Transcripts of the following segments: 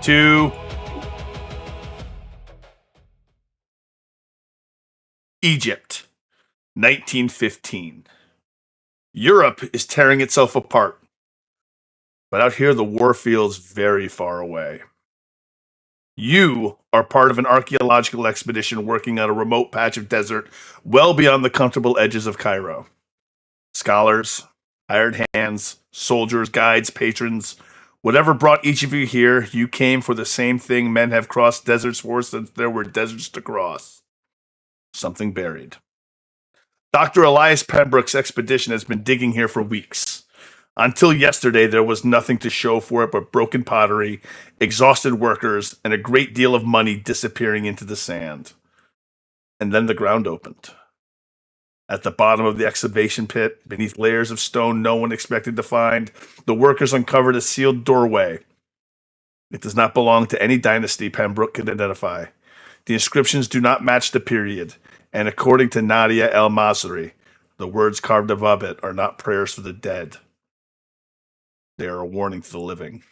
2. Egypt, 1915. Europe is tearing itself apart, but out here the war feels very far away. You are part of an archaeological expedition working on a remote patch of desert well beyond the comfortable edges of Cairo. Scholars, hired hands, soldiers, guides, patrons, whatever brought each of you here, you came for the same thing men have crossed deserts for since there were deserts to cross. Something buried. Dr. Elias Pembroke's expedition has been digging here for weeks. Until yesterday, there was nothing to show for it but broken pottery, exhausted workers, and a great deal of money disappearing into the sand. And then the ground opened. At the bottom of the excavation pit, beneath layers of stone no one expected to find, the workers uncovered a sealed doorway. It does not belong to any dynasty Pembroke can identify. The inscriptions do not match the period, and according to Nadia El-Masri, the words carved above it are not prayers for the dead. They are a warning to the living.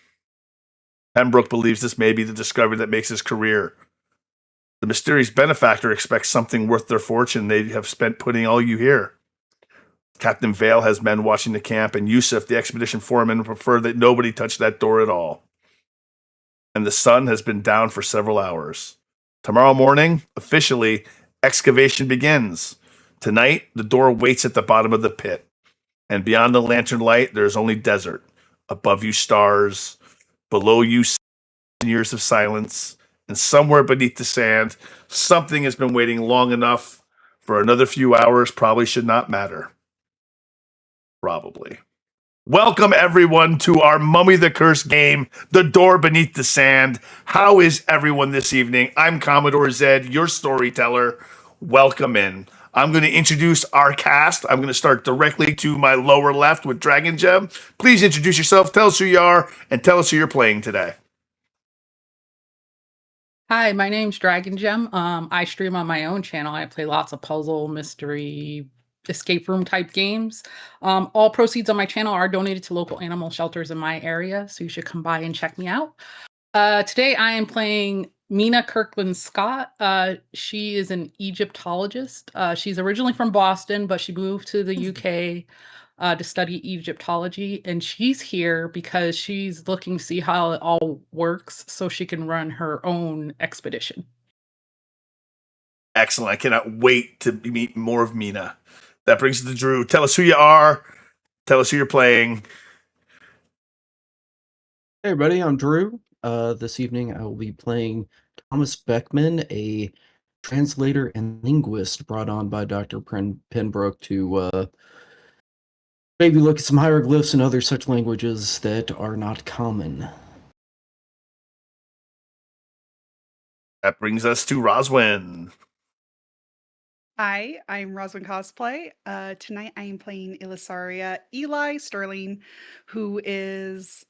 Pembroke believes this may be the discovery that makes his career. The mysterious benefactor expects something worth their fortune they have spent putting all you here. Captain Vale has men watching the camp, and Yusuf, the expedition foreman, preferred that nobody touch that door at all. And the sun has been down for several hours. Tomorrow morning, officially, excavation begins. Tonight, the door waits at the bottom of the pit. And beyond the lantern light, there is only desert. Above you, stars. Below you, years of silence. And somewhere beneath the sand, something has been waiting long enough for another few hours. Probably should not matter. Probably. Welcome, everyone, to our Mummy the Cursed game, The Door Beneath the Sand. How is everyone this evening? I'm Commodore Zed, your storyteller. Welcome in. I'm going to introduce our cast. I'm going to start directly to my lower left with Dragon Gem. Please introduce yourself, tell us who you are, and tell us who you're playing today. Hi, my name's Dragon Gem. I stream on my own channel. I play lots of puzzle, mystery, escape room type games. All proceeds on my channel are donated to local animal shelters in my area, so you should come by and check me out. Today I am playing Mina Kirkland Scott. She is an Egyptologist. She's originally from Boston, but she moved to the UK to study Egyptology, and she's here because she's looking to see how it all works so she can run her own expedition. Excellent. I cannot wait to meet more of Mina. That brings us to Drew. Tell us who you are. Tell us who you're playing. Hey everybody, I'm Drew. This evening I will be playing Thomas Beckman, a translator and linguist brought on by Dr. Pembroke to maybe look at some hieroglyphs and other such languages that are not common. That brings us to Roswin. Hi, I'm Roswin Cosplay. Tonight I am playing Ilisaria Eli Sterling, who is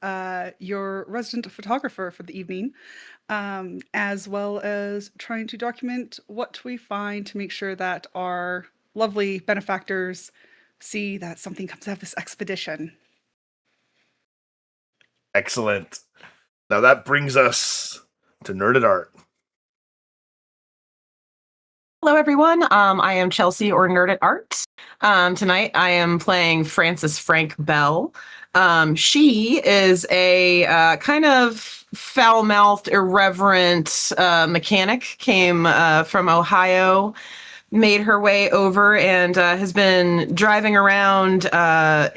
your resident photographer for the evening, as well as trying to document what we find to make sure that our lovely benefactors see that something comes out of this expedition. Excellent. Now that brings us to Nerded Art. Hello, everyone. I am Chelsea, or Nerd at Art. Tonight, I am playing Frances Frank Bell. She is a kind of foul-mouthed, irreverent mechanic, came from Ohio, made her way over, and has been driving around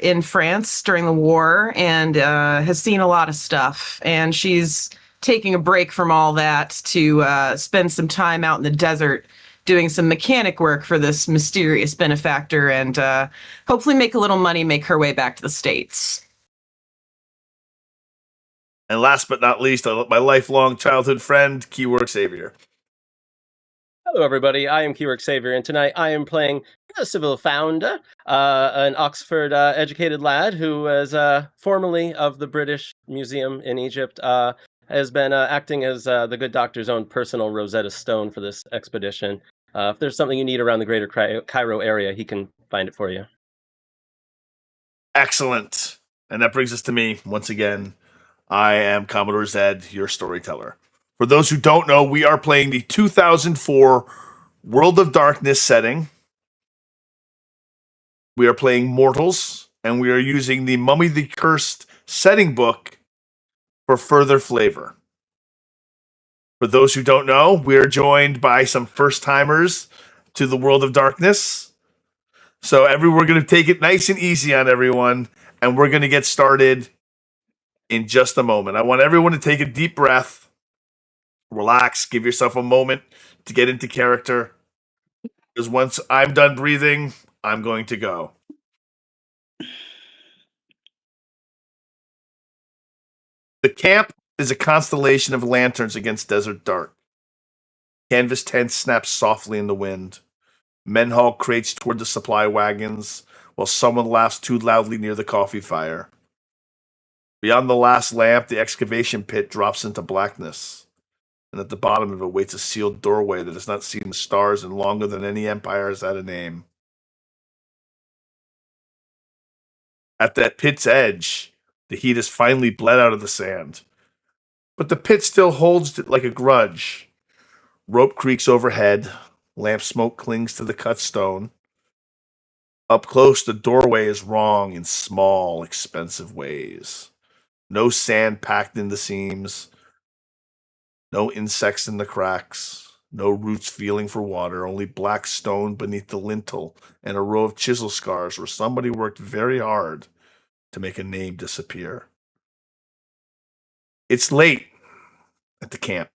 in France during the war, and has seen a lot of stuff. And she's taking a break from all that to spend some time out in the desert doing some mechanic work for this mysterious benefactor, and hopefully make a little money, make her way back to the States. And last but not least, my lifelong childhood friend, Keywork Savior. Hello, everybody. I am Keywork Savior, and tonight I am playing a civil founder, an Oxford educated lad who was formerly of the British Museum in Egypt, has been acting as the good doctor's own personal Rosetta Stone for this expedition. If there's something you need around the greater Cairo area, he can find it for you. Excellent. And that brings us to me once again. I am Commodore Zed, your storyteller. For those who don't know, we are playing the 2004 World of Darkness setting. We are playing Mortals, and we are using the Mummy the Cursed setting book for further flavor. For those who don't know, we are joined by some first-timers to the World of Darkness. So we're going to take it nice and easy on everyone, and we're going to get started in just a moment. I want everyone to take a deep breath, relax, give yourself a moment to get into character. Because once I'm done breathing, I'm going to go. The camp is a constellation of lanterns against desert dark. Canvas tents snap softly in the wind. Men haul crates toward the supply wagons, while someone laughs too loudly near the coffee fire. Beyond the last lamp, the excavation pit drops into blackness, and at the bottom of it waits a sealed doorway that has not seen the stars in longer than any empire has had a name. At that pit's edge, the heat has finally bled out of the sand, but the pit still holds it like a grudge. Rope creaks overhead, lamp smoke clings to the cut stone. Up close, the doorway is wrong in small, expensive ways. No sand packed in the seams, no insects in the cracks, no roots feeling for water, only black stone beneath the lintel and a row of chisel scars where somebody worked very hard to make a name disappear. It's late at the camp.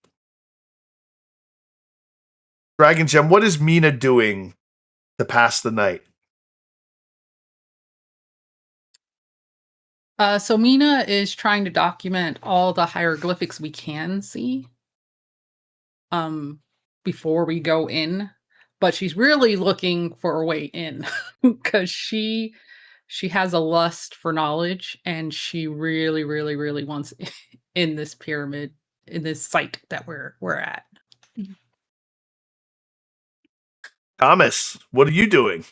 Dragon Gem, what is Mina doing to pass the night? So Mina is trying to document all the hieroglyphics we can see before we go in, but she's really looking for a way in because she has a lust for knowledge, and she really, really, really wants in this pyramid, in this site that we're at. Thomas, what are you doing?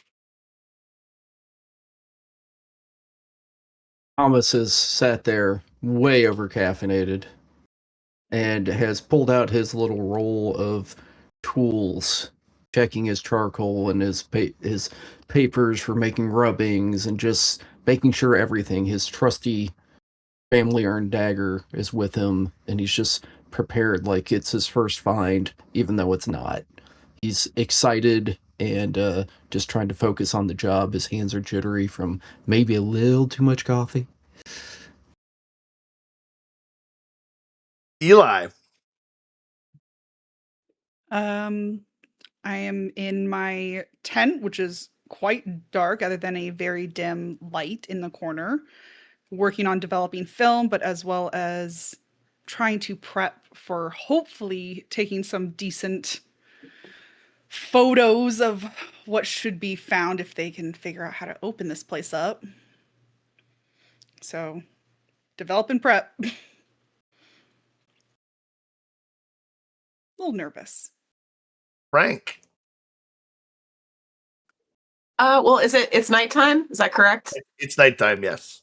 Thomas has sat there way over caffeinated and has pulled out his little roll of tools, checking his charcoal and his papers for making rubbings and just making sure everything. His trusty family-earned dagger is with him, and he's just prepared like it's his first find, even though it's not. He's excited and just trying to focus on the job. His hands are jittery from maybe a little too much coffee. Eli. I am in my tent, which is quite dark, other than a very dim light in the corner, working on developing film, but as well as trying to prep for hopefully taking some decent photos of what should be found if they can figure out how to open this place up. So, develop and prep. A little nervous. Frank. Well, it's nighttime? Is that correct? It's nighttime, yes.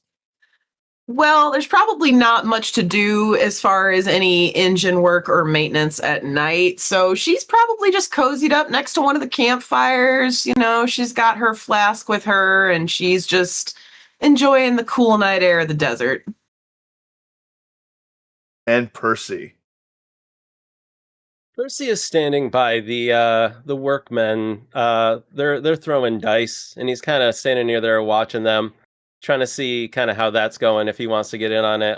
Well, there's probably not much to do as far as any engine work or maintenance at night. So she's probably just cozied up next to one of the campfires. You know, she's got her flask with her and she's just enjoying the cool night air of the desert. And Percy. Percy is standing by the workmen. They're throwing dice, and he's kind of standing near there watching them, trying to see kind of how that's going, if he wants to get in on it.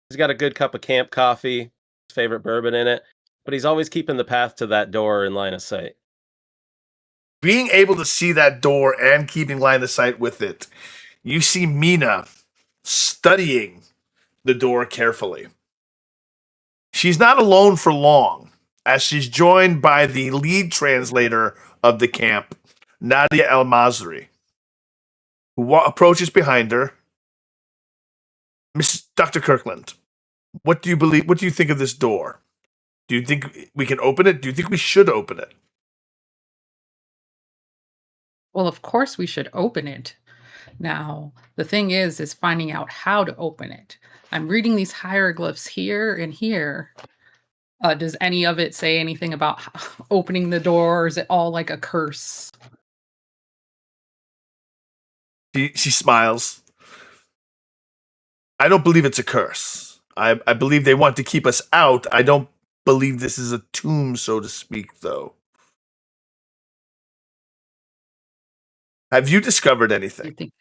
He's got a good cup of camp coffee, his favorite bourbon in it, but he's always keeping the path to that door in line of sight. Being able to see that door and keeping line of sight with it, you see Mina studying the door carefully. She's not alone for long, as she's joined by the lead translator of the camp, Nadia El-Masri, who approaches behind her. Dr. Kirkland, what do you believe? What do you think of this door? Do you think we can open it? Do you think we should open it? Well, of course we should open it. Now, the thing is finding out how to open it. I'm reading these hieroglyphs here and here. Does any of it say anything about opening the door, or is it all like a curse? She smiles. I don't believe it's a curse. I believe they want to keep us out. I don't believe this is a tomb, so to speak, though. Have you discovered Do you anything? think?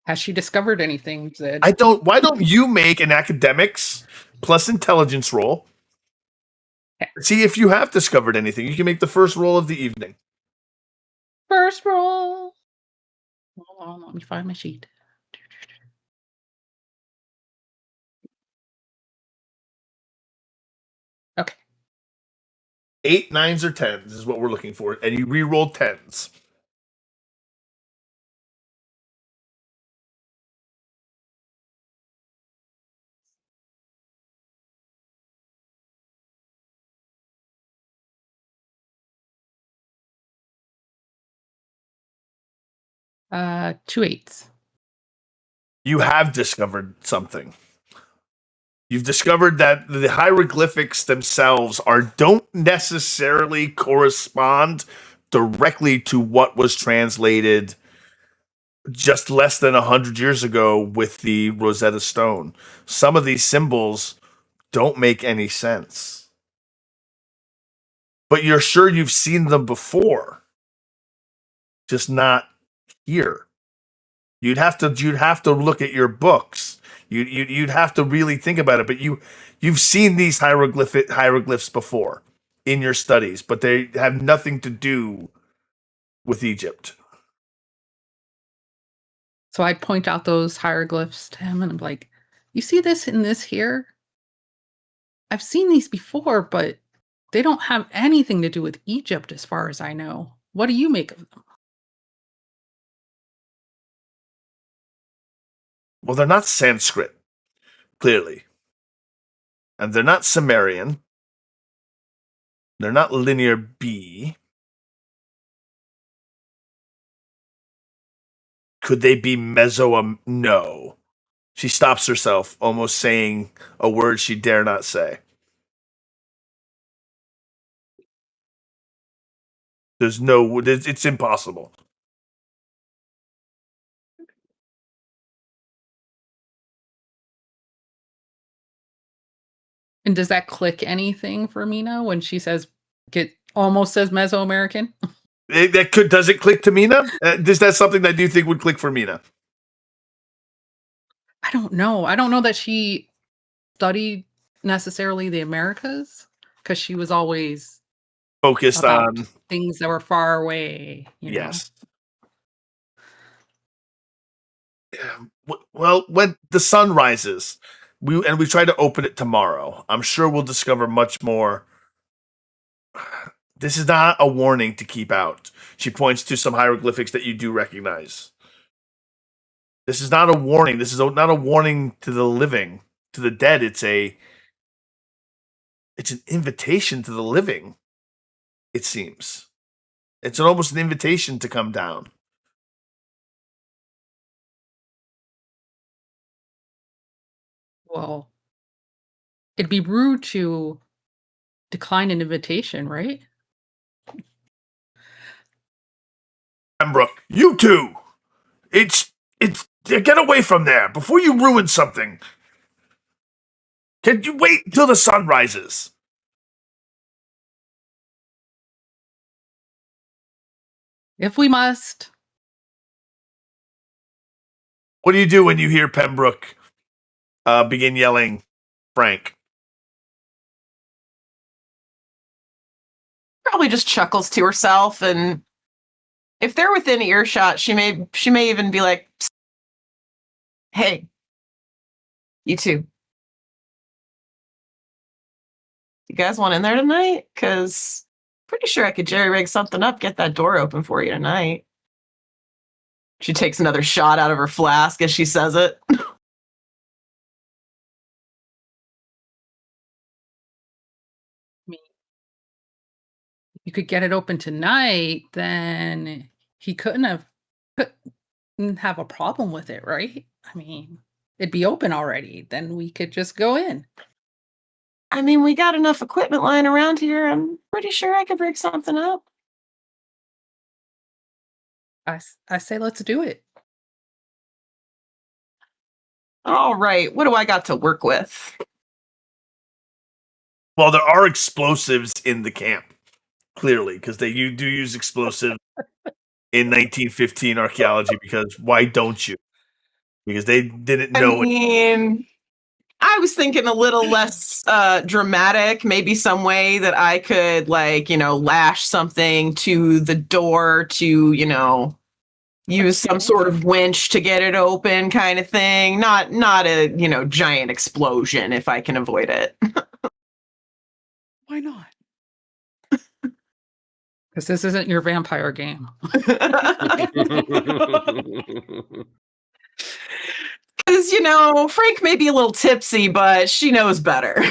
Has she discovered anything, Zed? Why don't you make an academics plus intelligence roll? Okay. See if you have discovered anything. You can make the first roll of the evening. First roll. Hold on, let me find my sheet. Okay. 8, 9s, or 10s is what we're looking for, and you re-roll 10s. Two 8s. You have discovered something. You've discovered that the hieroglyphics themselves don't necessarily correspond directly to what was translated just less than 100 years ago with the Rosetta Stone. Some of these symbols don't make any sense. But you're sure you've seen them before, just not here. You'd have to look at your books. You'd have to really think about it. But you've seen these hieroglyphs before in your studies, but they have nothing to do with Egypt. So I'd point out those hieroglyphs to him and I'm like, you see this and this here? I've seen these before, but they don't have anything to do with Egypt as far as I know. What do you make of them? Well, they're not Sanskrit, clearly. And they're not Sumerian. They're not Linear B. Could they be No. She stops herself, almost saying a word she dare not say. It's impossible. And does that click anything for Mina when she almost says Mesoamerican? Does it click to Mina? Is that something that you think would click for Mina? I don't know. I don't know that she studied necessarily the Americas because she was always Focused about on things that were far away. Yes. Well, when the sun rises, we try to open it tomorrow. I'm sure we'll discover much more. This is not a warning to keep out. She points to some hieroglyphics that you do recognize. This is not a warning. This is not a warning to the living, to the dead. It's an invitation to the living. It seems. It's almost an invitation to come down. Well, it'd be rude to decline an invitation, right? Pembroke, you two! It's get away from there before you ruin something. Can you wait until the sun rises? If we must. What do you do when you hear Pembroke begin yelling, Frank? Probably just chuckles to herself, and if they're within earshot, she may even be like, "Psst. Hey, you two. You guys want in there tonight? Because pretty sure I could jerry-rig something up, get that door open for you tonight." She takes another shot out of her flask as she says it. You could get it open tonight, then he couldn't have Couldn't have a problem with it, right? I mean, it'd be open already. Then we could just go in. I mean, we got enough equipment lying around here. I'm pretty sure I could break something up. I say let's do it. All right, what do I got to work with? Well, there are explosives in the camp, clearly, because you do use explosives in 1915 archaeology. Because why don't you? Because they didn't I know it. mean, I was thinking a little less dramatic, maybe some way that I could, like, lash something to the door to, use some sort of winch to get it open, kind of thing. Not a, giant explosion if I can avoid it. Why not? Because this isn't your vampire game. Because, Frank may be a little tipsy, but she knows better.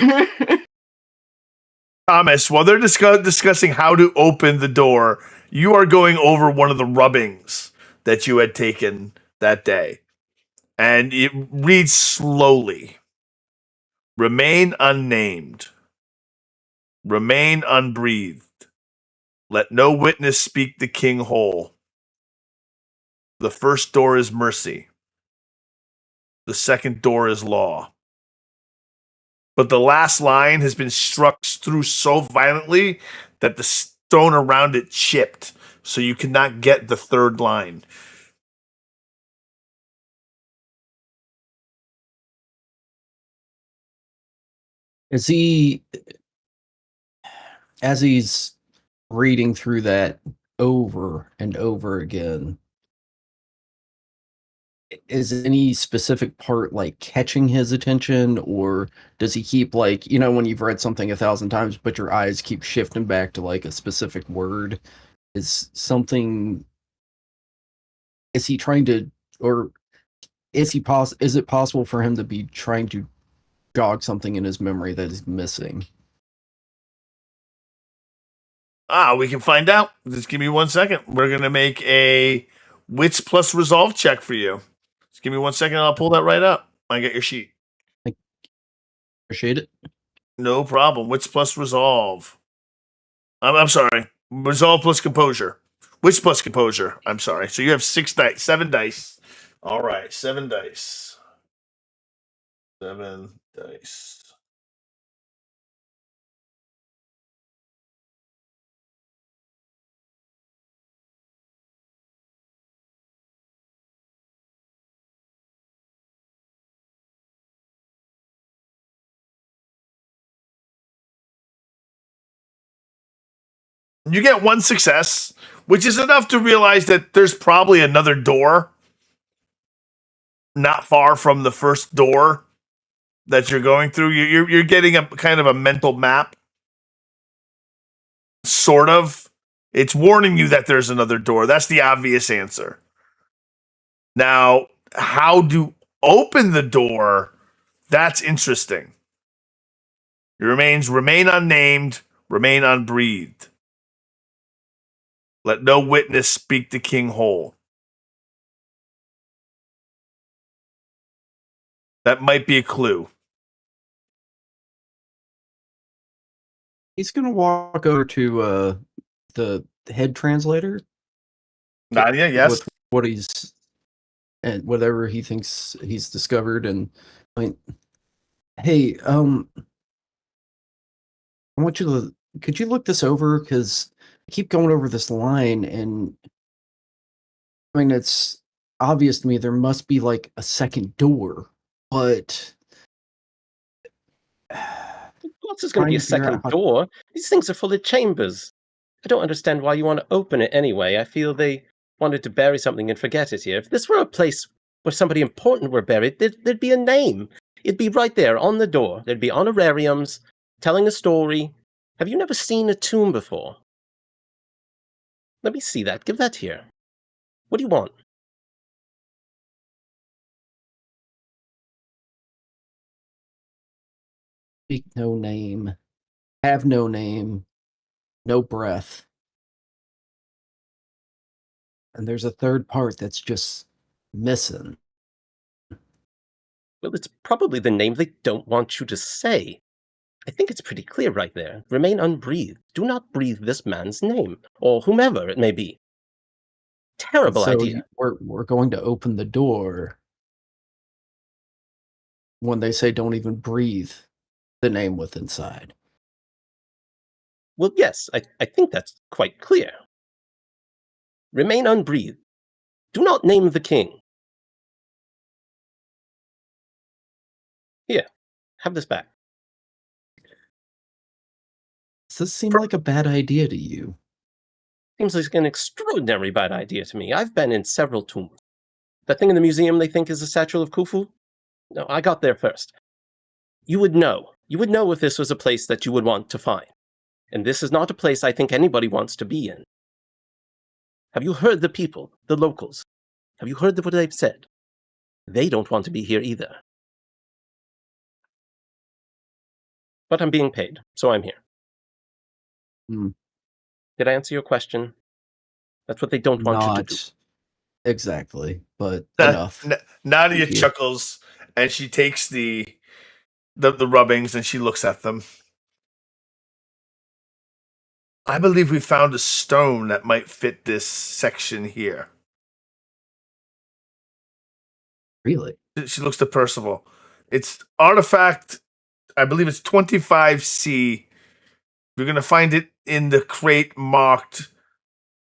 Thomas, while they're discussing how to open the door, you are going over one of the rubbings that you had taken that day. And it reads slowly. Remain unnamed. Remain unbreathed. Let no witness speak the king whole. The first door is mercy. The second door is law. But the last line has been struck through so violently that the stone around it chipped, so you cannot get the third line. As he's reading through that over and over again, is any specific part like catching his attention, or does he keep, like, when you've read something 1,000 times but your eyes keep shifting back to like a specific word? Is he trying to, or is it possible for him to be trying to jog something in his memory that is missing? We can find out. Just give me 1 second. We're going to make a wits plus resolve check for you. Just give me 1 second. I'll pull that right up. I got your sheet. Appreciate it. No problem. Wits plus resolve. I'm sorry. Resolve plus composure. Wits plus composure. I'm sorry. So you have 7 dice. All right. 7 dice. 7 dice. You get 1 success, which is enough to realize that there's probably another door not far from the first door that you're going through. You're getting a kind of a mental map, sort of. It's warning you that there's another door. That's the obvious answer. Now, how to open the door, that's interesting. It remain unnamed, remain unbreathed. Let no witness speak the king whole. That might be a clue. He's gonna walk over to the head translator. Nadia, yes. With what he's and whatever he thinks he's discovered, and I mean, hey, I want you to. Could you look this over? Because I keep going over this line, and I mean, it's obvious to me there must be like a second door, but What's there's going to be a second door? These things are full of chambers. I don't understand why you want to open it anyway. I feel they wanted to bury something and forget it here. If this were a place where somebody important were buried, there'd be a name. It'd be right there on the door. There'd be honorariums telling a story. Have you never seen a tomb before? Let me see that. Give that here. What do you want? Speak no name, have no name, no breath. and there's a third part that's just missing. Well, it's probably the name they don't want you to say. I think it's pretty clear right there. Remain unbreathed. Do not breathe this man's name, or whomever it may be. Terrible So idea. we're going to open the door when they say don't even breathe the name with inside. Well, yes, I think that's quite clear. Remain unbreathed. Do not name the king. Here, have this back. Does this seem like a bad idea to you? Seems like an extraordinary bad idea to me. I've been in several tombs. That thing in the museum they think is a statue of Khufu? No, I got there first. You would know. You would know if this was a place that you would want to find. And this is not a place I think anybody wants to be in. Have you heard the people, the locals? Have you heard what they've said? They don't want to be here either. But I'm being paid, so I'm here. Hmm. Did I answer your question? That's what they don't want you to do. Not exactly, but enough. Nadia Thank you. chuckles, and she takes the rubbings and she looks at them. I believe we found a stone that might fit this section here. Really? She looks to Percival. It's artifact, I believe it's 25C. You're going to find it in the crate marked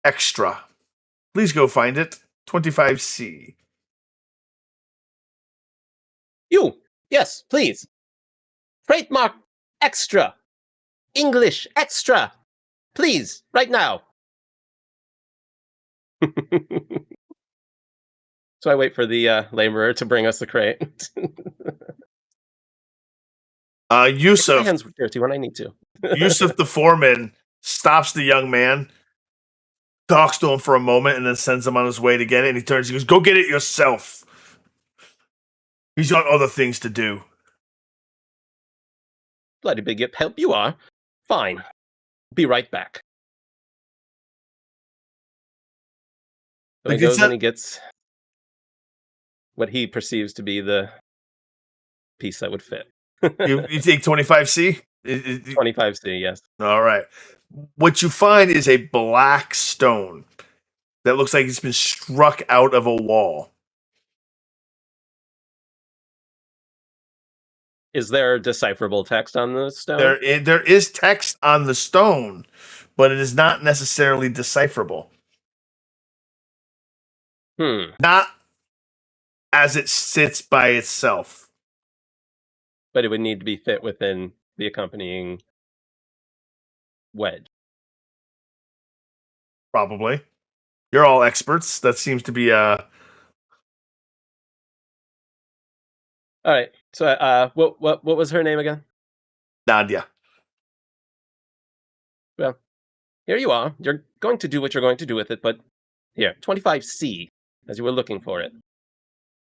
extra. Please go find it. 25C. You! Yes, please. Freight mark extra. English extra. Please, right now. So I wait for the laborer to bring us the crate. My Yusuf, hands were dirty when I need to. Yusuf the foreman stops the young man, talks to him for a moment, and then sends him on his way to get it. And he turns and goes, "Go get it yourself. He's got other things to do." Bloody big help you are. Fine. Be right back. So he Like, it's goes not- and he gets what he perceives to be the piece that would fit. You take 25C? 25C, yes. All right. What you find is a black stone that looks like it's been struck out of a wall. Is there decipherable text on the stone? There is text on the stone, but it is not necessarily decipherable. Not as it sits by itself. But it would need to be fit within the accompanying wedge. Probably. You're all experts. That seems to be All right. So, what was her name again? Nadia. Well, here you are. You're going to do what you're going to do with it, but here, 25C, as you were looking for it.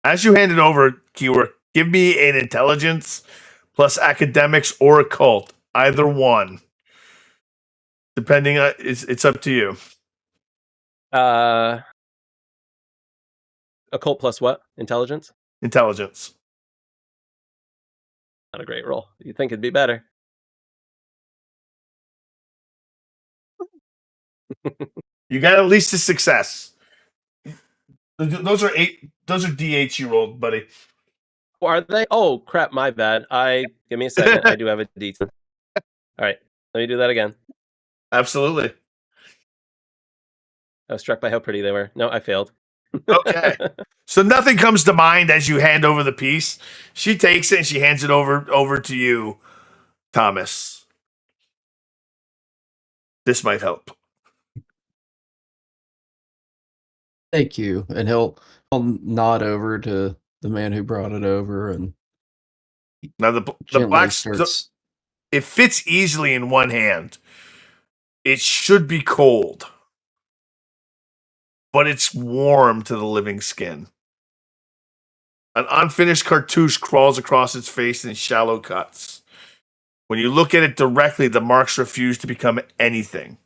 As you hand it over, Keyword, give me an intelligence plus academics or occult. Either one. Depending on, it's up to you. Occult plus what? Intelligence? Intelligence. Not a great roll. You'd think it'd be better. You got at least a success. Those are D8s you rolled, buddy. Are they? Oh, crap, my bad. Give me a second. I do have a D10. All right, let me do that again. Absolutely. I was struck by how pretty they were. No, I failed. Okay. So nothing comes to mind as you hand over the piece. She takes it and she hands it over to you, Thomas. This might help. Thank you. And he'll nod over to the man who brought it over and Now the gently black starts. it fits easily in one hand. It should be cold, but it's warm to the living skin. An unfinished cartouche crawls across its face in shallow cuts. When you look at it directly, the marks refuse to become anything.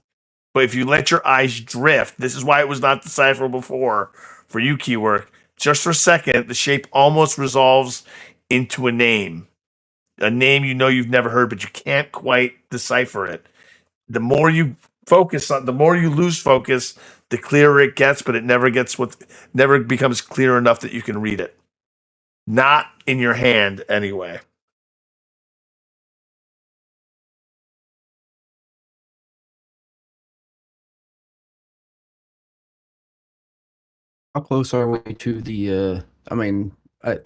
But if you let your eyes drift, this is why it was not decipherable before for you, Keyword. Just for a second, the shape almost resolves into a name you know you've never heard, but you can't quite decipher it. The more you the more you lose focus, the clearer it gets, but it never becomes clear enough that you can read it. Not in your hand, anyway. How close are we to the,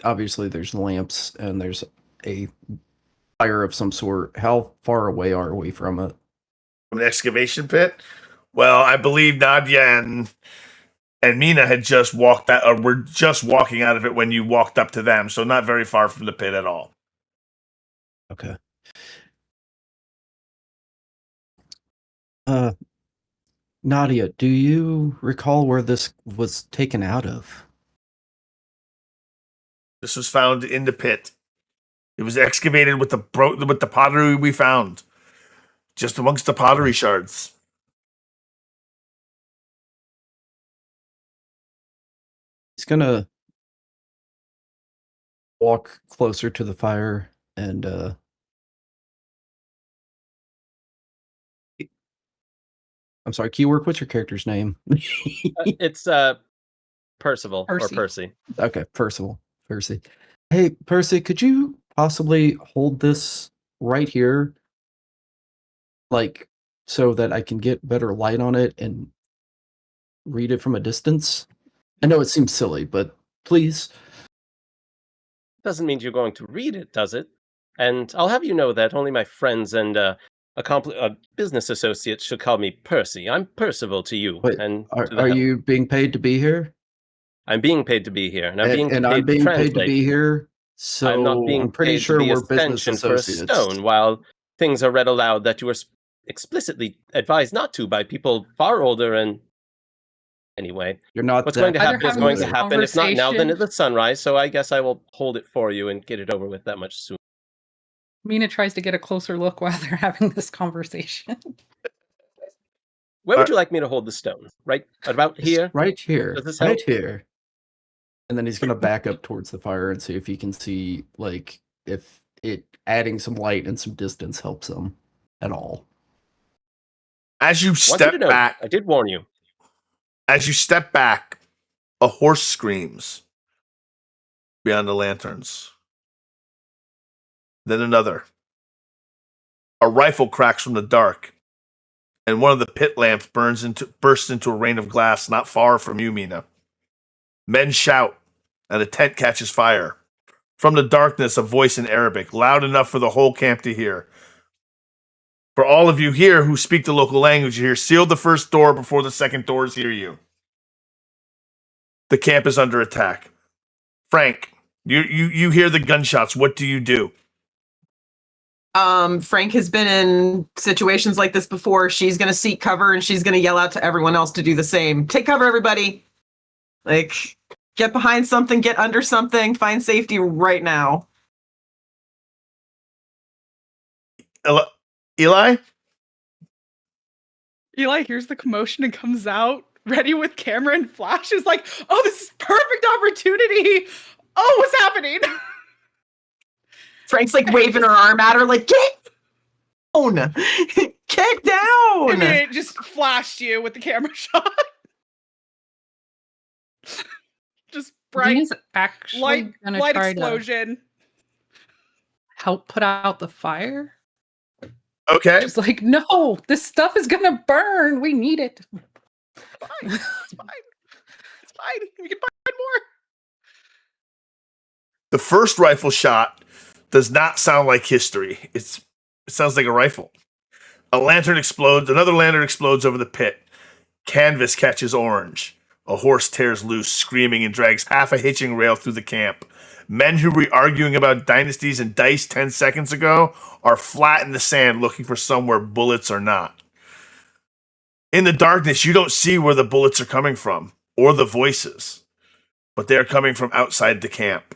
obviously there's lamps and there's a fire of some sort. How far away are we from it? From an excavation pit? Well, I believe Nadia and Mina had just walked out, or were just walking out of it when you walked up to them, so not very far from the pit at all. Okay. Nadia, do you recall where this was taken out of? This was found in the pit. It was excavated with the pottery we found, just amongst the pottery shards. He's gonna walk closer to the fire and I'm sorry, Keywork, what's your character's name? It's Percival or Percy. Percy. Okay, Percy. Hey, Percy, could you possibly hold this right here? Like, so that I can get better light on it and read it from a distance? I know it seems silly, but please. Doesn't mean you're going to read it, does it? And I'll have you know that only my friends and business associates should call me Percy. I'm Percival to you. Wait, And are you being paid to be here? I'm being paid to be here, and I'm being I'm being paid to be here. So I'm not being pretty paid sure to be we're a business stanchion for a associates. stone, while things are read aloud that you were explicitly advised not to by people far older and... Anyway, You're not what's going to happen is going to this happen. If not now, then conversation. at the sunrise, so I guess I will hold it for you and get it over with that much sooner. Mina tries to get a closer look while they're having this conversation. Where would you like me to hold the stone? Right about here? Right here. Does this help? Right here. And then he's going to back up towards the fire and see if he can see, like, if it adding some light and some distance helps him at all. As you Want you step to know, back, I did warn you. As you step back, a horse screams beyond the lanterns. Then another. A rifle cracks from the dark, and one of the pit lamps bursts into a rain of glass not far from you, Mina. Men shout, and a tent catches fire. From the darkness, a voice in Arabic, loud enough for the whole camp to hear. For all of you here who speak the local language, you hear, seal the first door before the second doors hear you. The camp is under attack. Frank, you hear the gunshots. What do you do? Frank has been in situations like this before. She's going to seek cover and she's going to yell out to everyone else to do the same. Take cover, everybody. Like, get behind something, get under something, find safety right now. Eli? Eli hears the commotion and comes out, ready with camera and flash. Is like, oh, this is perfect opportunity. Oh, what's happening? Frank's like waving her arm at her, like, get down! Get down! And it just flashed you with the camera shot. Just bright Mina's actually light gonna try explosion. to help put out the fire. Okay. She's like, no, this stuff is gonna burn. We need it. Fine. It's fine. It's fine. We can find more. The first rifle shot does not sound like history. It sounds like a rifle. A lantern explodes. Another lantern explodes over the pit. Canvas catches orange. A horse tears loose, screaming, and drags half a hitching rail through the camp. Men who were arguing about dynasties and dice 10 seconds ago are flat in the sand looking for somewhere bullets are not. In the darkness, you don't see where the bullets are coming from or the voices, but they are coming from outside the camp.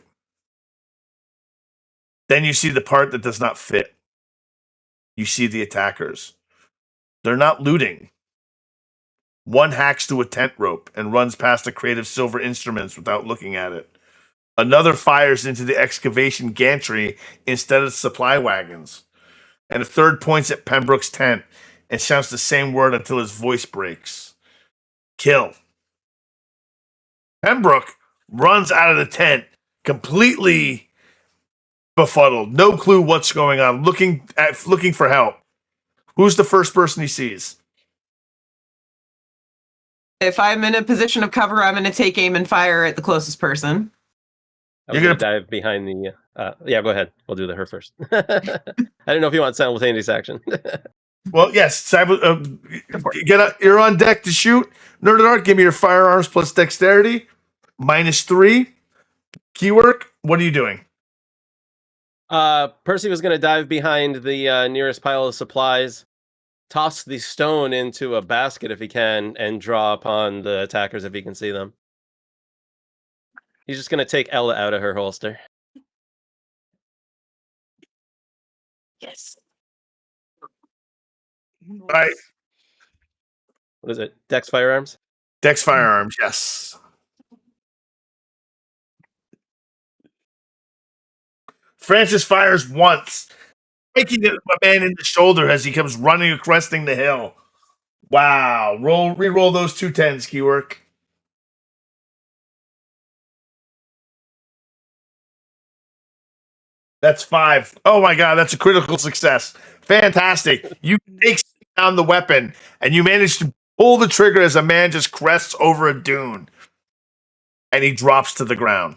Then you see the part that does not fit. You see the attackers. They're not looting. One hacks to a tent rope and runs past a crate of silver instruments without looking at it. Another fires into the excavation gantry instead of supply wagons. And a third points at Pembroke's tent and shouts the same word until his voice breaks. Kill. Pembroke runs out of the tent, completely befuddled, no clue what's going on, looking for help. Who's the first person he sees? If I'm in a position of cover, I'm going to take aim and fire at the closest person. You're going to dive behind the... yeah, go ahead. We'll do her first. I didn't know if you want simultaneous action. Well, yes. Get up. You're on deck to shoot. Nerd at Art, give me your firearms plus dexterity. -3. Keywork, what are you doing? Percy was going to dive behind the nearest pile of supplies, toss the stone into a basket if he can, and draw upon the attackers if he can see them. He's just going to take Ella out of her holster. Yes. Right. What is it? Dex firearms? Dex firearms, yes. Francis fires once, striking a man in the shoulder as he comes running, cresting the hill. Wow. Re-roll those 2 10s, Keywork. That's 5. Oh my god, that's a critical success. Fantastic. You take down the weapon, and you manage to pull the trigger as a man just crests over a dune. And he drops to the ground.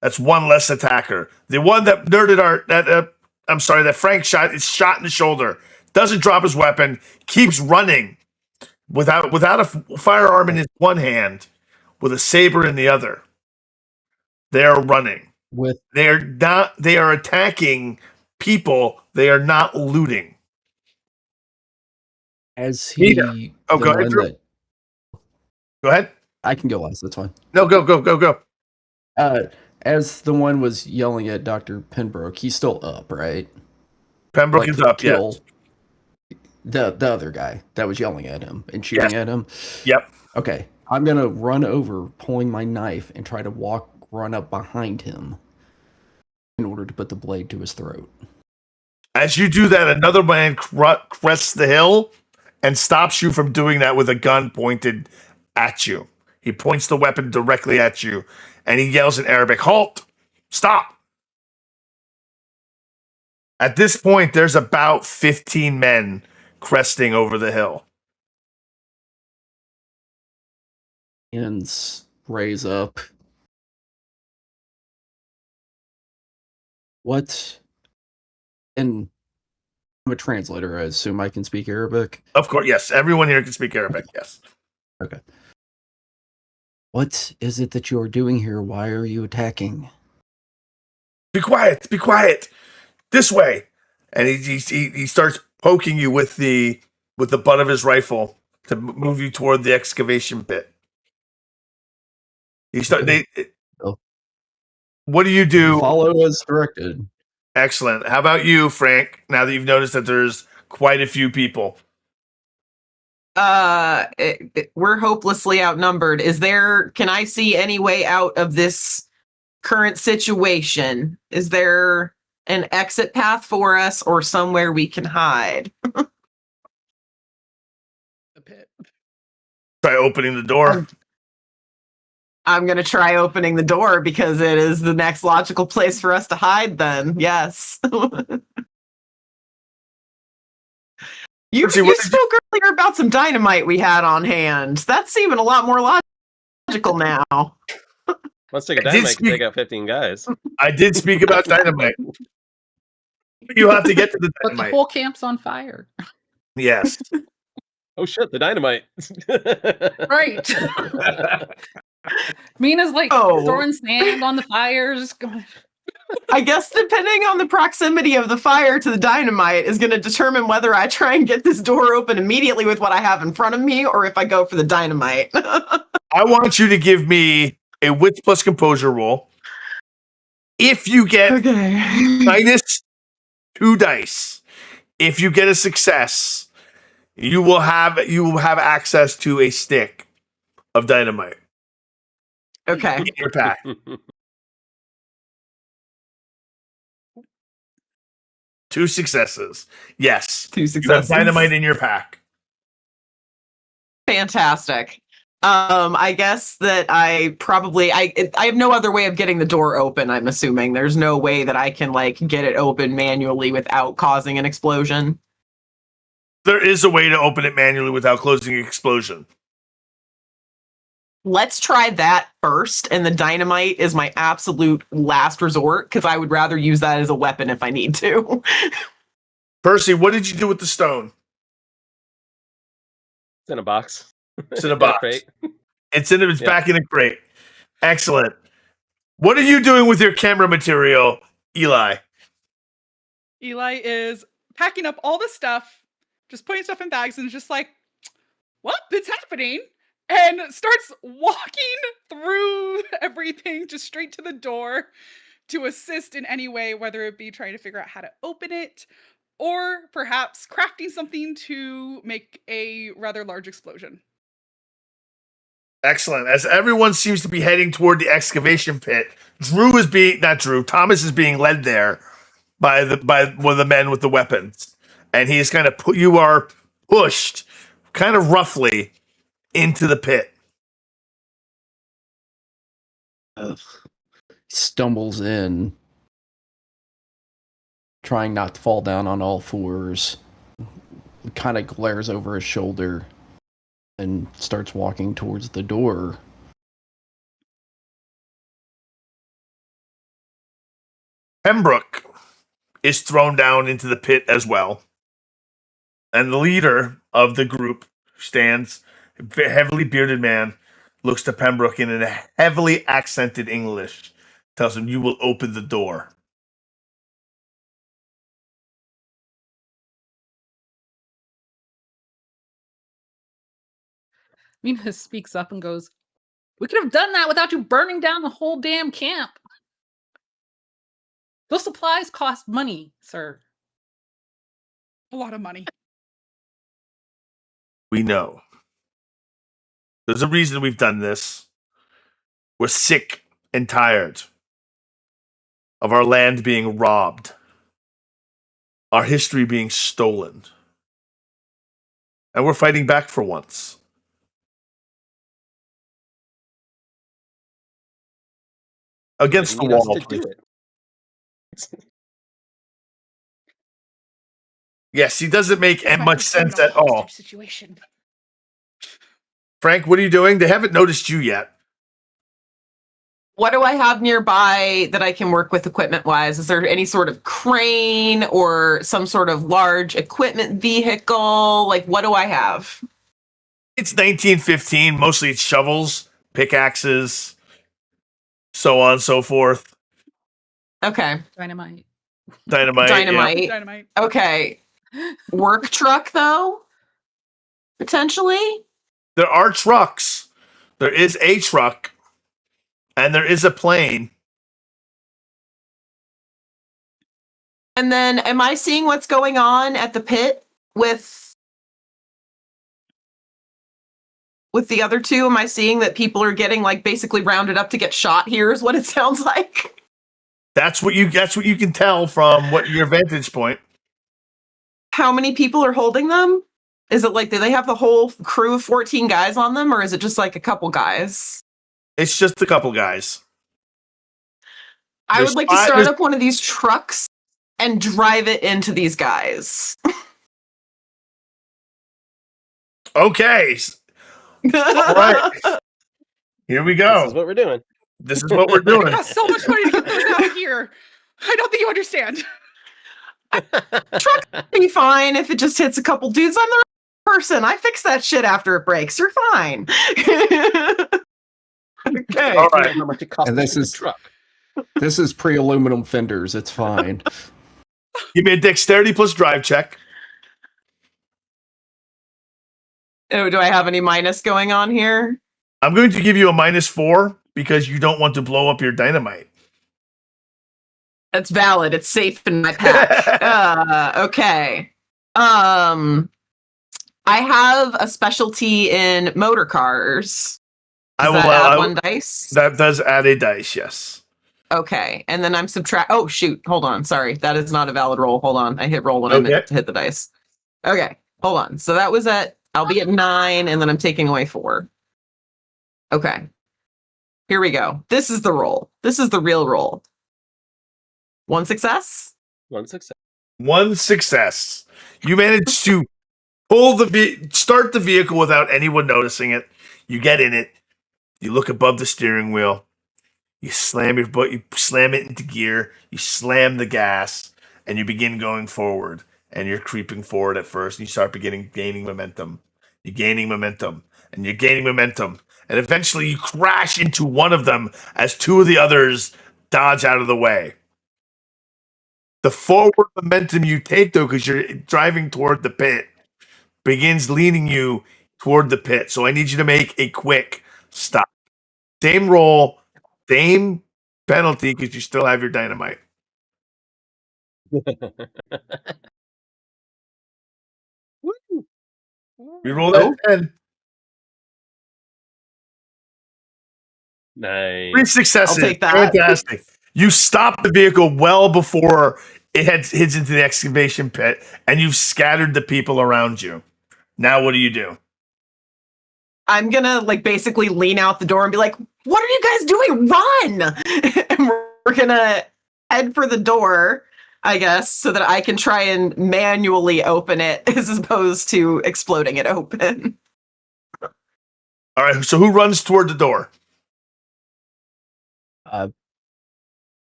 That's one less attacker. The one that Nerded Art, that Frank shot, is shot in the shoulder. Doesn't drop his weapon, keeps running without a firearm in his one hand, with a saber in the other. They are running. They are attacking people. They are not looting. As he... go ahead, Drew. Go ahead. I can go last, that's fine. No, go. As the one was yelling at Dr. Pembroke, he's still up, right? Pembroke is up, yes. The other guy that was yelling at him and shooting at him? Yep. Okay, I'm going to run over, pulling my knife, and try to run up behind him in order to put the blade to his throat. As you do that, another man crests the hill and stops you from doing that with a gun pointed at you. He points the weapon directly at you, and he yells in Arabic, "Halt! Stop!" At this point, there's about 15 men cresting over the hill. Hands raise up. What? And I'm a translator, I assume I can speak Arabic? Of course, yes. Everyone here can speak Arabic, yes. Okay. What is it that you're doing here? Why are you attacking? Be quiet! Be quiet! This way! And he starts poking you with the butt of his rifle to move you toward the excavation pit. What do you do? Follow as directed. Excellent. How about you, Frank? Now that you've noticed that there's quite a few people. We're hopelessly outnumbered. Can I see any way out of this current situation? Is there an exit path for us or somewhere we can hide? The pit. Try opening the door. I'm going to try opening the door because it is the next logical place for us to hide then. Yes. You spoke earlier about some dynamite we had on hand. That's even a lot more logical now. Let's take a dynamite to take out 15 guys. I did speak about dynamite. You have to get to the dynamite. But the whole camp's on fire. Yes. Oh shit, the dynamite. Right. Mina's throwing sand on the fires. I guess depending on the proximity of the fire to the dynamite is going to determine whether I try and get this door open immediately with what I have in front of me or if I go for the dynamite. I want you to give me a wits plus composure roll. If you get -2 dice, if you get a success, You will have access to a stick of dynamite Okay. in your pack. 2 successes. Yes. 2 You have successes. dynamite in your pack. Fantastic. I guess that I have no other way of getting the door open, I'm assuming. There's no way that I can like get it open manually without causing an explosion. There is a way to open it manually without causing an explosion. Let's try that first, and the dynamite is my absolute last resort because I would rather use that as a weapon if I need to. Percy, what did you do with the stone? It's in a box. It's in a box. Crate. It's back in a crate. Excellent. What are you doing with your camera material, Eli? Eli is packing up all the stuff, just putting stuff in bags, and just like, what? It's happening? And starts walking through everything just straight to the door to assist in any way, whether it be trying to figure out how to open it or perhaps crafting something to make a rather large explosion. Excellent. As everyone seems to be heading toward the excavation pit, Thomas is being led there by one of the men with the weapons. And he is you are pushed kind of roughly into the pit. Stumbles in, trying not to fall down on all fours, kind of glares over his shoulder and starts walking towards the door. Pembroke is thrown down into the pit as well. And the leader of the group stands, a heavily bearded man, looks to Pembroke in a heavily accented English, tells him, "You will open the door." Mina speaks up and goes, "We could have done that without you burning down the whole damn camp. Those supplies cost money, sir." A lot of money. We know. There's a reason we've done this. We're sick and tired of our land being robbed, our history being stolen. And we're fighting back for once. Against the Need us wall, to do please. it. Yes, he doesn't make It's my much first time in sense a at all. hostage situation. Frank, what are you doing? They haven't noticed you yet. What do I have nearby that I can work with equipment-wise? Is there any sort of crane or some sort of large equipment vehicle? Like, what do I have? It's 1915. Mostly it's shovels, pickaxes, so on and so forth. Okay. Dynamite. Dynamite. Dynamite. Dynamite. Okay. Work truck, though? Potentially? There are trucks. There is a truck. And there is a plane. And then, am I seeing what's going on at the pit with the other two? Am I seeing that people are getting like basically rounded up to get shot here is what it sounds like? That's what you can tell from what your vantage point. How many people are holding them? Is it like, do they have the whole crew of 14 guys on them, or is it just like a couple guys? It's just a couple guys. I would like to start up one of these trucks and drive it into these guys. Okay. All right. Here we go. This is what we're doing. This is what we're doing. It costs so much money to get those out of here. I don't think you understand. Truck would be fine if it just hits a couple dudes. I'm the right person. I fix that shit after it breaks. You're fine. Okay. All right. How much it costs And to this fix is- a truck. This is pre-aluminum fenders. It's fine. Give me a dexterity plus drive check. Oh, do I have any minus going on here? I'm going to give you a -4 because you don't want to blow up your dynamite. That's valid. It's safe in my pack. Okay. I have a specialty in motor cars. I Does will that add allow one dice? that does add a dice, yes. Okay, and then I'm oh shoot, hold on, sorry, that is not a valid roll. Hold on, I hit roll when I Okay. meant to hit the dice. Okay, hold on. So that was I'll be at 9, and then I'm taking away 4. Okay, here we go. This is the roll. This is the real roll. 1 success. 1 success. 1 success. You managed to start the vehicle without anyone noticing it. You get in it. You look above the steering wheel. You slam you slam it into gear. You slam the gas, and you begin going forward. And you're creeping forward at first, and you start gaining momentum. You're gaining momentum, and you're gaining momentum, and eventually you crash into one of them as 2 of the others dodge out of the way. The forward momentum you take, though, because you're driving toward the pit, begins leaning you toward the pit. So I need you to make a quick stop. Same roll, same penalty, because you still have your dynamite. We roll that 10. Nice. 3 successes. I'll take that. Fantastic. You stop the vehicle well before it hits into the excavation pit, and you've scattered the people around you. Now what do you do? I'm gonna basically lean out the door and be like, "What are you guys doing? Run!" And we're gonna head for the door, I guess, so that I can try and manually open it as opposed to exploding it open. All right, so who runs toward the door?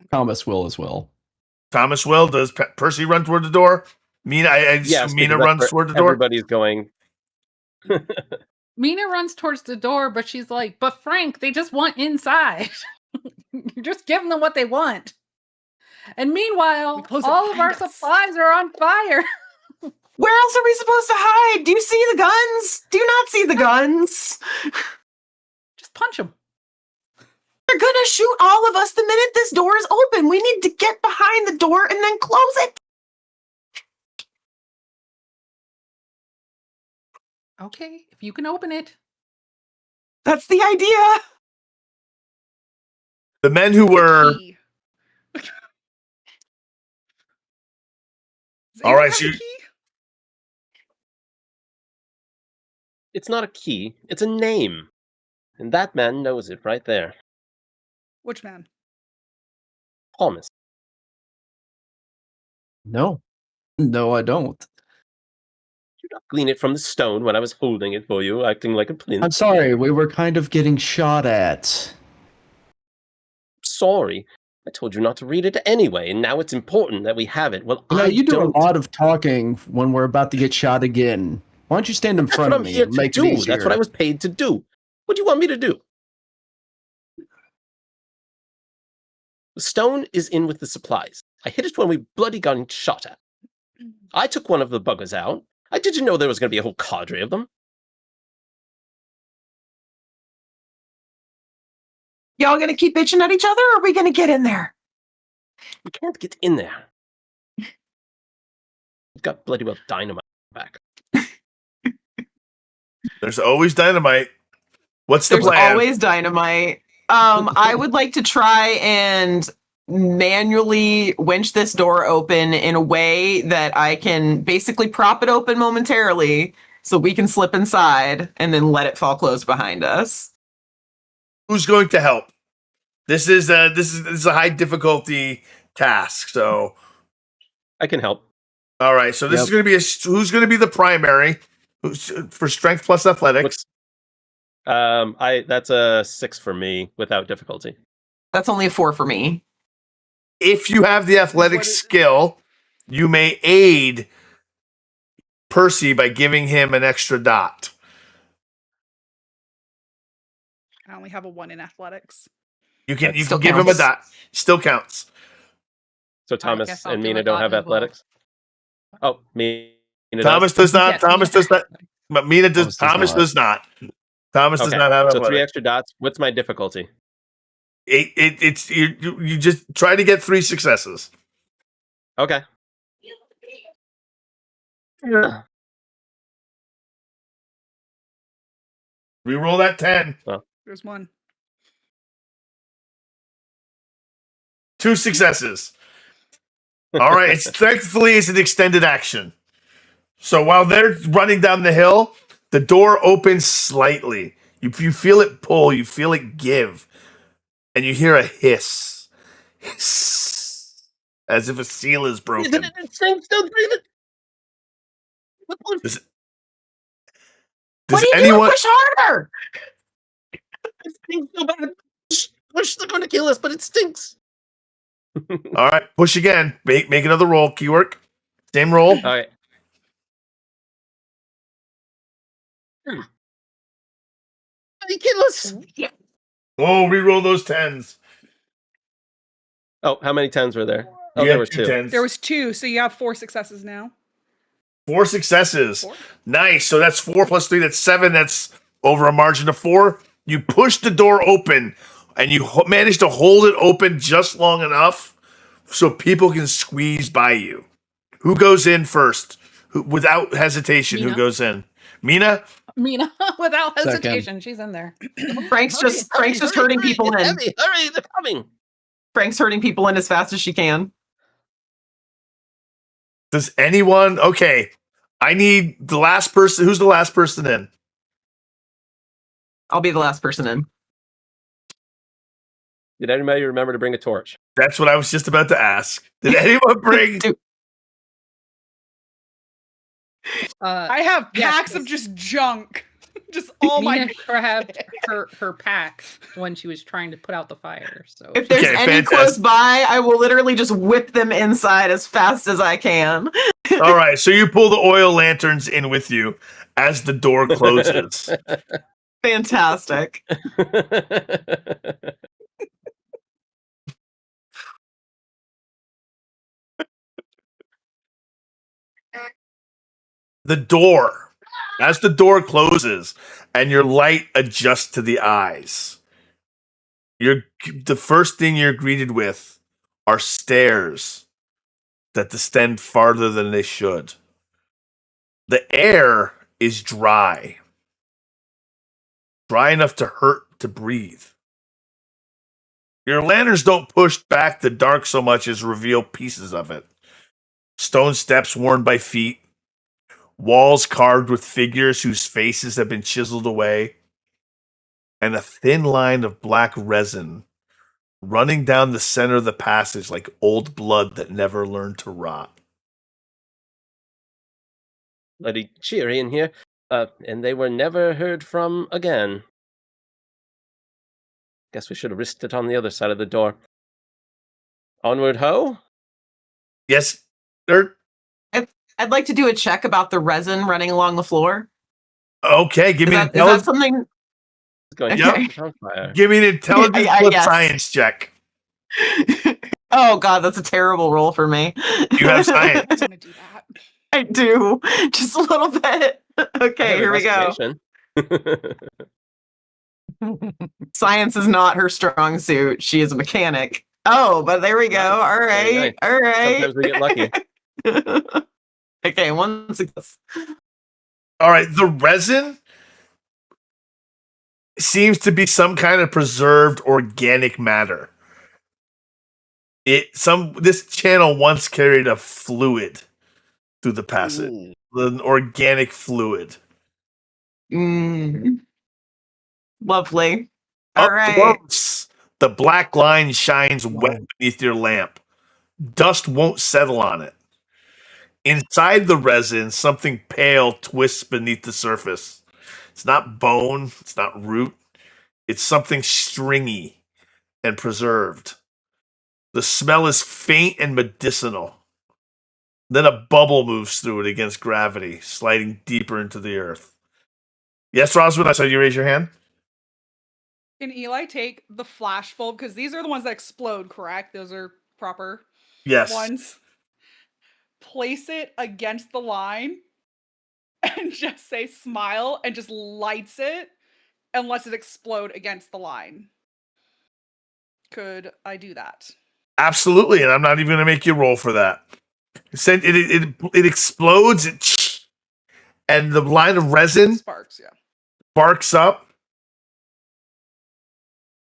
Thomas will as well. Thomas will. Does Percy run toward the door? Mina, I assume Mina because runs toward the door. Everybody's going. Mina runs towards the door, but she's like, "But Frank, they just want inside. You're just giving them what they want." And meanwhile, close it all of our behind us. supplies are on fire. Where else are we supposed to hide? Do you see the guns? Do you not see the guns? Just punch them. They're gonna shoot all of us the minute this door is open. We need to get behind the door and then close it. Okay, if you can open it. That's the idea. The men who were Key. Does All anyone right, have so a you- key? It's not a key, it's a name. And that man knows it right there. Which man? Thomas. No, I don't. Did you not glean it from the stone when I was holding it for you, acting like a plinth? I'm sorry, we were kind of getting shot at. Sorry. I told you not to read it anyway, and now it's important that we have it. Well, You do don't. a lot of talking when we're about to get shot again. Why don't you stand in That's front what of I'm me here and to make it do. easier? That's what I was paid to do. What do you want me to do? The stone is in with the supplies. I hit it when we bloody got shot at. I took one of the buggers out. I didn't know there was going to be a whole cadre of them. Y'all gonna keep bitching at each other, or are we gonna get in there? We can't get in there. We've got bloody well dynamite back. There's always dynamite. What's the There's plan? always dynamite. I would like to try and manually winch this door open in a way that I can basically prop it open momentarily so we can slip inside and then let it fall closed behind us. Who's going to help? This is a high difficulty task. So, I can help. all right. So this is going to be who's going to be the primary for strength plus athletics. That's a 6 for me without difficulty. That's only a 4 for me. If you have the athletic skill, you may aid Percy by giving him an extra dot. I only have a 1 in athletics. You can Still give him a counts. dot. Still counts. So Thomas guess I'll and do Mina a don't dot have as well. athletics? Oh, Mina Thomas does not. Yes, Thomas Mina does not. But Mina does. Thomas does not. Thomas does Okay, not have so 3 athletics. extra dots. What's my difficulty? It's you just try to get 3 successes. Okay. Reroll that 10. There's one. 2 successes. All right. Thankfully, it's an extended action. So while they're running down the hill, the door opens slightly. You feel it pull. You feel it give. And you hear a hiss. Hiss. As if a seal is broken. It stinks. Don't breathe it. Does What are you anyone... doing? Push harder! It stinks so bad. Push, they're going to kill us, but it stinks. All right. Push again. Make another roll. Keywork. Same roll. All right. They kill us. Whoa, reroll those 10s. Oh, how many 10s were there? Oh, You there have were 2. 10s. There was 2, so you have 4 successes now. 4 successes. 4. Nice. So that's 4 plus 3. That's 7. That's over a margin of 4. You push the door open, and you manage to hold it open just long enough so people can squeeze by you. Who goes in first? Without hesitation, Mina. who goes in? Mina? Mina, without Second. hesitation, she's in there. Frank's just herding people in. Heavy. Hurry, they're coming. Frank's herding people in as fast as she can. Does anyone... Okay. I need the last person. Who's the last person in? I'll be the last person in. Did anybody remember to bring a torch? That's what I was just about to ask. Did anyone bring... Dude, I have yes, packs of just junk. Just all my... Mina grabbed her pack when she was trying to put out the fire. So if there's Okay, any fantastic. close by, I will literally just whip them inside as fast as I can. All right, so you pull the oil lanterns in with you as the door closes. Fantastic. The door, as the door closes and your light adjusts to the eyes, the first thing you're greeted with are stairs that descend farther than they should. The air is dry enough to hurt to breathe. Your lanterns don't push back the dark so much as reveal pieces of it. Stone steps worn by feet, walls carved with figures whose faces have been chiseled away, and a thin line of black resin running down the center of the passage like old blood that never learned to rot. Bloody cheery in here. And they were never heard from again. Guess we should have risked it on the other side of the door. Onward ho? Yes, I'd like to do a check about the resin running along the floor. okay, give Is me an that something? It's going Okay. on fire. give me an intelligence Yeah, plus yes. science check. Oh god, that's a terrible roll for me. You have science. I want to do that. I do. Just a little bit. Okay, here we go. Investigation. Science is not her strong suit. She is a mechanic. Oh, but there we go. Nice. All Very right. All right. Sometimes we get lucky. Okay, one success. All right, the resin seems to be some kind of preserved organic matter. This channel once carried a fluid through the passage, an organic fluid. Lovely. Up All right. close, the black line shines wet beneath your lamp. Dust won't settle on it. Inside the resin, something pale twists beneath the surface. It's not bone, it's not root. It's something stringy and preserved. The smell is faint and medicinal. Then a bubble moves through it against gravity, sliding deeper into the earth. Yes, Roswell, I saw you raise your hand. Can Eli take the flash bulb? Because these are the ones that explode, correct? Those are proper Yes. ones. Place it against the line and just say smile and just lights it and lets it explode against the line. Could I do that? Absolutely, and I'm not even going to make you roll for that. It explodes, and the line of resin Sparks, yeah. sparks up,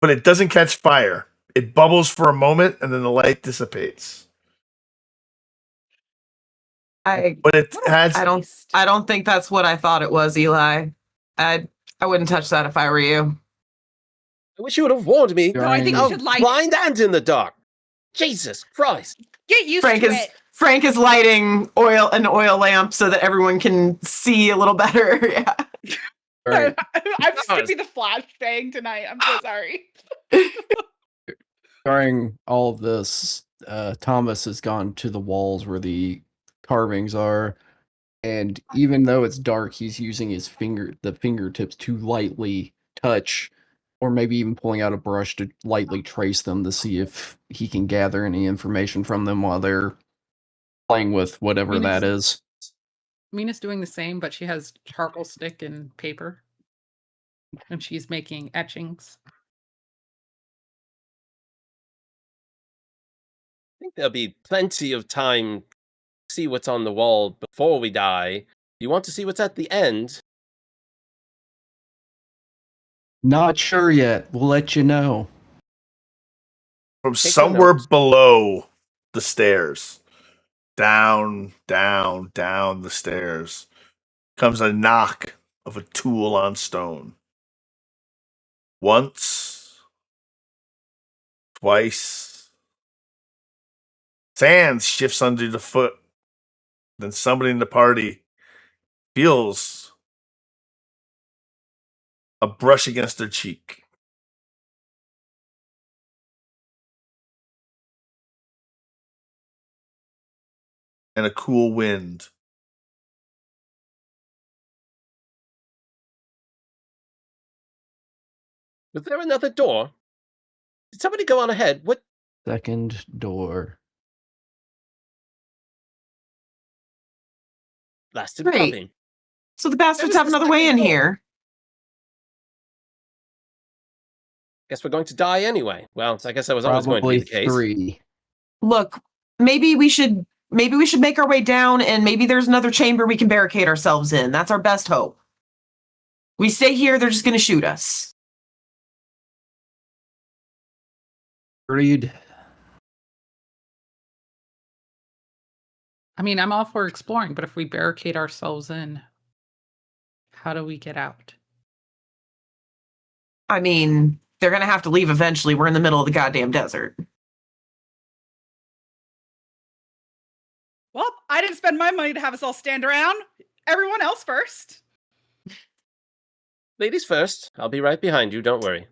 but it doesn't catch fire. It bubbles for a moment, and then the light dissipates. I But it has. I don't think that's what I thought it was, Eli. I wouldn't touch that if I were you. I wish you would have warned me. No, I think you I'm should light it. blind and in the dark. Jesus Christ. Get used Frank to is it. Frank is lighting an oil lamp so that everyone can see a little better. Yeah. All right. I'm just gonna be the flashbang tonight. I'm so sorry. During all of this, Thomas has gone to the walls where the carvings are, and even though it's dark, he's using his fingertips to lightly touch, or maybe even pulling out a brush to lightly trace them to see if he can gather any information from them while they're playing with whatever that is. Mina's doing the same, but she has charcoal stick and paper, and she's making etchings. I think there'll be plenty of time to see what's on the wall before we die. You want to see what's at the end? Not sure yet. We'll let you know. From Take somewhere notes. below the stairs, down the stairs, comes a knock of a tool on stone. Once, twice. Sand shifts under the foot. Then somebody in the party feels a brush against their cheek. And a cool wind. Was there another door? Did somebody go on ahead? What? Second door. Lasted Great. nothing. So the bastards was have the another way in second door. here. Guess we're going to die anyway. Well, I guess that was always going to Probably be the case. 3. Look, maybe we should make our way down, and maybe there's another chamber we can barricade ourselves in. That's our best hope. We stay here, they're just going to shoot us. Agreed. I mean, I'm all for exploring, but if we barricade ourselves in, how do we get out? I mean, they're going to have to leave eventually. We're in the middle of the goddamn desert. Well, I didn't spend my money to have us all stand around. Everyone else first. Ladies first. I'll be right behind you. Don't worry.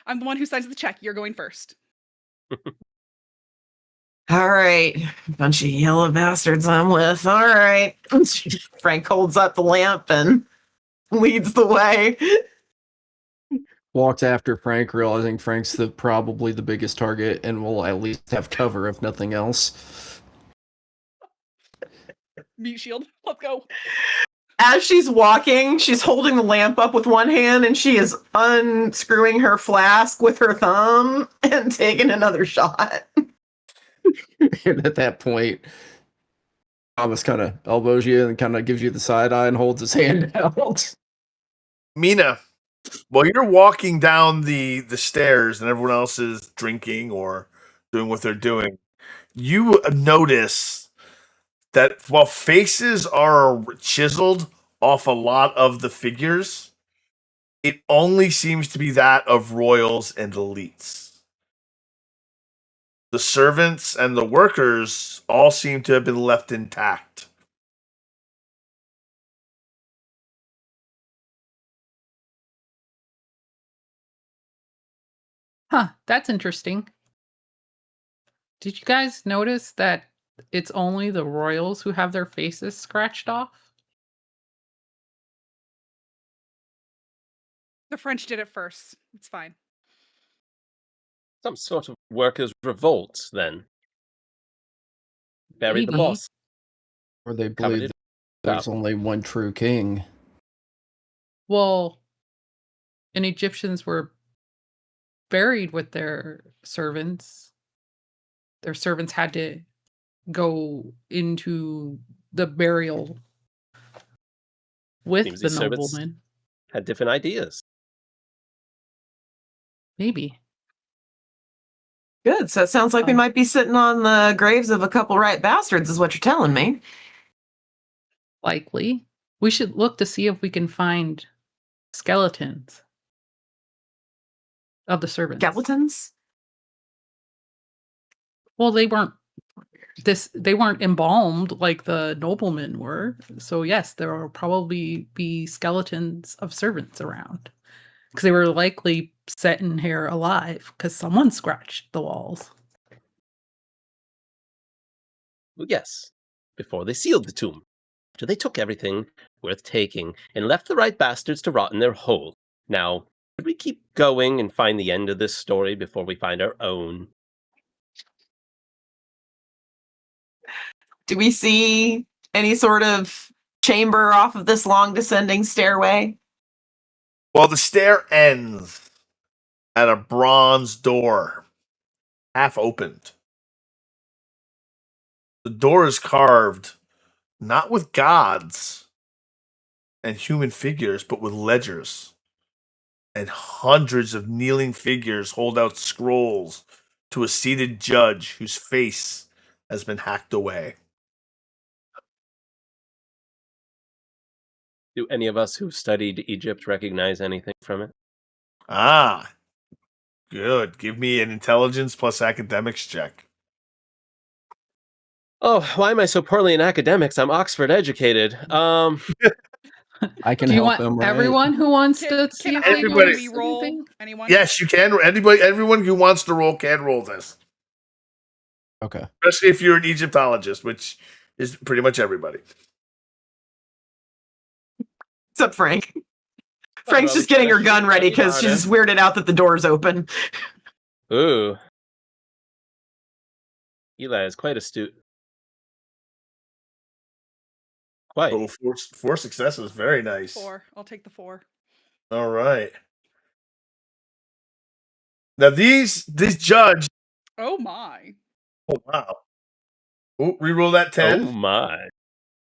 I'm the one who signs the check. You're going first. All right, bunch of yellow bastards I'm with. All right. Frank holds up the lamp and leads the way. Walks after Frank, realizing Frank's probably the biggest target and will at least have cover if nothing else. Meat shield. Let's go. As she's walking, she's holding the lamp up with one hand and she is unscrewing her flask with her thumb and taking another shot. And at that point, Thomas kind of elbows you and kind of gives you the side eye and holds his hand out. Mina, while you're walking down the stairs and everyone else is drinking or doing what they're doing, you notice that while faces are chiseled off a lot of the figures, it only seems to be that of royals and elites. The servants and the workers all seem to have been left intact. Huh, that's interesting. Did you guys notice that it's only the royals who have their faces scratched off? The French did it first. It's fine. Some sort of workers' revolt, then. Bury the Maybe. boss. Or they Covered believe it that there's up. only one true king. Well, and Egyptians were buried with their servants. Their servants had to go into the burial with Seems the these servants nobleman. had different ideas. Maybe. Good. So it sounds like we might be sitting on the graves of a couple right bastards, is what you're telling me. Likely. We should look to see if we can find skeletons of the servants. Skeletons? Well, they weren't embalmed like the noblemen were. So yes, there will probably be skeletons of servants around. Because they were likely set in here alive because someone scratched the walls. Well, yes, before they sealed the tomb. After they took everything worth taking and left the right bastards to rot in their hole. Now, should we keep going and find the end of this story before we find our own? Do we see any sort of chamber off of this long descending stairway? Well, the stair ends at a bronze door, half opened. The door is carved not with gods and human figures, but with ledgers. And hundreds of kneeling figures hold out scrolls to a seated judge whose face has been hacked away. Do any of us who studied Egypt recognize anything from it? Ah, good. Give me an intelligence plus academics check. Oh, why am I so poorly in academics? I'm Oxford educated. I can Do you help want him, right? everyone who wants to see if they everybody- notice re-roll? anything? Anyone? Yes, you can. Everyone who wants to roll can roll this. Okay. Especially if you're an Egyptologist, which is pretty much everybody. Except Frank. Oh, Frank's well, just getting her gun let's ready be because she's honest. weirded out that the door's open. Ooh. Eli is quite astute. Quite. Oh, four successes. Very nice. 4. I'll take the 4. All right. Now this judge. Oh my. Oh wow. Oh, reroll that 10. Oh my.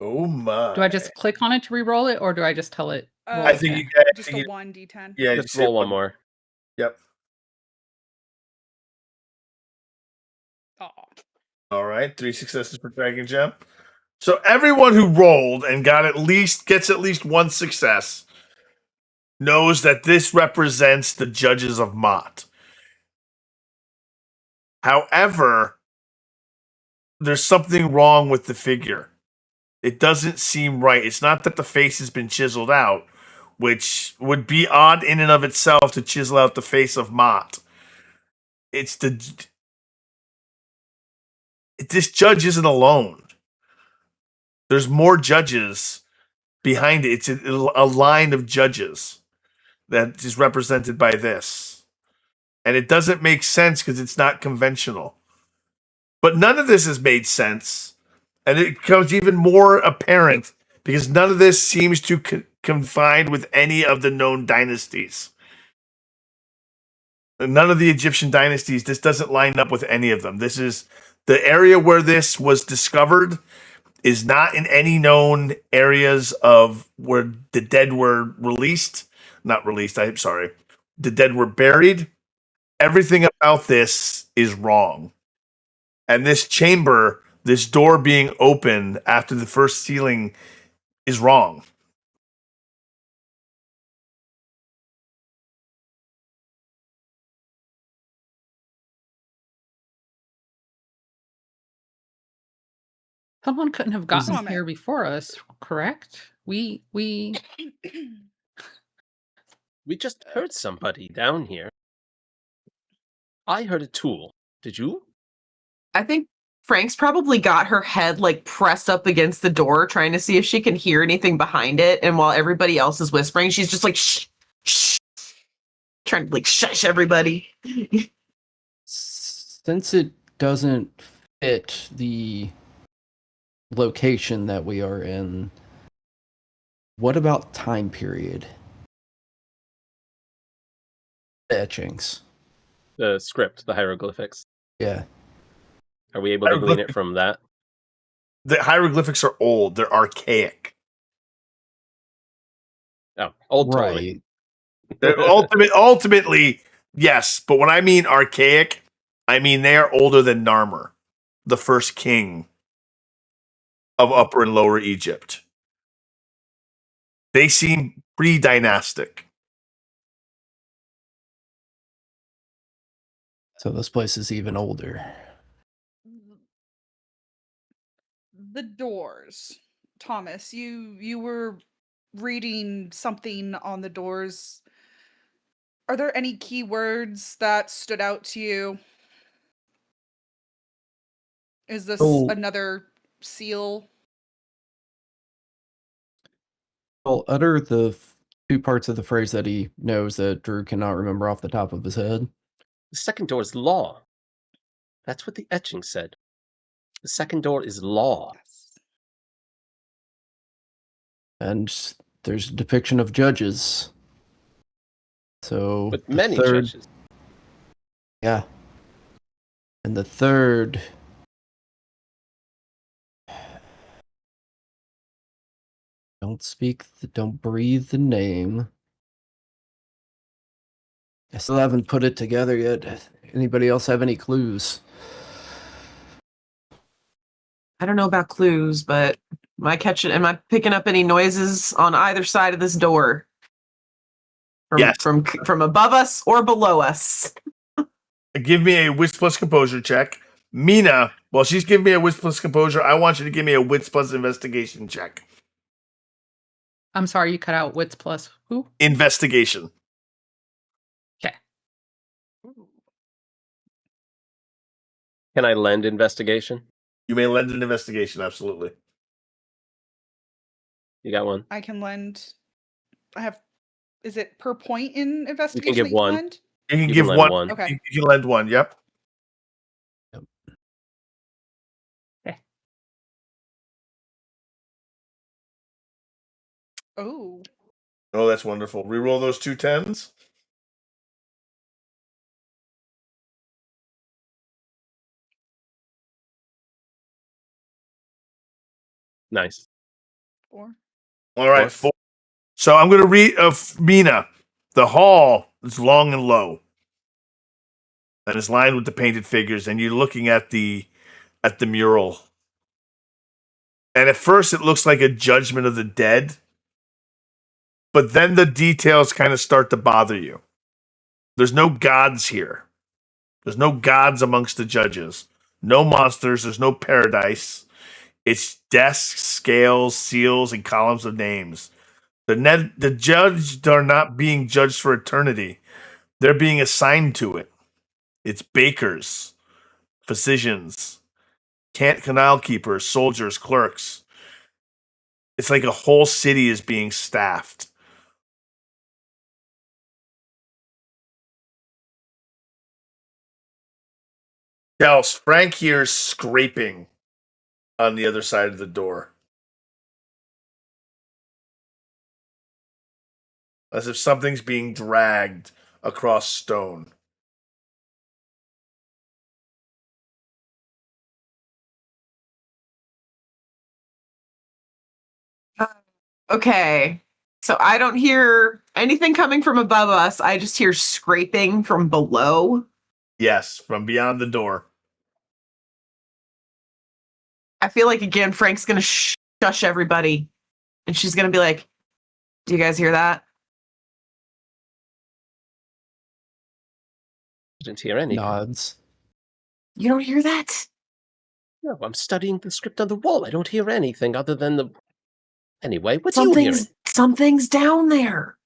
Oh my. Do I just click on it to re-roll it, or do I just tell it? roll I it think again? you guys. Just a 1d10. Yeah, Just you roll say one more. Yep. Aw. All right. 3 successes for Dragon Gem. So everyone who rolled and gets at least one success knows that this represents the judges of Mott. However, there's something wrong with the figure. It doesn't seem right. It's not that the face has been chiseled out, which would be odd in and of itself to chisel out the face of Mott. It's this judge isn't alone. There's more judges behind it. It's a line of judges that is represented by this. And it doesn't make sense because it's not conventional. But none of this has made sense. And it becomes even more apparent because none of this seems to confide with any of the known dynasties. None of the Egyptian dynasties, this doesn't line up with any of them. This is the area where this was discovered is not in any known areas of where the dead were released. Not released, I'm sorry. The dead were buried. Everything about this is wrong. And this chamber, this door being open after the first sealing is wrong. Someone couldn't have gotten Comment. here before us, correct? We We just heard somebody down here. I heard a tool. Did you? I think Frank's probably got her head like pressed up against the door, trying to see if she can hear anything behind it. And while everybody else is whispering, she's just like, shh, shh, trying to like shush everybody. Since it doesn't fit the location that we are in, what about time period? Etchings. The script, the hieroglyphics. Yeah. Are we able to glean it from that? The hieroglyphics are old. They're archaic. Oh, old Tony. Right. They're ultimately, Yes, but when I mean archaic, I mean they are older than Narmer, the first king of Upper and Lower Egypt. They seem pre-dynastic. So this place is even older. The doors. Thomas, you were reading something on the doors. Are there any keywords that stood out to you? Is this Oh. another seal? I'll utter the two parts of the phrase that he knows that Drew cannot remember off the top of his head. The second door is law. That's what the etching said. The second door is law. Yes. And there's a depiction of judges. So But the many third, judges. yeah. And the third, don't breathe the name. I still haven't put it together yet. Anybody else have any clues? I don't know about clues, but am I picking up any noises on either side of this door? Yes. From above us or below us? Give me a wits plus composure check. Mina, while she's giving me a wits plus composure, I want you to give me a wits plus investigation check. I'm sorry, you cut out wits plus who? Investigation. Okay. Can I lend investigation? You may lend an investigation, absolutely. You got one? I can lend. Is it per point in investigation? give that you one. lend? You can You give can lend one. one. Okay. You can lend one, yep. Oh. Oh, that's wonderful. Reroll those 2 10s. Nice. 4. All right, 4. 4. So I'm going to read Mina. The hall is long and low, and is lined with the painted figures. And you're looking at the mural, and at first it looks like a judgment of the dead, but then the details kind of start to bother you. There's no gods here. There's no gods amongst the judges. No monsters. There's no paradise. It's desks, scales, seals, and columns of names. The judged are not being judged for eternity. They're being assigned to it. It's bakers, physicians, canal keepers, soldiers, clerks. It's like a whole city is being staffed. Else, Frank hears scraping on the other side of the door. As if something's being dragged across stone. Okay. So I don't hear anything coming from above us. I just hear scraping from below. Yes, from beyond the door. I feel like, again, Frank's going to shush everybody. And she's going to be like, do you guys hear that? Didn't hear anything. Nods. You don't hear that? No, I'm studying the script on the wall. I don't hear anything other than the... Anyway, what's you hearing? Something's down there.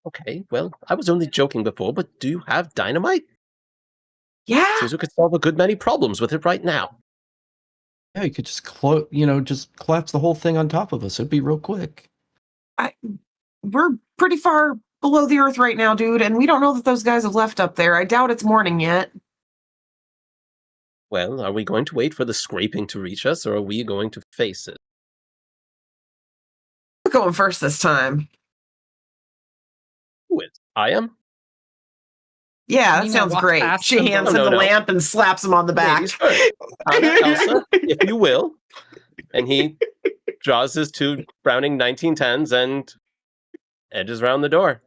Okay, well, I was only joking before, but do you have dynamite? Yeah. Seems we could solve a good many problems with it right now. Yeah, you could just just collapse the whole thing on top of us. It'd be real quick. We're pretty far below the earth right now, dude, and we don't know that those guys have left up there. I doubt it's morning yet. Well, are we going to wait for the scraping to reach us, or are we going to face it? We're going first this time. Who is? I am? Yeah, that Nina sounds walks great. past She them. hands No, him the no. lamp and slaps him on the back. Ladies first. Anna, Elsa, if you will. And he draws his 2 Browning 1910s and edges around the door.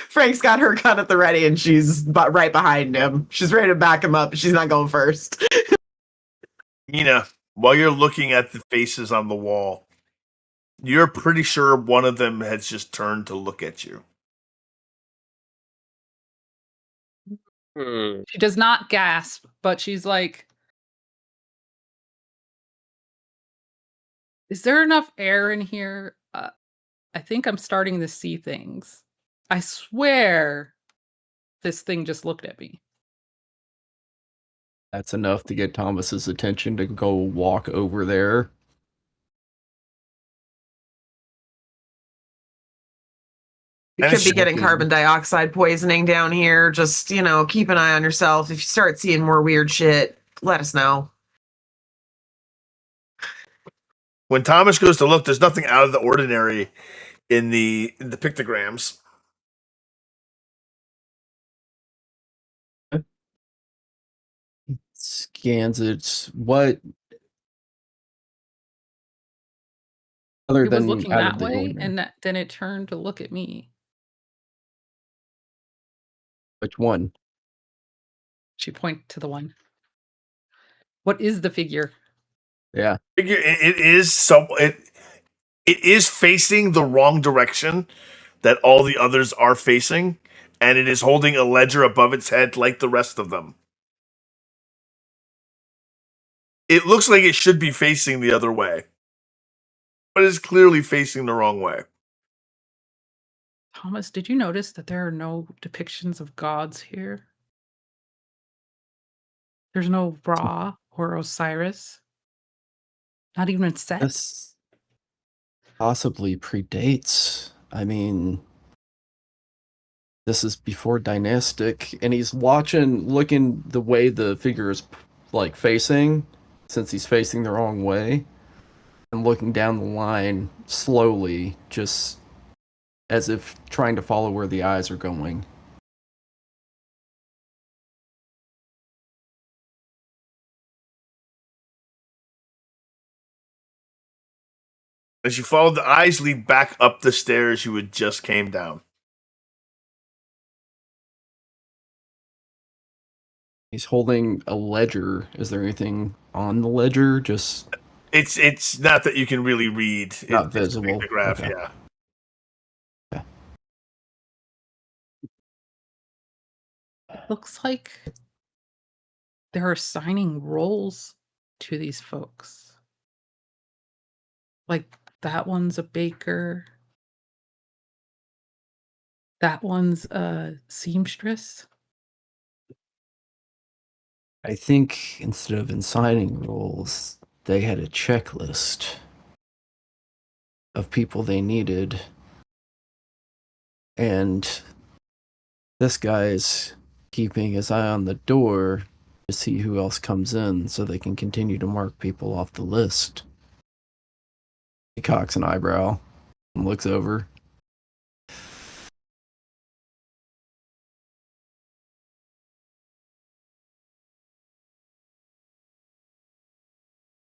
Frank's got her gun at the ready, and she's right behind him. She's ready to back him up. She's not going first. Nina, while you're looking at the faces on the wall, you're pretty sure one of them has just turned to look at you. She does not gasp, but she's like, is there enough air in here? I think I'm starting to see things. I swear this thing just looked at me. That's enough to get Thomas's attention to go walk over there. You could be getting carbon dioxide poisoning down here. Just, keep an eye on yourself. If you start seeing more weird shit, let us know. When Thomas goes to look, there's nothing out of the ordinary in the pictograms. Scans it. What other It was than looking out that of the way, ordinary? and then it turned to look at me. Which one? She pointed to the one. What is the figure? Yeah. Figure it is facing the wrong direction that all the others are facing, and it is holding a ledger above its head like the rest of them. It looks like it should be facing the other way, but it's clearly facing the wrong way. Thomas, did you notice that there are no depictions of gods here? There's no Ra or Osiris. Not even Set. This possibly predates. I mean, this is before Dynastic, and he's looking the way the figure is like facing, since he's facing the wrong way, and looking down the line slowly, just as if trying to follow where the eyes are going. As you follow, the eyes lead back up the stairs you had just came down. He's holding a ledger. Is there anything on the ledger? Just It's not that you can really read. Not It's visible. a graph, Okay. yeah. It looks like they're assigning roles to these folks. Like that one's a baker. That one's a seamstress. I think instead of assigning roles, they had a checklist of people they needed. And this guy's keeping his eye on the door to see who else comes in so they can continue to mark people off the list. He cocks an eyebrow and looks over.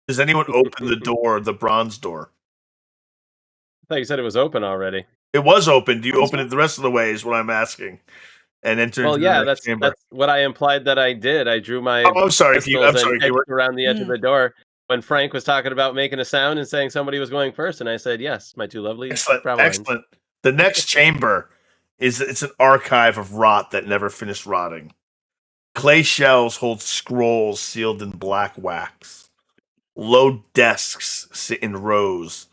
Does anyone open the door, the bronze door? I thought you said it was open already. It was open. Do you open it the rest of the way is what I'm asking. And enter Well, into yeah, the next chamber. that's what I implied that I did. I drew my I'm sorry, pistols I'm sorry, and edged Keyword. around the edge of the door when Frank was talking about making a sound and saying somebody was going first, and I said, yes, my two lovely Excellent, Frauleins. excellent. The next chamber it's an archive of rot that never finished rotting. Clay shells hold scrolls sealed in black wax. Low desks sit in rows.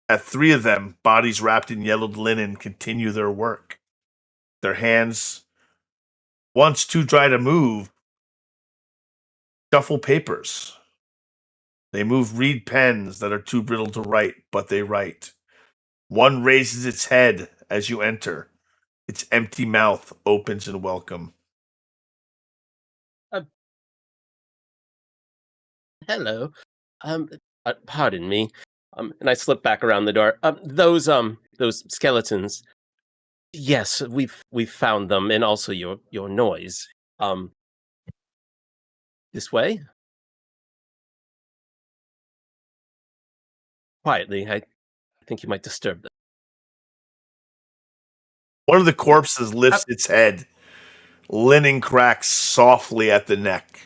At 3 of them, bodies wrapped in yellowed linen continue their work. Their hands, once too dry to move, shuffle papers. They move reed pens that are too brittle to write, but they write. One raises its head as you enter. Its empty mouth opens in welcome. Hello. Pardon me. And I slip back around the door. Those skeletons. Yes, we've found them, and also your noise. This way. Quietly. I think you might disturb them. One of the corpses lifts its head. Linen cracks softly at the neck.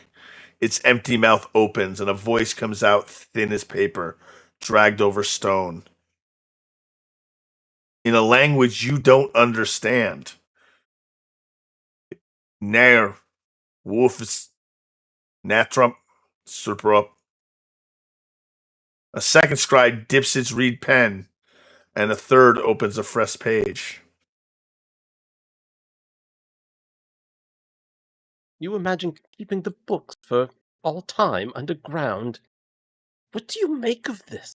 Its empty mouth opens, and a voice comes out thin as paper, dragged over stone. In a language you don't understand. Nair, Wolfs, Natrump, Surprup. A second scribe dips its reed pen, and a third opens a fresh page. You imagine keeping the books for all time underground? What do you make of this?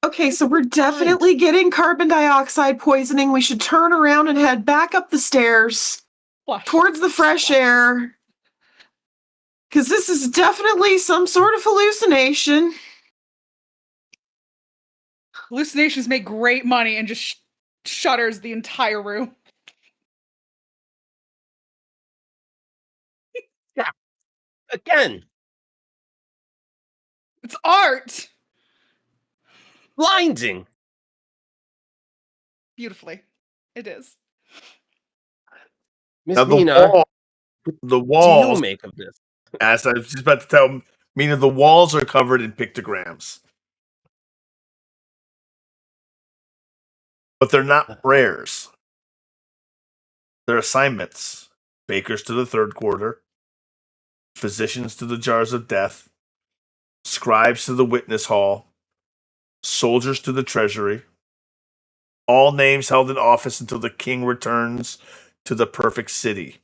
Okay, so we're definitely getting carbon dioxide poisoning. We should turn around and head back up the stairs Flush. towards the fresh air. Because this is definitely some sort of hallucination. Hallucinations make great money and just shutters the entire room. Yeah. Again. It's art. Blinding. Beautifully. It is. Miss Now Mina, the what do you walls, make of this? as I was just about to tell Mina, the walls are covered in pictograms. But they're not prayers. They're assignments. Bakers to the third quarter, physicians to the jars of death, scribes to the witness hall, soldiers to the treasury, all names held in office until the king returns to the perfect city.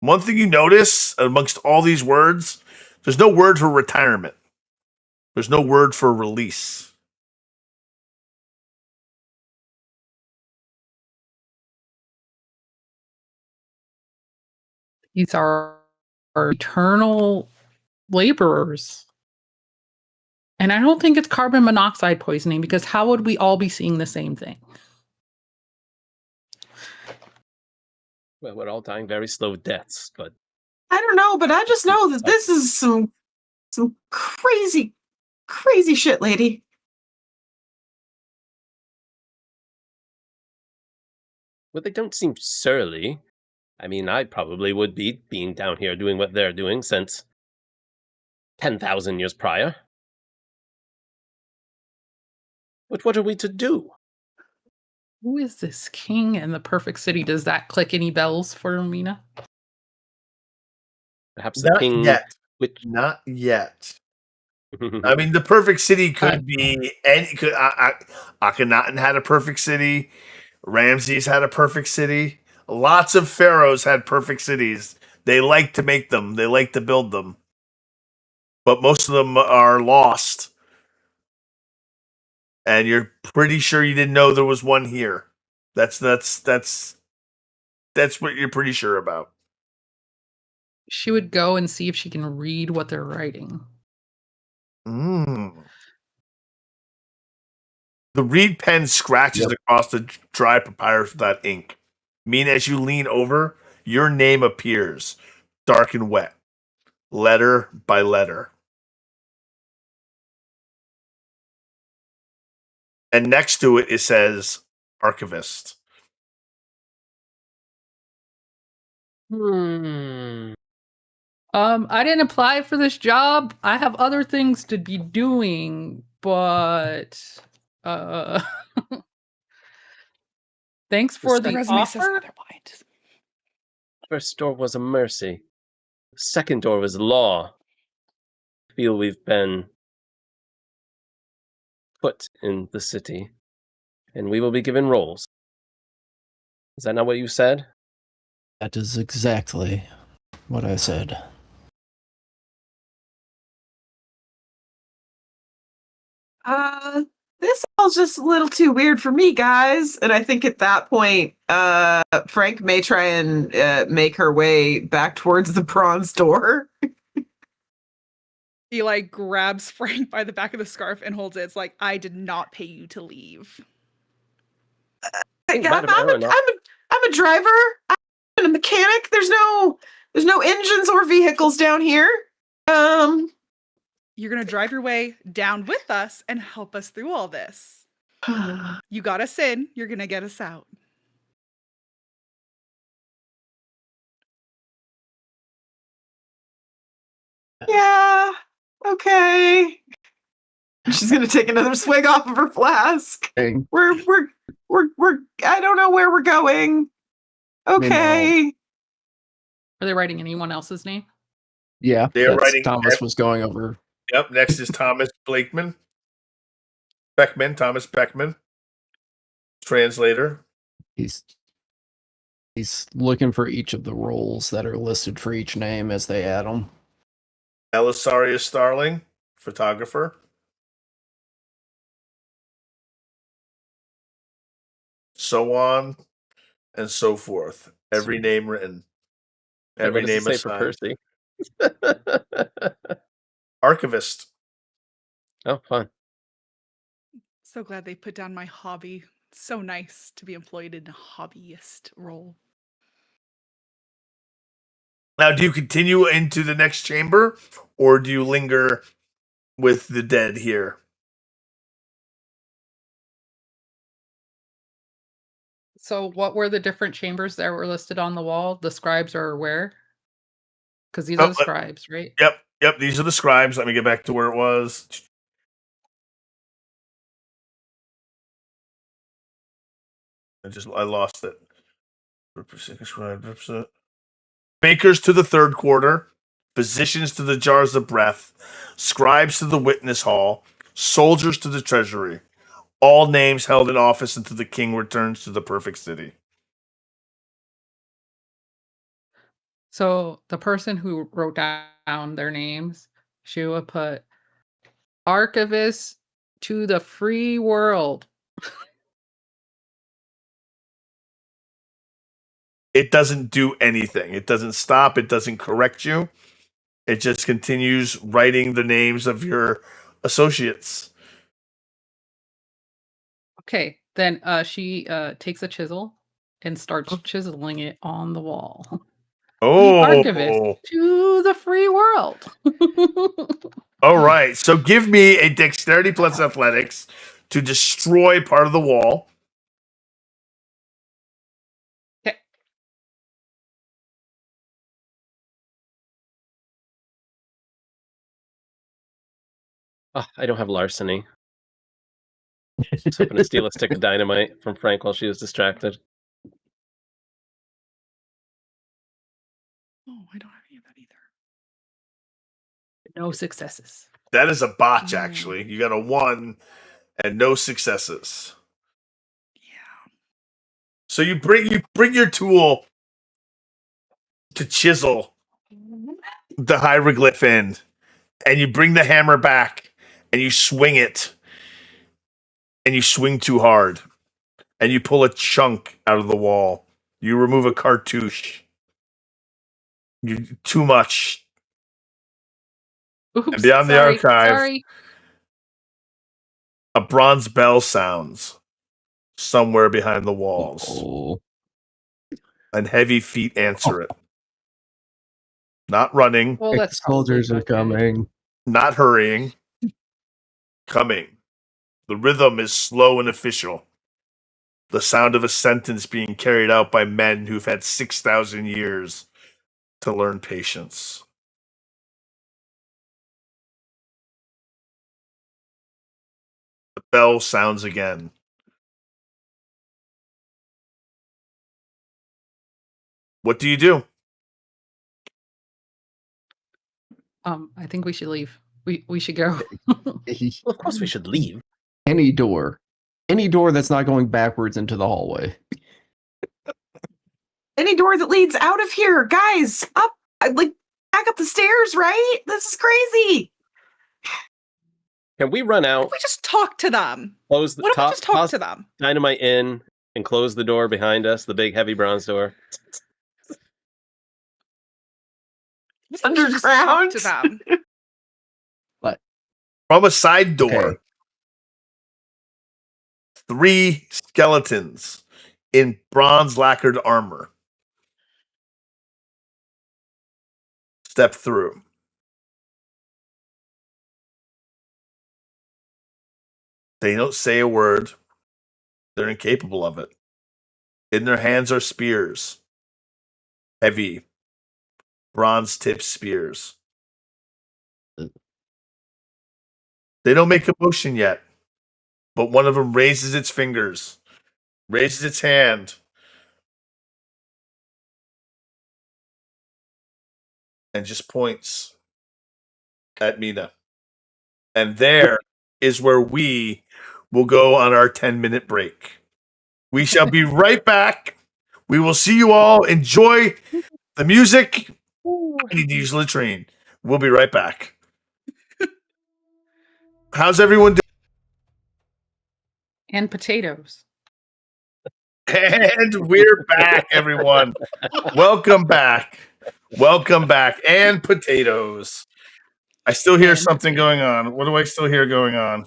One thing you notice amongst all these words, there's no word for retirement. There's no word for release. These are eternal laborers. And I don't think it's carbon monoxide poisoning, because how would we all be seeing the same thing? Well, we're all dying very slow deaths, but I don't know, but I just know that this is some crazy, crazy shit, lady. they don't seem surly. I mean, I probably would be, being down here doing what they're doing since 10,000 years prior. But what are we to do? Who is this king in the perfect city? Does that click any bells for Mina? Perhaps the Not king... yet. Which... Not yet. I mean, the perfect city could be any. Akhenaten had a perfect city. Ramses had a perfect city. Lots of pharaohs had perfect cities. They like to make them. They like to build them. But most of them are lost. And you're pretty sure you didn't know there was one here. That's what you're pretty sure about. She would go and see if she can read what they're writing. The reed pen scratches across the dry papyrus without ink. Mean as you lean over, your name appears, dark and wet, letter by letter. And next to it says archivist. I didn't apply for this job. I have other things to be doing, but thanks for the resume says offer. otherwise. First door was a mercy. The second door was law. I feel we've been put in the city, and we will be given roles. Is that not what you said? That is exactly what I said. This all's just a little too weird for me, guys. And I think at that point, Frank may try and make her way back towards the bronze door. Eli grabs Frank by the back of the scarf and holds it. It's like, I did not pay you to leave. I'm a driver. I'm a mechanic. There's no engines or vehicles down here. You're gonna drive your way down with us and help us through all this. You got us in. You're going to get us out. Yeah. Okay. She's gonna take another swig off of her flask. Dang. We're I don't know where we're going. Okay. Are they writing anyone else's name? Yeah, They're that's writing- Thomas was going over. Yep. Next is Thomas Blakeman. Thomas Beckman. Translator. He's looking for each of the roles that are listed for each name as they add them. Elisaria Starling. Photographer. So on and so forth. Every name written. Every What does it name say for assigned. Percy? Archivist. Oh, fun. So glad they put down my hobby. So nice to be employed in a hobbyist role. Now, do you continue into the next chamber, or do you linger with the dead here? So what were the different chambers that were listed on the wall? The scribes are where? Because these are the scribes, right? Yep. These are the scribes. Let me get back to where it was. I lost it. Bakers to the third quarter, physicians to the jars of breath, scribes to the witness hall, soldiers to the treasury. All names held in office until the king returns to the perfect city. So the person who wrote down their names, she would put archivist to the free world. It doesn't do anything. It doesn't stop. It doesn't correct you. It just continues writing the names of your associates. Okay, then she takes a chisel and starts chiseling it on the wall. The archivist Oh, to the free world. all right. So give me a dexterity plus athletics to destroy part of the wall. Okay. Oh, I don't have larceny. I was hoping to steal a stick of dynamite from Frank while she was distracted. Oh, I don't have any of that either. No successes. That is a botch, Mm. actually. You got a 1 and no successes. Yeah. So you bring your tool to chisel the hieroglyph in, and you bring the hammer back, and you swing it, and you swing too hard, and you pull a chunk out of the wall. You remove a cartouche. You too much. Oops, And beyond the sorry, archive, sorry. a bronze bell sounds somewhere behind the walls, Oh, and heavy feet answer it. Not running, Well, that's soldiers are probably okay. coming. not hurrying, coming. The rhythm is slow and official. The sound of a sentence being carried out by men who've had 6,000 years to learn patience. The bell sounds again. What do you do? I think we should leave. We should go. Well, of course we should leave. Any door that's not going backwards into the hallway. Any door that leads out of here, guys, up, like back up the stairs, right? This is crazy. Can we run What out, if we just talk to them? close the What if we top, just talk toss to them? dynamite in, and close the door behind us, the big heavy bronze door? What if we should just talk Underground? to them? From a side door, Okay. 3 skeletons in bronze lacquered armor step through. They don't say a word. They're incapable of it. In their hands are spears. Heavy, bronze-tipped spears. They don't make a motion yet, but one of them raises its fingers, raises its hand, and just points at Mina. And there is where we will go on our 10-minute break. We shall be right back. We will see you all. Enjoy the music. I need to use the latrine. We'll be right back. How's everyone doing? And potatoes. And we're back, everyone. Welcome back. Welcome back. And potatoes. I still hear something going on. What do I still hear going on?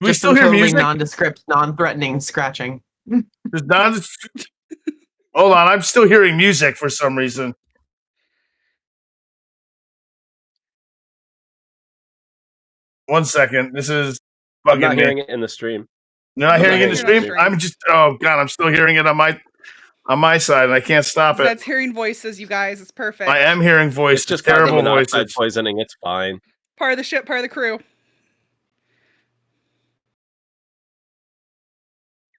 We Just still some hear totally music? nondescript, non-threatening scratching. There's not. Hold on, I'm still hearing music for some reason. One second. This is I'm not bugging me. hearing it in the stream. You're not I'm hearing not it in the hearing it. stream? I'm just. Oh god, I'm still hearing it on my side, and I can't stop it. Zed's hearing voices, you guys. It's perfect. I am hearing voices. It's just Terrible carbon monoxide voices. poisoning. It's fine. Part of the ship, part of the crew.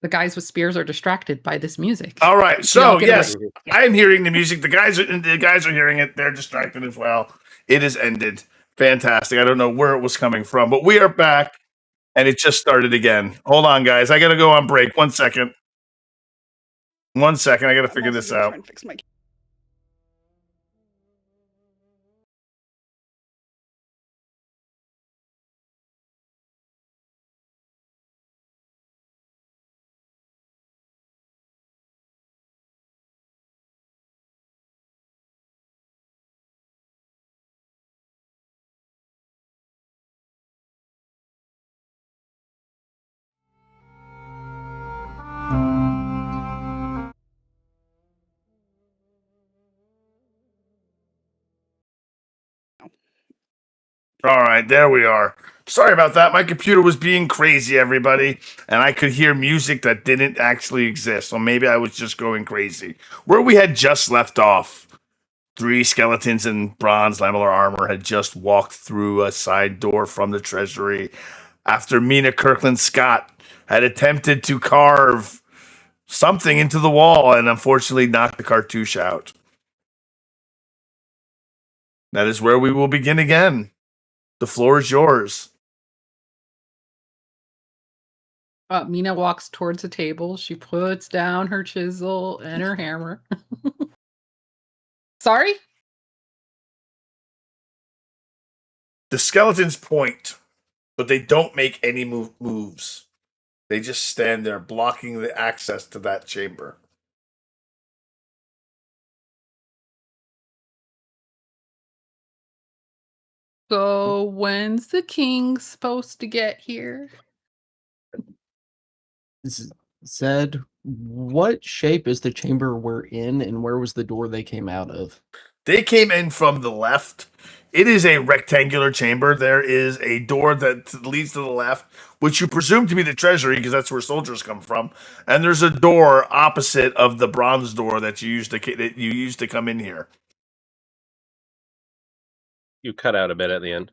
The guys with spears are distracted by this music. All right, so Y'all get yes, away. I am hearing the music. The guys are hearing it. They're distracted as well. It is ended. Fantastic. I don't know where it was coming from, but we are back, and it just started again. Hold on, guys. I got to go on break. 1 second. 1 second. I got to figure I'm also this gonna out. try and fix my- All right, there we are. Sorry about that. My computer was being crazy, everybody, and I could hear music that didn't actually exist. So maybe I was just going crazy. Where we had just left off, 3 skeletons in bronze lamellar armor had just walked through a side door from the treasury after Mina Kirkland Scott had attempted to carve something into the wall and unfortunately knocked the cartouche out. That is where we will begin again. The floor is yours. Mina walks towards the table. She puts down her chisel and her hammer. Sorry? The skeletons point, but they don't make any moves. They just stand there blocking the access to that chamber. So when's the king supposed to get here? Zed, what shape is the chamber we're in, and where was the door they came out of? They came in from the left. It is a rectangular chamber. There is a door that leads to the left, which you presume to be the treasury because that's where soldiers come from. And there's a door opposite of the bronze door that you used to come in here. You cut out a bit at the end.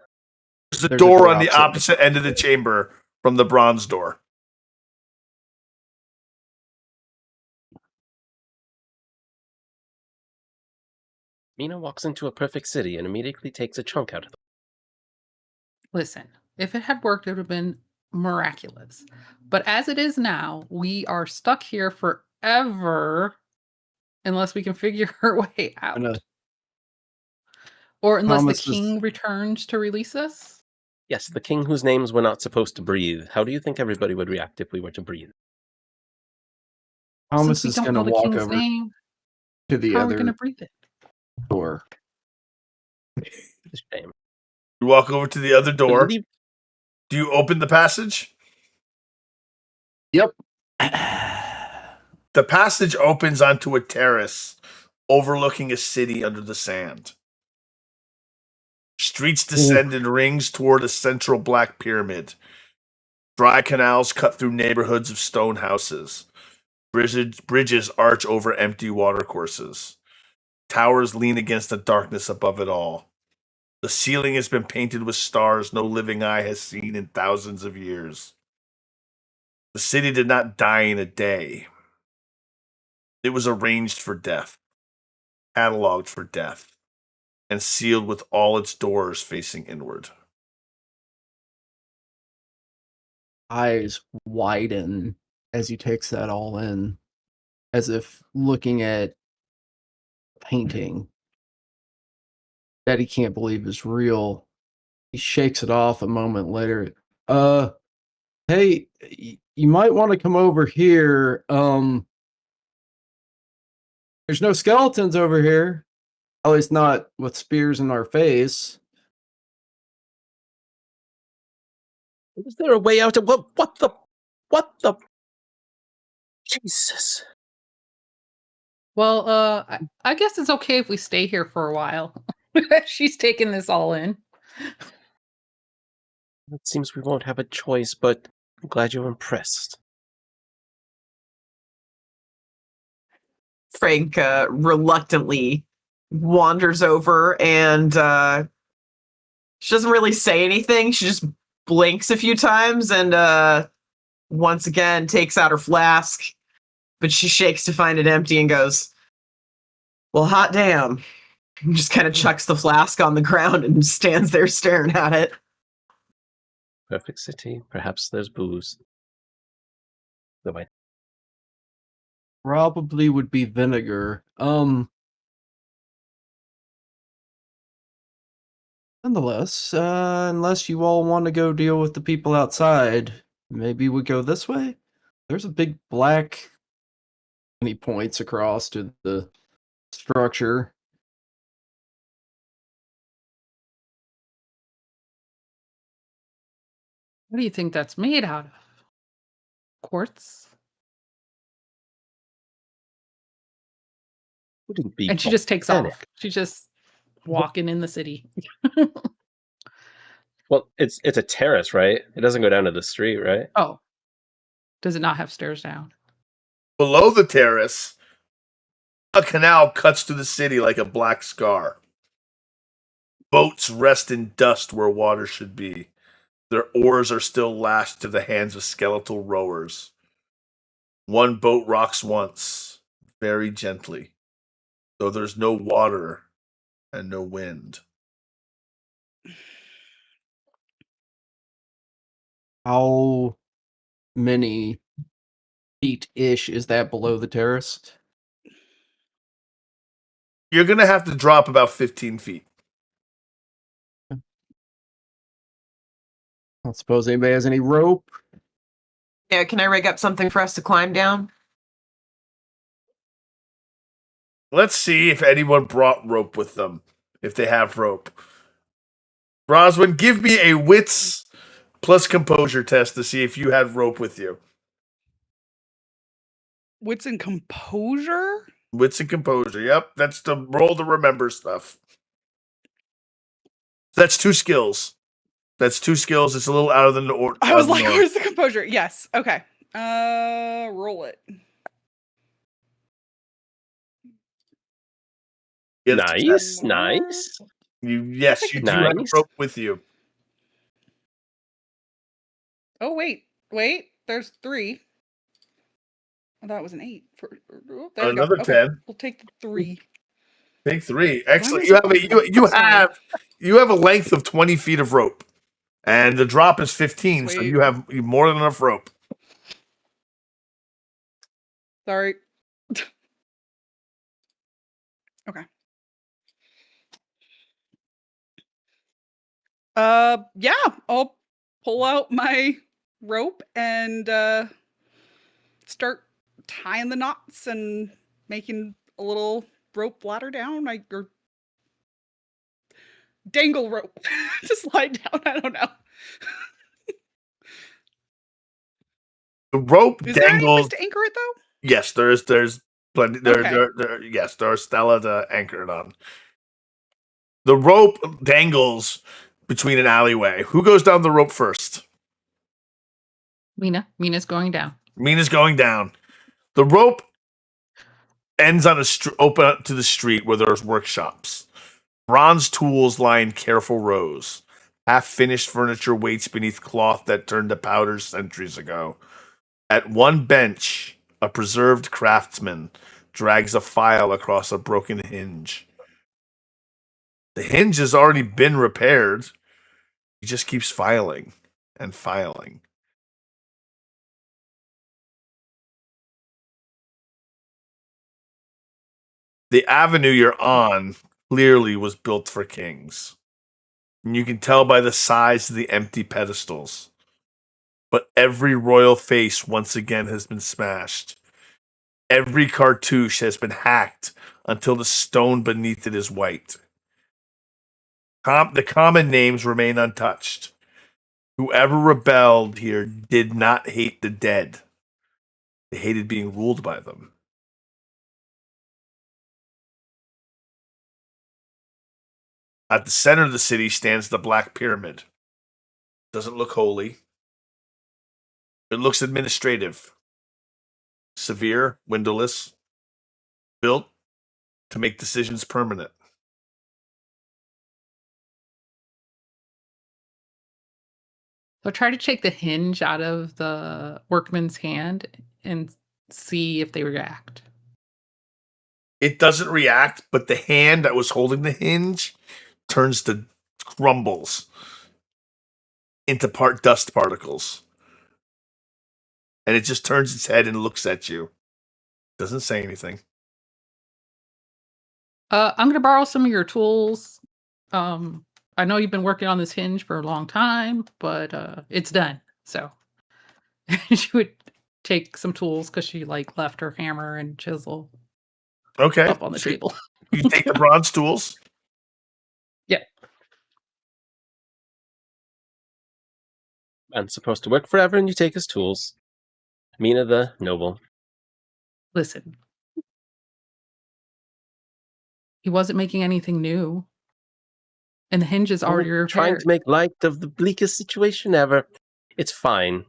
There's a There's a door door on the opposite. opposite end of the chamber from the bronze door. Mina walks into a perfect city and immediately takes a chunk out of the. Listen, if it had worked, it would have been miraculous. But as it is now, we are stuck here forever unless we can figure our way out. Or unless Thomas the king returns to release us. Yes, the king whose names we're not supposed to breathe. How do you think everybody would react if we were to breathe? Thomas Since we is don't going know to the walk king's over name, to the how are we other going to breathe it? door. It's a shame. You walk over to the other door. Leave- Do you open the passage? Yep. The passage opens onto a terrace overlooking a city under the sand. Streets descend in rings toward a central black pyramid. Dry canals cut through neighborhoods of stone houses. Bridges arch over empty watercourses. Towers lean against the darkness above it all. The ceiling has been painted with stars no living eye has seen in thousands of years. The city did not die in a day. It was arranged for death, cataloged for death, and sealed with all its doors facing inward. Eyes widen as he takes that all in, as if looking at a painting that he can't believe is real. He shakes it off a moment later. Hey, you might want to come over here. There's no skeletons over here. At least not with spears in our face. Is there a way out? What the? Jesus. Well, I guess it's okay if we stay here for a while. She's taking this all in. It seems we won't have a choice, but I'm glad you're impressed. Frank reluctantly wanders over and she doesn't really say anything. She just blinks a few times and once again takes out her flask, but she shakes to find it empty and goes, well, hot damn. And just kind of chucks the flask on the ground and stands there staring at it. Perfect city. Perhaps there's booze. Though I Probably would be vinegar. Nonetheless, unless you all want to go deal with the people outside, maybe we go this way? There's a big black... And he points across to the structure. What do you think that's made out of? Quartz? wouldn't be. And she just takes volcanic. off. She's just walking in the city. Well, it's a terrace, right? It doesn't go down to the street, right? Oh. Does it not have stairs down? Below the terrace, a canal cuts through the city like a black scar. Boats rest in dust where water should be. Their oars are still lashed to the hands of skeletal rowers. One boat rocks once, very gently, though there's no water and no wind. How many feet-ish is that below the terrace? You're going to have to drop about 15 feet. I don't suppose anybody has any rope? Yeah, can I rig up something for us to climb down? Let's see if anyone brought rope with them, if they have rope. Roswin, give me a wits plus composure test to see if you had rope with you. Wits and composure? Wits and composure, yep. That's the roll to remember stuff. That's 2 skills. It's a little out of the order. I was like, where's the composure? Yes. Okay. Roll it. Nice. Yes, you do have Nice. rope with you. Oh, wait. There's 3. I thought it was an 8. There we go. Another Okay, 10. We'll take the 3. Take 3. Excellent. is You it- have a length of 20 feet of rope, and the drop is 15. So Sweet. you have more than enough rope. Sorry. Okay. Yeah, I'll pull out my rope and start tying the knots and making a little rope ladder down. Or dangle rope to slide down. I don't know. The rope Is there any place dangles. to anchor it though? Yes, there's plenty. Okay. Yes, there's Stella to anchor it on. The rope dangles between an alleyway. Who goes down the rope first? Mina's going down. Mina's going down. The rope ends on open up to the street where there's workshops. Bronze tools lie in careful rows. Half-finished furniture waits beneath cloth that turned to powder centuries ago. At one bench, a preserved craftsman drags a file across a broken hinge. The hinge has already been repaired. He just keeps filing and filing. The avenue you're on clearly was built for kings. And you can tell by the size of the empty pedestals. But every royal face once again has been smashed. Every cartouche has been hacked until the stone beneath it is white. The common names remain untouched. Whoever rebelled here did not hate the dead. They hated being ruled by them. At the center of the city stands the Black Pyramid. Doesn't look holy. It looks administrative. Severe, windowless. Built to make decisions permanent. So try to take the hinge out of the workman's hand and see if they react. It doesn't react, but the hand that was holding the hinge turns to crumbles into dust particles. And it just turns its head and looks at you. Doesn't say anything. I'm going to borrow some of your tools. I know you've been working on this hinge for a long time, but it's done. So she would take some tools because she left her hammer and chisel up on the table. You take the bronze tools. Yeah. Man's supposed to work forever, and you take his tools. Mina the noble. Listen. He wasn't making anything new. And the hinge is already repaired. Trying to make light of the bleakest situation ever. It's fine.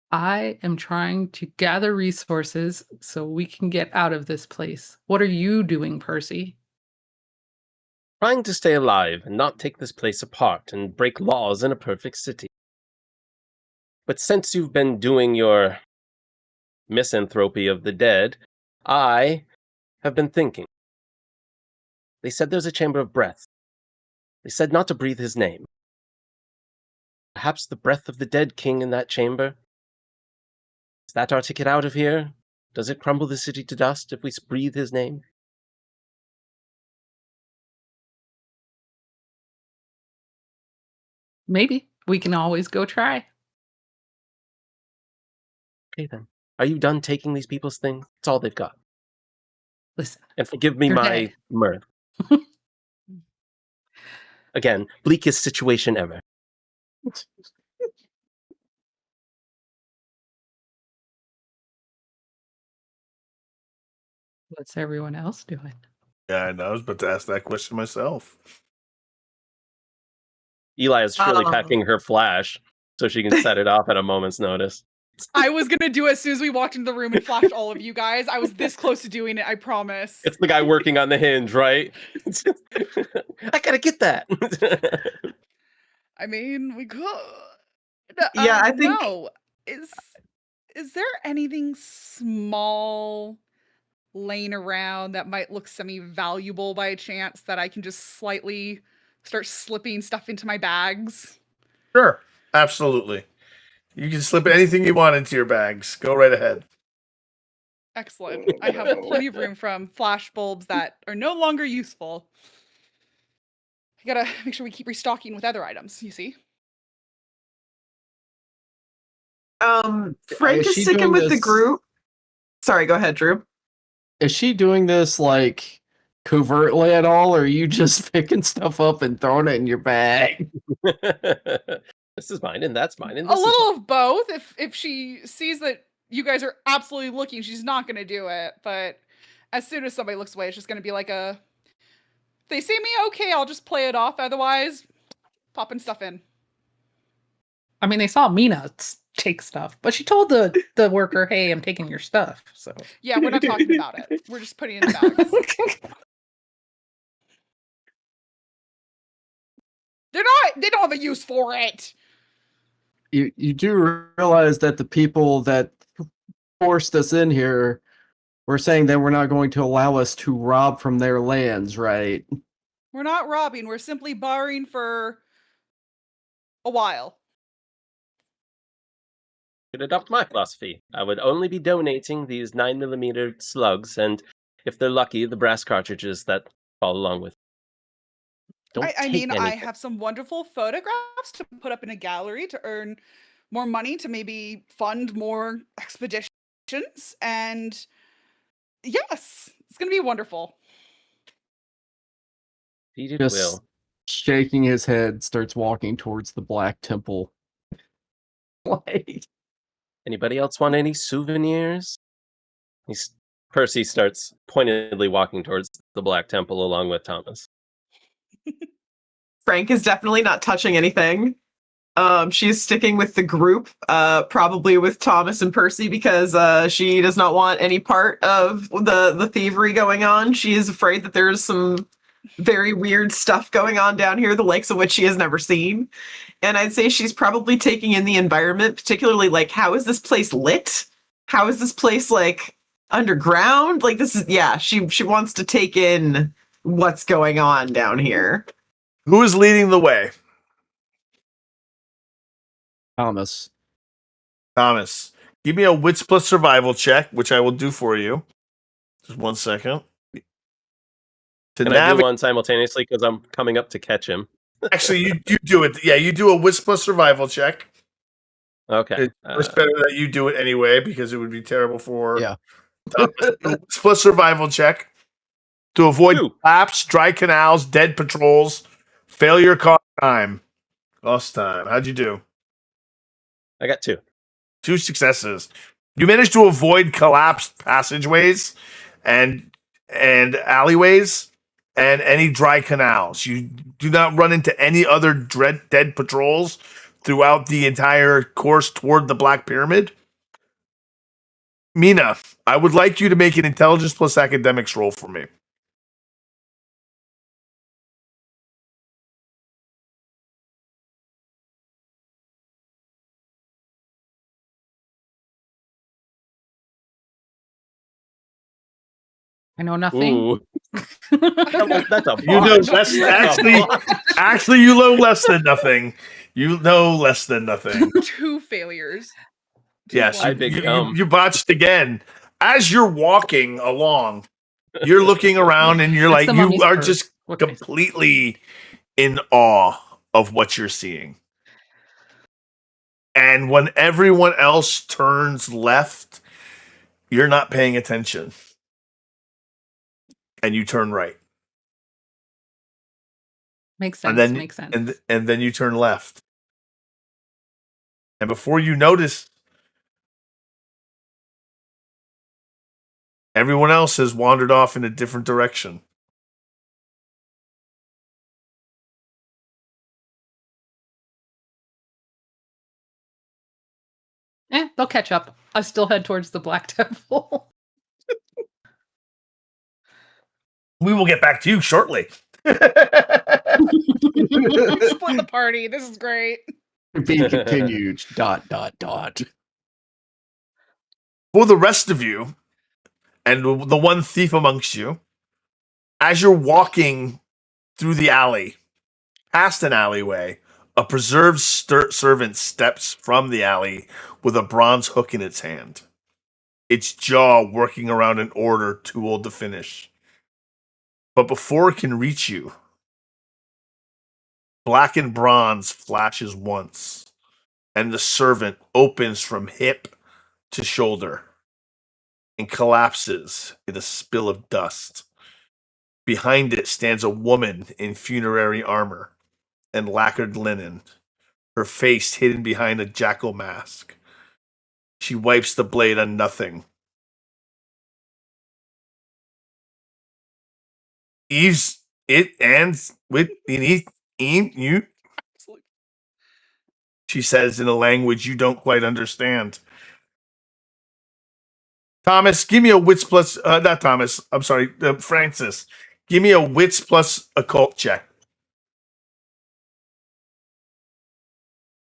I am trying to gather resources so we can get out of this place. What are you doing, Percy? Trying to stay alive and not take this place apart and break laws in a perfect city. But since you've been doing your misanthropy of the dead, I have been thinking. They said there's a chamber of breath. They said not to breathe his name. Perhaps the breath of the dead king in that chamber? Is that our ticket out of here? Does it crumble the city to dust if we breathe his name? Maybe. We can always go try. Okay then. Are you done taking these people's things? It's all they've got. Listen. And forgive me You're my dead. mirth. Again, bleakest situation ever. What's everyone else doing? Yeah, I know. I was about to ask that question myself. Eli is surely packing her flash so she can set it off at a moment's notice. I was gonna do it as soon as we walked into the room and flashed all of you guys. I was this close to doing it, I promise. It's the guy working on the hinge, right? I gotta get that. I mean, we could. Yeah, I think. No. Is there anything small laying around that might look semi-valuable by chance that I can just slightly start slipping stuff into my bags? Sure, absolutely. You can slip anything you want into your bags. Go right ahead. Excellent. I have plenty of room from flash bulbs that are no longer useful. I gotta make sure we keep restocking with other items, you see? Frank is sticking with the group. Sorry, go ahead, Drew. Is she doing this covertly at all, or are you just picking stuff up and throwing it in your bag? This is mine and that's mine. And a little of both. If she sees that you guys are absolutely looking, she's not going to do it. But as soon as somebody looks away, it's just going to be like a... They see me, okay, I'll just play it off. Otherwise, popping stuff in. I mean, they saw Mina take stuff, but she told the worker, "Hey, I'm taking your stuff." So Yeah, we're not talking about it. We're just putting it in bags. They don't have a use for it. You do realize that the people that forced us in here were saying that we're not going to allow us to rob from their lands, right? We're not robbing. We're simply borrowing for a while. Could adopt my philosophy. I would only be donating these 9mm slugs, and if they're lucky, the brass cartridges that fall along with. Don't I take mean, I anything. have some wonderful photographs to put up in a gallery to earn more money to maybe fund more expeditions. And yes, it's going to be wonderful. Indeed it Just will. shaking his head, starts walking towards the Black Temple. Like, Anybody else want any souvenirs? Percy starts pointedly walking towards the Black Temple along with Thomas. Frank is definitely not touching anything. She's sticking with the group, probably with Thomas and Percy, because she does not want any part of the thievery going on. She is afraid that there's some very weird stuff going on down here, the likes of which she has never seen. And I'd say she's probably taking in the environment, particularly like, how is this place lit? How is this place like underground? Like, this is, yeah, she wants to take in what's going on down here. Who is leading the way? Thomas. Thomas. Give me a wits plus survival check, which I will do for you. Just 1 second. Can I do one simultaneously because I'm coming up to catch him? Actually, you do it. Yeah, you do a wits plus survival check. Okay. It's better that you do it anyway because it would be terrible for Yeah. Wits plus survival check to avoid 2. collapse, dry canals, dead patrols, failure cost time. Lost time. How'd you do? I got 2. 2 successes. You managed to avoid collapsed passageways and alleyways and any dry canals. You do not run into any other dead patrols throughout the entire course toward the Black Pyramid. Mina, I would like you to make an intelligence plus academics roll for me. I know nothing. Ooh. That's a You know bar. less. Actually, you know less than nothing. You know less than nothing. 2 failures. Yes, I big dumb. you botched again. As you're walking along, you're looking around and you're It's like, the you mummy's are purse. just What can I say? completely in awe of what you're seeing. And when everyone else turns left, you're not paying attention. And you turn right. Makes sense. And then Makes sense. and then you turn left. And before you notice, everyone else has wandered off in a different direction. They'll catch up. I still head towards the Black Temple. We will get back to you shortly. Split the party. This is great. Being continued. ... For the rest of you, and the one thief amongst you, as you're walking through the alley, past an alleyway, a preserved servant steps from the alley with a bronze hook in its hand, its jaw working around an order too old to finish. But before it can reach you, blackened bronze flashes once, and the servant opens from hip to shoulder and collapses in a spill of dust. Behind it stands a woman in funerary armor and lacquered linen, her face hidden behind a jackal mask. She wipes the blade on nothing. Eve's it ends with you. Absolutely. she says in a language you don't quite understand. Thomas, give me a wits plus, not Thomas, I'm sorry, Francis. Give me a wits plus occult check.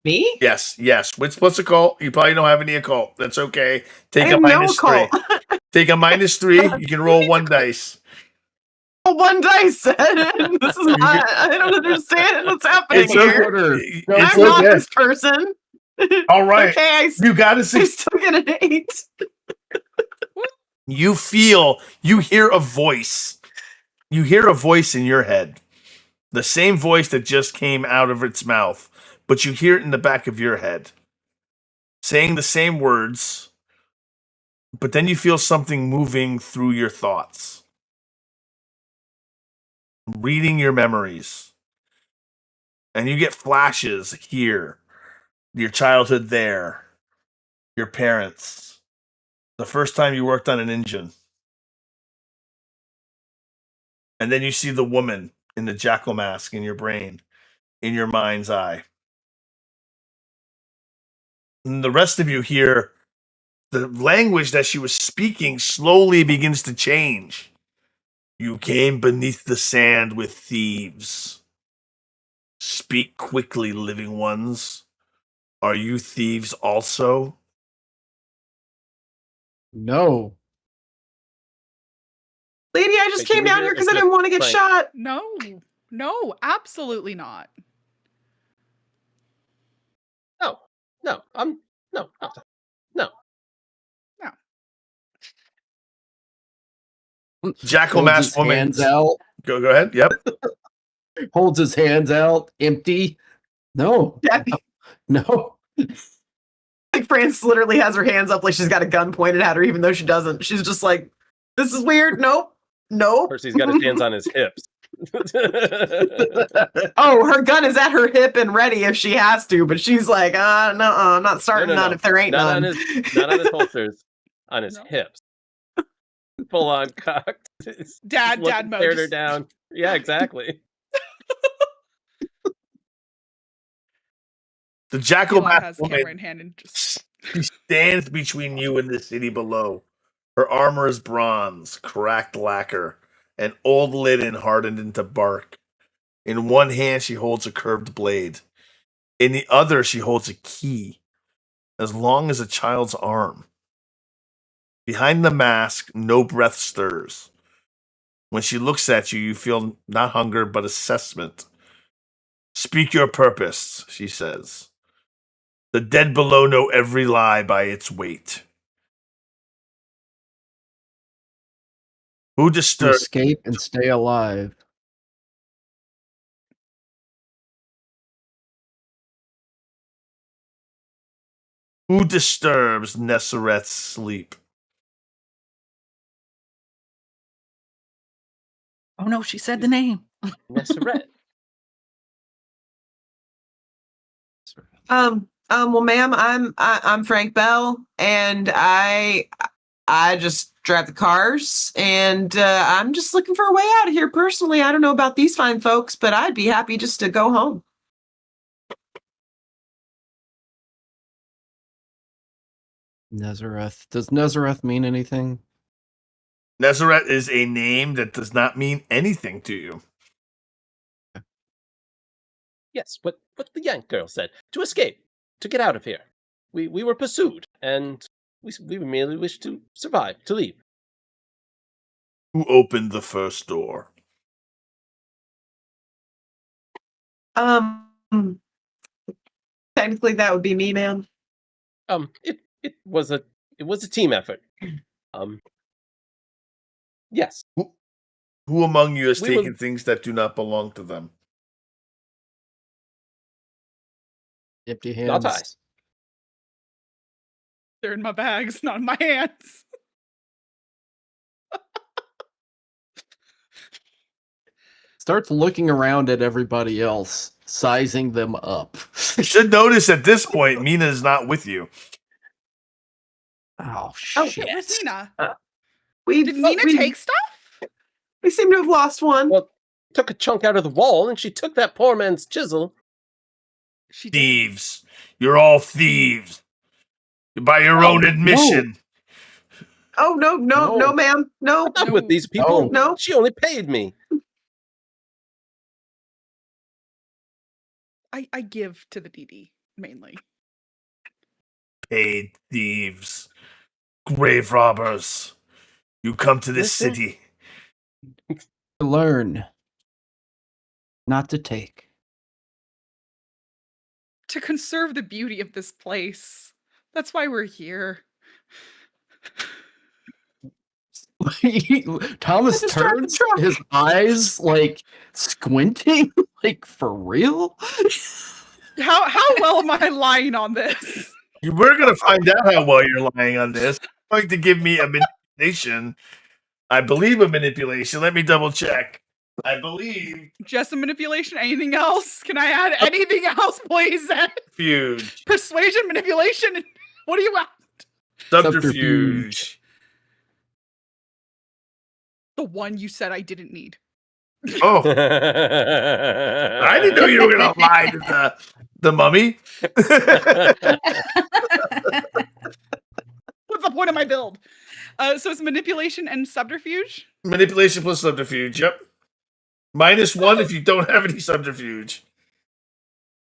Me? Yes. Wits plus occult. You probably don't have any occult. That's okay. Take I a have no minus occult. 3. Take a minus 3. You can roll 1 dice. One dice. This is not. I don't understand what's happening It's here. okay. No, It's I'm not okay. this person. All right. Okay, You got to I see. still get an 8. You hear a voice. You hear a voice in your head. The same voice that just came out of its mouth, but you hear it in the back of your head. Saying the same words, but then you feel something moving through your thoughts. Reading your memories. And you get flashes here. Your childhood there. Your parents. The first time you worked on an engine. And then you see the woman in the jackal mask in your brain, in your mind's eye. And the rest of you hear the language that she was speaking slowly begins to change. You came beneath the sand with thieves. Speak quickly, living ones. Are you thieves also? No. Lady, I just Wait, can came we down hear here it because I with didn't want to get Frank? shot. No, absolutely not. No, no. Jackal Holds masked his woman. hands out. Go ahead. Yep. Holds his hands out, empty. No. Yeah. No. Like France literally has her hands up like she's got a gun pointed at her, even though she doesn't. She's just like, this is weird. Nope. Percy's got his hands on his hips. Oh, her gun is at her hip and ready if she has to, but she's like, no, I'm not starting none if there ain't not none. Not on his holsters, on his No. hips. Full on cocked. Dad mode. Stared her Just- down. Yeah, exactly. The jackal Eli has masked camera woman. in hand and just She stands between you and the city below. Her armor is bronze, cracked lacquer, and old linen hardened into bark. In one hand, she holds a curved blade. In the other, she holds a key, as long as a child's arm. Behind the mask, no breath stirs. When she looks at you, you feel not hunger, but assessment. Speak your purpose, she says. The dead below know every lie by its weight. Who To disturbs? escape and stay alive. Who disturbs Nesseret's sleep? Oh no, she said the name. Nesseret. Well, ma'am, I'm Frank Bell, and I just drive the cars, and I'm just looking for a way out of here. Personally, I don't know about these fine folks, but I'd be happy just to go home. Nezareth. Does Nezareth mean anything? Nesseret is a name that does not mean anything to you. Yes, what the Yank girl said. To escape, to get out of here. We were pursued, and we merely wished to survive, to leave. Who opened the first door? Technically, that would be me, ma'am. It was a team effort. Yes. Who among you has We will- taken things that do not belong to them? Empty Not hands. they're in my bags, not in my hands. Starts looking around at everybody else, sizing them up. You should notice at this point, Mina is not with you. Oh, Oh, shit. Where's Nina? Did Did Nina take stuff? We seem to have lost one. Well, took a chunk out of the wall, and she took that poor man's chisel. She did. Thieves. You're all thieves. By your own admission. Oh no, ma'am. No. Not with these people. No. She only paid me. I give to the needy, mainly. Paid thieves. Grave robbers. You come to this Listen. city. To learn, not to take. To conserve the beauty of this place. That's why we're here. Thomas just drive the turns truck. his eyes like squinting, like for real. How well am I lying on this? We're going to find out how well you're lying on this. You're going to give me a manipulation. I believe a manipulation. Let me double check. I believe Just a manipulation? Anything else? Can I add anything else, please? subterfuge. Persuasion, manipulation? What do you want? Subterfuge. The one you said I didn't need. Oh, I didn't know you were going to lie to the mummy. What's the point of my build? So it's manipulation and subterfuge? Manipulation plus subterfuge. Yep. -1 if you don't have any subterfuge.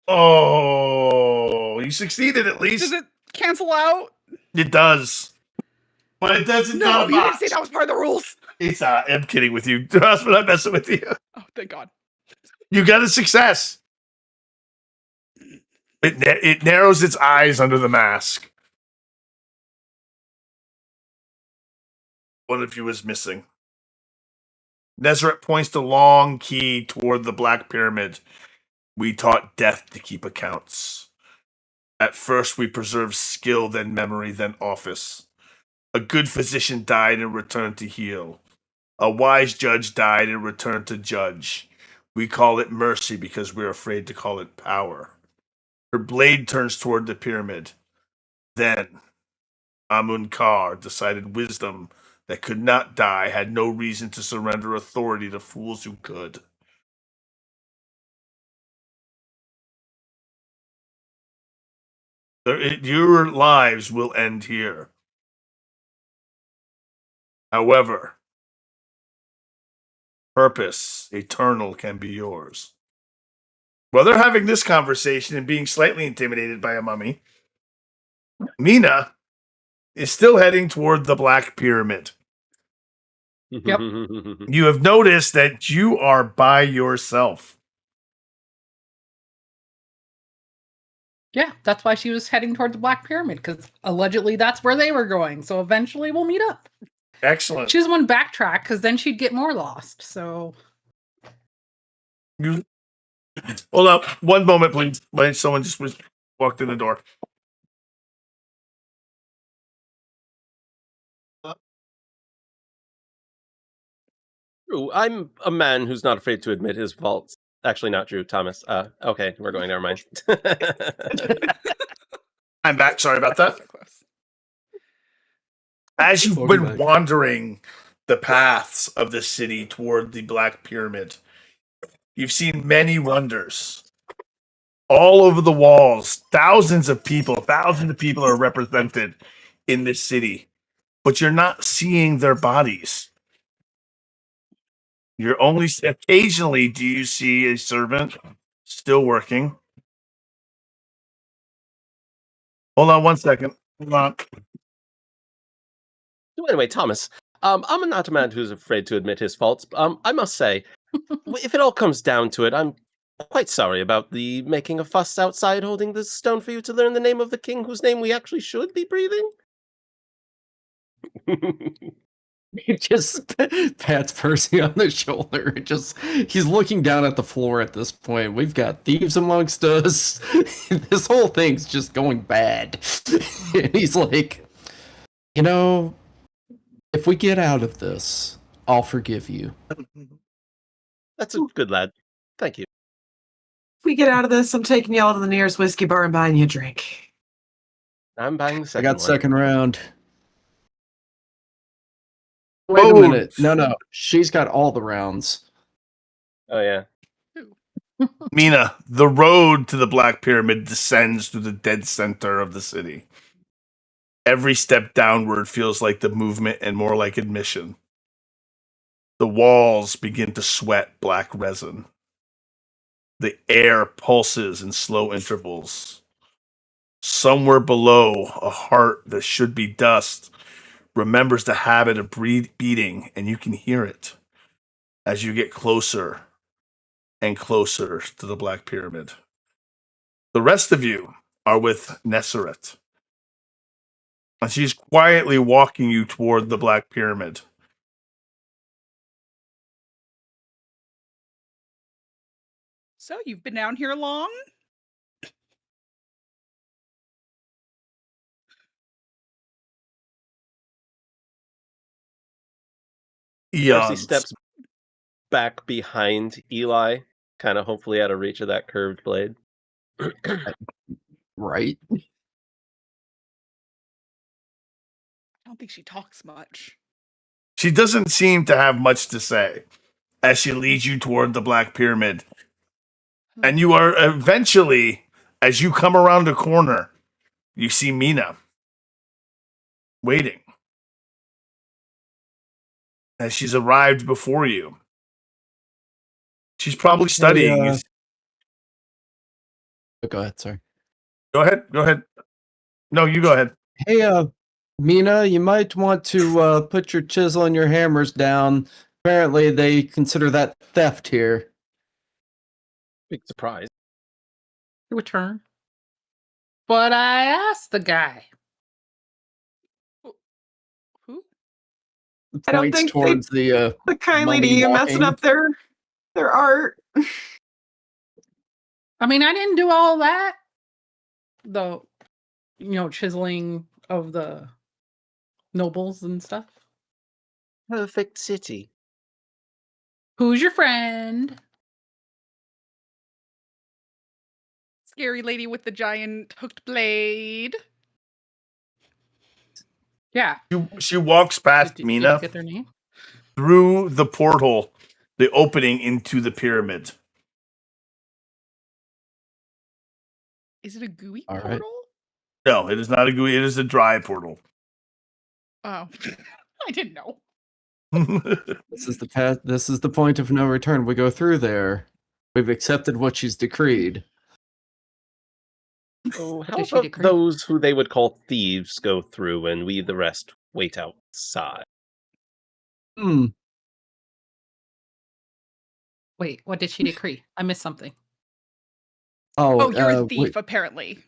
Oh, you succeeded at least. Does it cancel out? It does. But it doesn't. No, you didn't say that was part of the rules. It's I'm kidding with you. I'm not messing with you. Oh, thank God. You got a success. It narrows its eyes under the mask. One of you is missing. Nezeret points the long key toward the Black Pyramid. We taught death to keep accounts. At first we preserved skill, then memory, then office. A good physician died and returned to heal. A wise judge died and returned to judge. We call it mercy because we're afraid to call it power. Her blade turns toward the pyramid. Then Amun-Kar decided wisdom that could not die had no reason to surrender authority to fools who could. Your lives will end here. However, purpose, eternal, can be yours. While they're having this conversation and being slightly intimidated by a mummy, Mina is still heading toward the Black Pyramid. Yep. You have noticed that you are by yourself. Yeah, that's why she was heading toward the Black Pyramid, because allegedly that's where they were going. So eventually we'll meet up. Excellent. She doesn't want to backtrack because then she'd get more lost. So You hold up one moment, please. Someone just walked in the door. Drew, I'm a man who's not afraid to admit his faults. Actually, not Drew, Thomas. Okay, we're going. Never mind. I'm back. Sorry about that. So close. As you've Welcome been back. wandering the paths of the city toward the Black Pyramid, you've seen many wonders. All over the walls, thousands of people are represented in this city, but you're not seeing their bodies. You're only occasionally do you see a servant still working. Hold on one second. Hold on. So anyway, Thomas, I'm not a man who's afraid to admit his faults. I must say, if it all comes down to it, I'm quite sorry about the making a fuss outside holding this stone for you to learn the name of the king whose name we actually should be breathing. He just pats Percy on the shoulder. He's looking down at the floor at this point. We've got thieves amongst us. This whole thing's just going bad. And he's like, if we get out of this, I'll forgive you. That's a good lad. Thank you. If we get out of this, I'm taking y'all to the nearest whiskey bar and buying you a drink. I'm buying the I second got one. second round. Wait a minute. No. She's got all the rounds. Oh yeah. Mina, the road to the Black Pyramid descends through the dead center of the city. Every step downward feels like the movement and more like admission. The walls begin to sweat black resin. The air pulses in slow intervals. Somewhere below, a heart that should be dust remembers the habit of beating, and you can hear it as you get closer and closer to the Black Pyramid. The rest of you are with Nesseret, and she's quietly walking you toward the Black Pyramid. So you've been down here long? Darcy Eons. steps back behind Eli, kind of hopefully out of reach of that curved blade. Right? I don't think she talks much. She doesn't seem to have much to say as she leads you toward the Black Pyramid. And you are eventually, as you come around a corner, you see Mina waiting as she's arrived before you. She's probably studying. Oh, go ahead, sorry. Go ahead. No, you go ahead. Hey, Mina, you might want to put your chisel and your hammers down. Apparently, they consider that theft here. Big surprise. Return. But I asked the guy. Who? I don't Points think they- towards the But kindly to Mummy you messing walking. up their art. I mean, I didn't do all that. The, chiseling of the nobles and stuff. Perfect city. Who's your friend? Scary lady with the giant hooked blade. Yeah. She walks past Did you Mina get their name? through the portal, the opening into the pyramid. Is it a gooey All right. portal? No, it is not a gooey. It is a dry portal. Oh, I didn't know. This is the path. This is the point of no return. We go through there. We've accepted what she's decreed. So how did she about decree? those who they would call thieves go through and we the rest wait outside? Wait, what did she decree? I missed something. Oh, you're a wait, thief, apparently.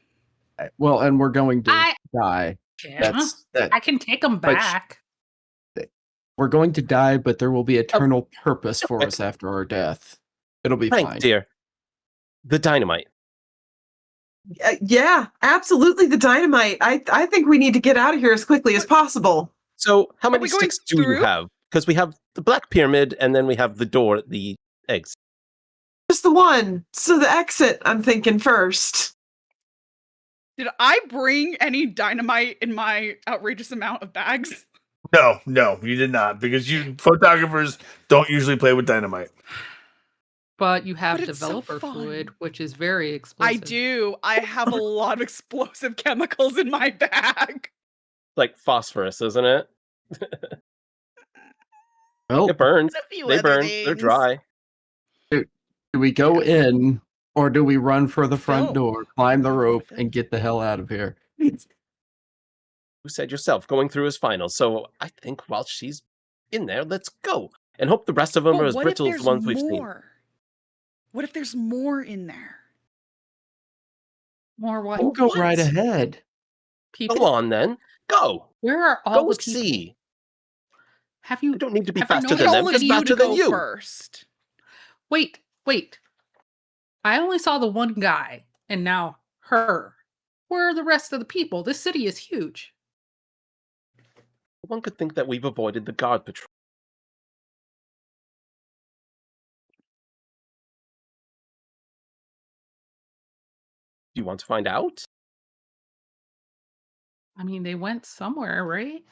well, and we're going to I- die. Yeah, That's that. I can take them but back. We're going to die, but there will be eternal purpose for us after our death. It'll be Frank, fine. dear. The dynamite. Yeah, absolutely. The dynamite. I think we need to get out of here as quickly as possible. So how Are many we going sticks do you through? have? Because we have the Black Pyramid and then we have the door at the exit. Just the one. So the exit, I'm thinking first. Did I bring any dynamite in my outrageous amount of bags? No, you did not, because you photographers don't usually play with dynamite. But you have But it's so developer fun. fluid, which is very explosive. I do. I have a lot of explosive chemicals in my bag. Like phosphorus, isn't it? Well, It burns. And a few They other burn. They're things. dry. do we go in or do we run for the front Phil, door, climb the I'm rope, with and it. get the hell out of here? You said yourself going through is final. So I think while she's in there, let's go. And hope the rest of them But are as what if brittle as there's the ones we've seen. more? What if there's more in there? More what? We'll go What? right ahead. People? Go on then. Go. Where are all Go the people? see. Have you? I don't need to be Have you faster noticed than I them, told just you faster to than go you. first. Wait. I only saw the one guy, and now her. Where are the rest of the people? This city is huge. One could think that we've avoided the guard patrol. Do you want to find out? I mean, they went somewhere, right?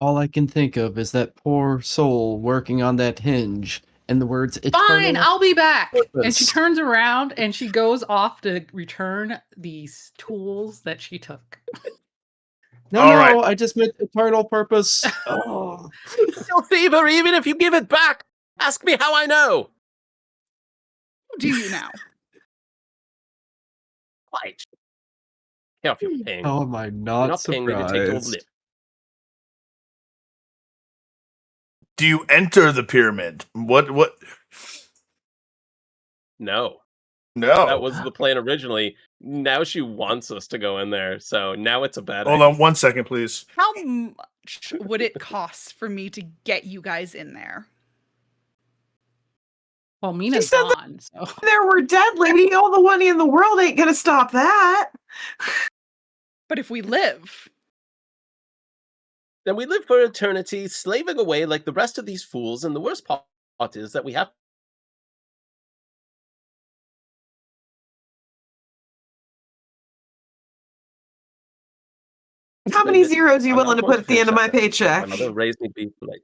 All I can think of is that poor soul working on that hinge In the words, Fine, eternal I'll be back. And she purpose. turns around and she goes off to return these tools that she took. No, All no, right. I just meant eternal purpose. Oh. Still thiever, even if you give it back. Ask me how I know. Do you now? Quite. Yeah, if you're paying. How am I You're not not paying me to take your surprised? lip. Do you enter the pyramid? What? No. No. That was the plan originally. Now she wants us to go in there, so now it's a bad Hold idea. on 1 second, please. How much would it cost for me to get you guys in there? Well, Mina's said that- gone, so There we're dead, lady. All the money in the world ain't gonna stop that. But if we live, Then we live for eternity, slaving away like the rest of these fools, and the worst part is that we have How many zeros are you I'm not willing to going put at the end of my finish paycheck? My mother raised me be polite.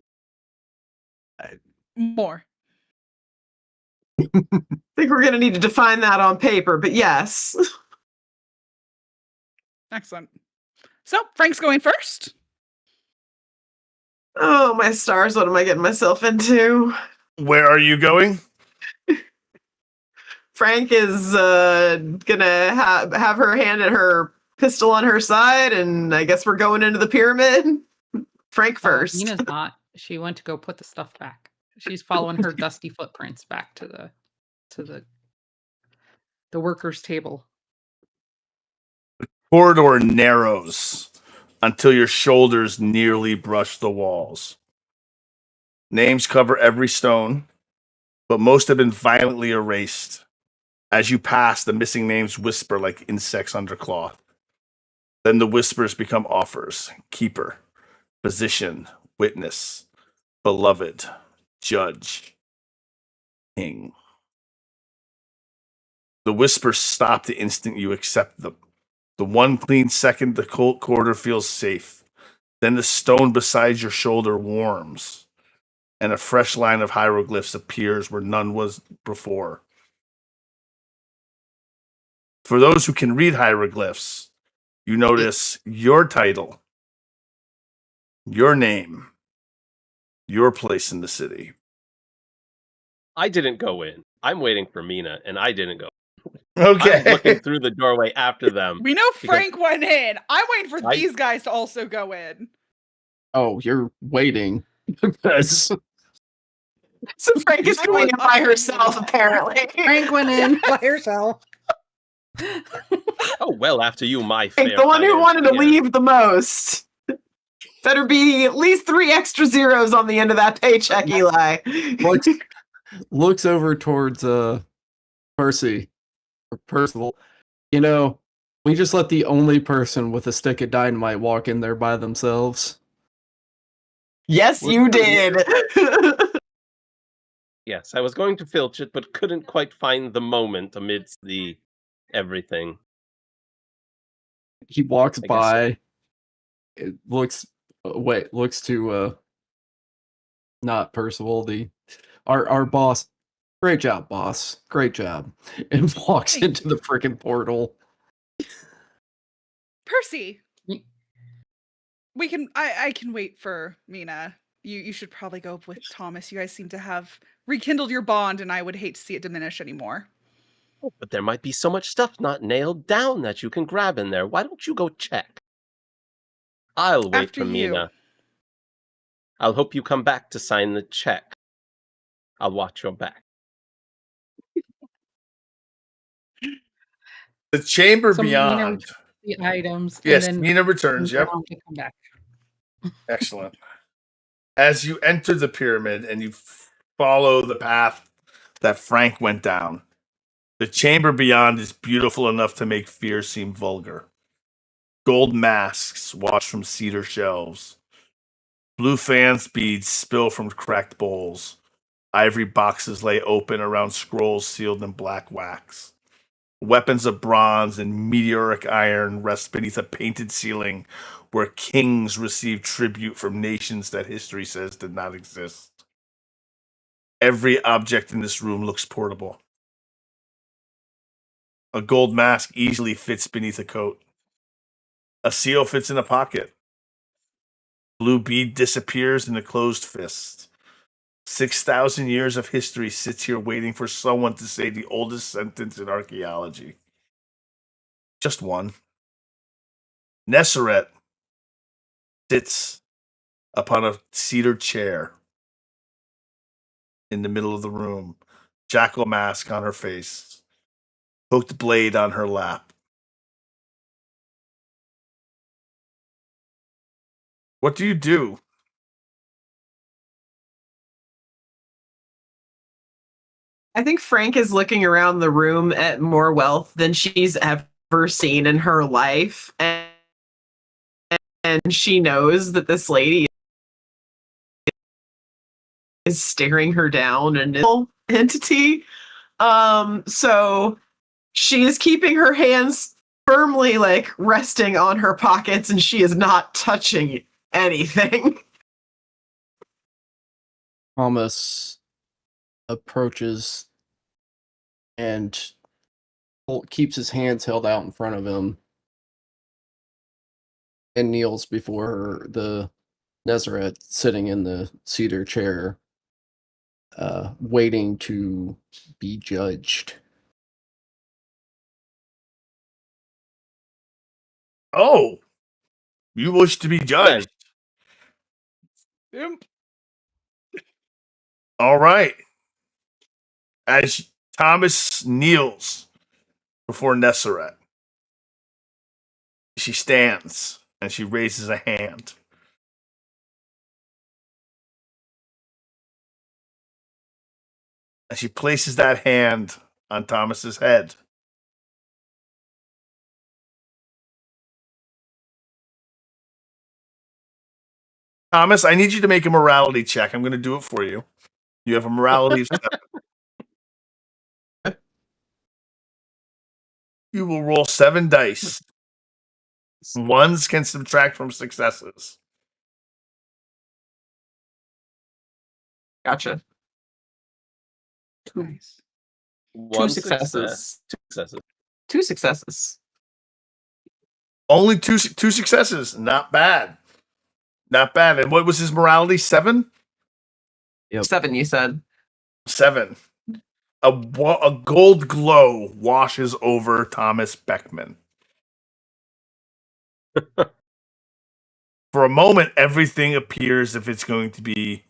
more. I think we're gonna need to define that on paper, but yes. Excellent. So Frank's going first. Oh, my stars, what am I getting myself into? Where are you going? Frank is gonna have her hand at her pistol on her side, and I guess we're going into the pyramid. Frank first. Mina's not. She went to go put the stuff back. She's following her dusty footprints back to the workers' table. Corridor narrows until your shoulders nearly brush the walls. Names cover every stone, but most have been violently erased. As you pass, the missing names whisper like insects under cloth. Then the whispers become offers: keeper, physician, witness, beloved, judge, king. The whispers stop the instant you accept them. The one clean second the cold corridor feels safe. Then the stone beside your shoulder warms, and a fresh line of hieroglyphs appears where none was before. For those who can read hieroglyphs, you notice your title, your name, your place in the city. I didn't go in. I'm waiting for Mina, and I didn't go. Okay. I'm looking through the doorway after them. We know Frank went in. I'm waiting for I- these guys to also go in. Oh, you're waiting. Because So Frank is going in by herself, apparently. Frank went in by herself. Oh, well, after you, my Frank, fair the one who wanted to financier. leave the most. Better be at least 3 extra zeros on the end of that paycheck, Eli. looks over towards Percy or Percival. You know, we just let the only person with a stick of dynamite walk in there by themselves. Yes, you did. Yes, I was going to filch it, but couldn't quite find the moment amidst the everything. He walks I guess by. It looks looks to not Percival, our boss. Great job, boss. Great job. And walks Thank into the freaking portal. Percy, Ye- we can. I can wait for Mina. You should probably go with Thomas. You guys seem to have rekindled your bond, and I would hate to see it diminish anymore. But there might be so much stuff not nailed down that you can grab in there. Why don't you go check? I'll wait After for you. Mina. I'll hope you come back to sign the check. I'll watch your back. The chamber So Mina beyond. returns the items. Yes, and then Mina returns. turns Yep. around to come back. Excellent. As you enter the pyramid and you follow the path that Frank went down, the chamber beyond is beautiful enough to make fear seem vulgar. Gold masks watch from cedar shelves. Blue fan beads spill from cracked bowls. Ivory boxes lay open around scrolls sealed in black wax. Weapons of bronze and meteoric iron rest beneath a painted ceiling where kings receive tribute from nations that history says did not exist. Every object in this room looks portable. A gold mask easily fits beneath a coat. A seal fits in a pocket. Blue bead disappears in a closed fist. 6,000 years of history sits here waiting for someone to say the oldest sentence in archaeology. Just one. Nesseret sits upon a cedar chair in the middle of the room, jackal mask on her face, hooked blade on her lap. What do you do? I think Frank is looking around the room at more wealth than she's ever seen in her life. And she knows that this lady is staring her down an entity. So she is keeping her hands firmly like resting on her pockets and she is not touching anything. Thomas approaches and keeps his hands held out in front of him and kneels before the Nezareth sitting in the cedar chair, waiting to be judged. Oh, you wish to be judged. Imp. All right. As Thomas kneels before Nesseret, she stands and she raises a hand. And she places that hand on Thomas's head. Thomas, I need you to make a morality check. I'm going to do it for you. You have a morality of 7. You will roll 7 dice. Ones can subtract from successes. Gotcha. Nice. One successes. Success. 2 successes. Only two successes. Not bad. Not bad. And what was his morality? 7? Yep. 7, you said. 7. A gold glow washes over Thomas Beckman. For a moment, everything appears if it's going to be.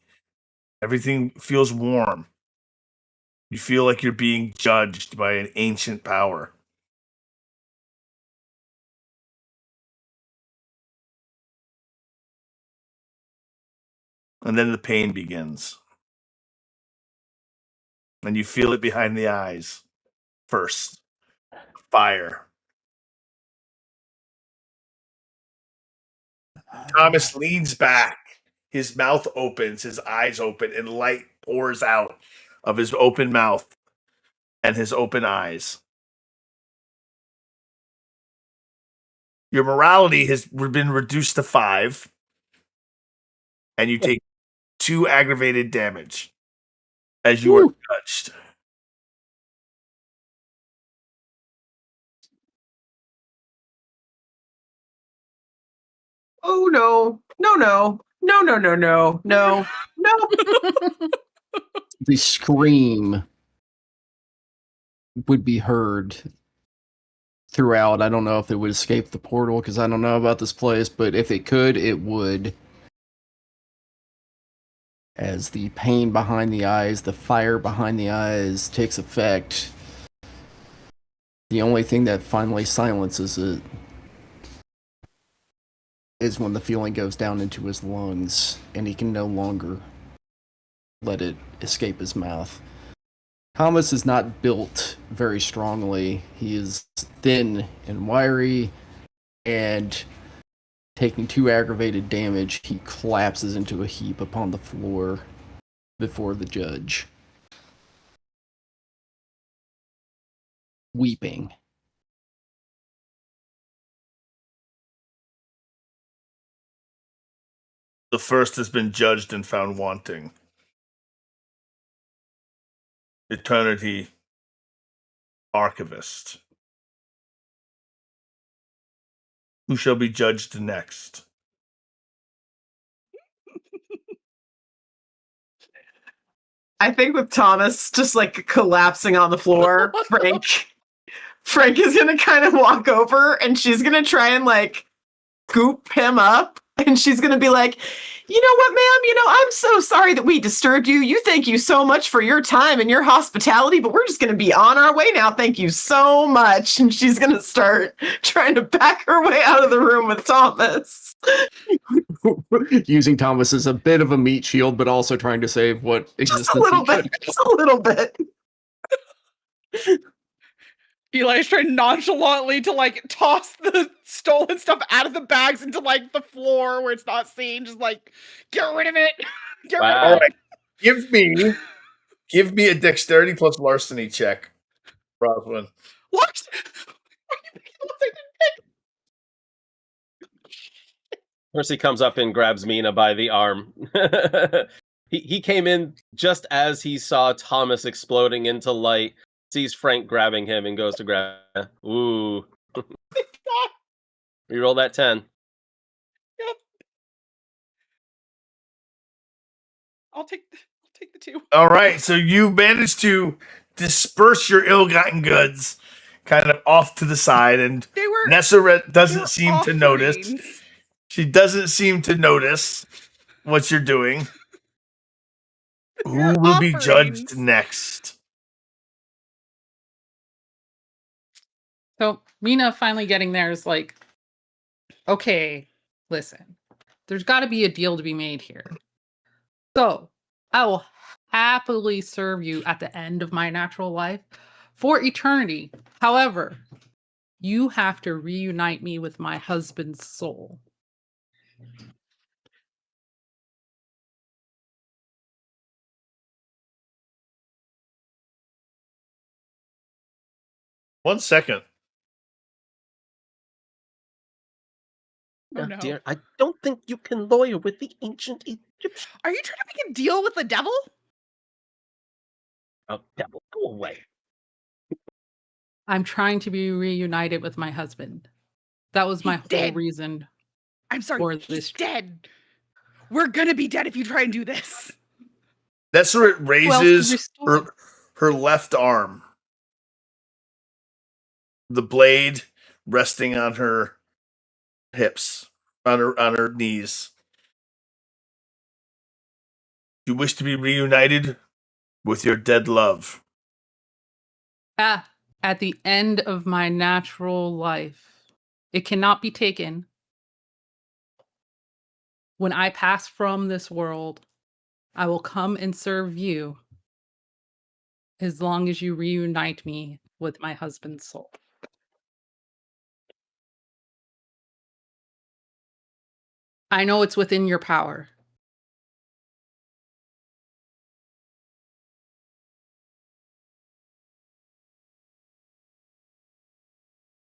Everything feels warm. You feel like you're being judged by an ancient power. And then the pain begins. And you feel it behind the eyes. First, fire. Thomas leans back. His mouth opens, his eyes open, and light pours out of his open mouth and his open eyes. Your morality has been reduced to 5, and you take 2 aggravated damage as you are touched. Oh no. No. The scream would be heard throughout. I don't know if it would escape the portal because I don't know about this place, but if it could, it would. As the pain behind the eyes, the fire behind the eyes takes effect, the only thing that finally silences it is when the feeling goes down into his lungs and he can no longer let it escape his mouth. Thomas is not built very strongly. He is thin and wiry, and taking 2 aggravated damage, he collapses into a heap upon the floor before the judge, weeping. The first has been judged and found wanting. Eternity Archivist. Who shall be judged next? I think with Thomas just like collapsing on the floor, Frank is gonna kind of walk over and she's gonna try and like scoop him up, and she's gonna be like, you know what, ma'am, I'm so sorry that we disturbed you. You thank you so much for your time and your hospitality, but we're just gonna be on our way now. Thank you so much. And she's gonna start trying to back her way out of the room with Thomas. Using Thomas as a bit of a meat shield, but also trying to save what existence. Just a little bit. Just a little bit. Eli's trying nonchalantly to like toss the stolen stuff out of the bags into like the floor where it's not seen. Just like, get rid of it. Get rid Wow. of it. Give me a dexterity plus larceny check, Rosalind. What? Percy comes up and grabs Mina by the arm. He came in just as he saw Thomas exploding into light, sees Frank grabbing him, and goes to grab him. Ooh. Reroll that 10. Yep. I'll take the 2. All right, so you managed to disperse your ill-gotten goods kind of off to the side, and They were Nesseret doesn't seem to notice. offerings. She doesn't seem to notice what you're doing. Who They're will be offerings. judged next? So Mina finally getting there is like, okay, listen, there's got to be a deal to be made here. So I will happily serve you at the end of my natural life for eternity. However, you have to reunite me with my husband's soul. One second. Oh, no. Dear, I don't think you can lawyer with the ancient Egyptians. Are you trying to make a deal with the devil? Oh, devil, go away. I'm trying to be reunited with my husband. That was my He's whole dead. reason. I'm sorry, For he's this- dead. We're gonna be dead if you try and do this. Nesseret Who else raises can restore him? her left arm. The blade resting on her hips, on her knees. You wish to be reunited with your dead love. At the end of my natural life, it cannot be taken. When I pass from this world, I will come and serve you as long as you reunite me with my husband's soul. I know it's within your power.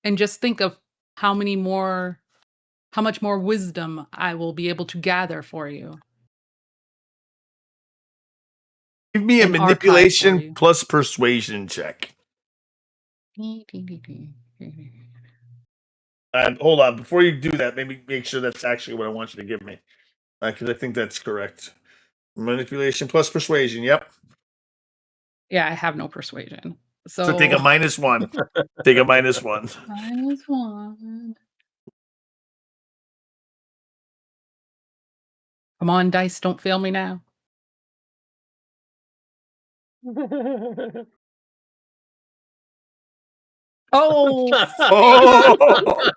And just think of how much more wisdom I will be able to gather for you. Give me a An archive for manipulation you. plus persuasion check. Hold on. Before you do that, maybe make sure that's actually what I want you to give me. Because I think that's correct. Manipulation plus persuasion. Yep. Yeah, I have no persuasion. So take a -1. Take a -1. -1. Come on, dice, don't fail me now. Oh, Oh!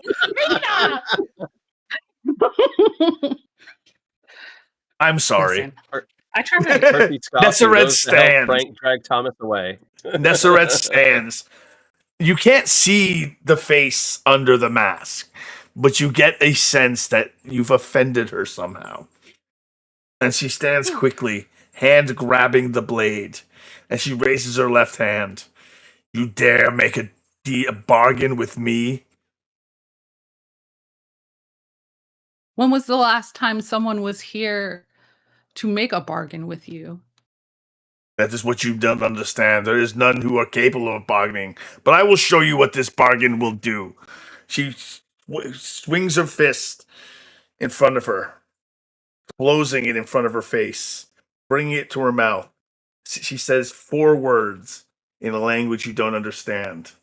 I'm sorry. Listen, I tried. Percy stops and Nesseret goes to help stands. Frank drag Thomas away. Nesseret stands. You can't see the face under the mask, but you get a sense that you've offended her somehow. And she stands quickly, hand grabbing the blade, and she raises her left hand. You dare make a bargain with me? When was the last time someone was here to make a bargain with you? That is what you don't understand. There is none who are capable of bargaining. But I will show you what this bargain will do. She swings her fist in front of her, closing it in front of her face, bringing it to her mouth. She says 4 words in a language you don't understand.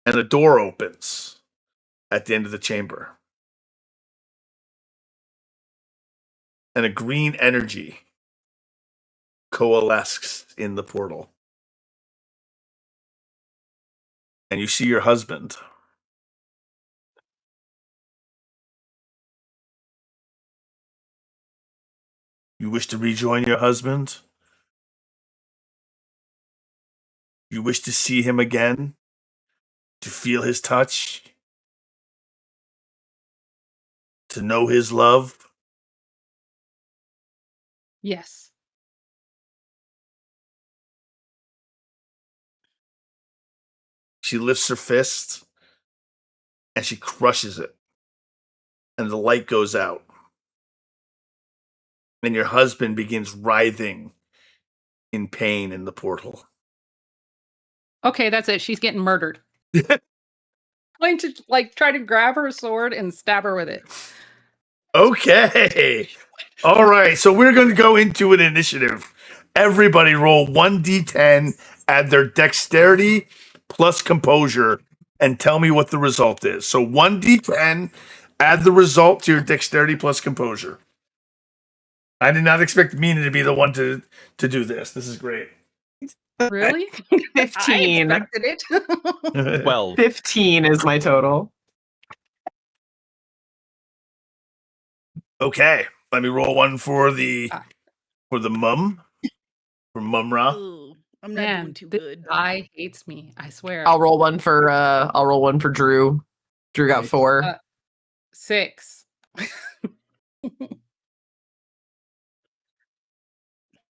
And a door opens at the end of the chamber. And a green energy coalesces in the portal. And you see your husband. You wish to rejoin your husband? You wish to see him again? To feel his touch? To know his love? Yes. She lifts her fist and she crushes it. And the light goes out. And your husband begins writhing in pain in the portal. Okay, that's it. She's getting murdered. Going to try to grab her sword and stab her with it. Okay. All right. So we're going to go into an initiative. Everybody roll 1d10, add their dexterity plus composure, and tell me what the result is. So 1d10, add the result to your dexterity plus composure. I did not expect Mina to be the one to do this. This is great. Really? 15. I expected it. 12. 15 is my total. Okay. Let me roll one for the mum. For Mumra. Ooh, I'm not Man, doing too this good. guy hates me. I swear. I'll roll one for Drew. Drew got Nice. 4. 6.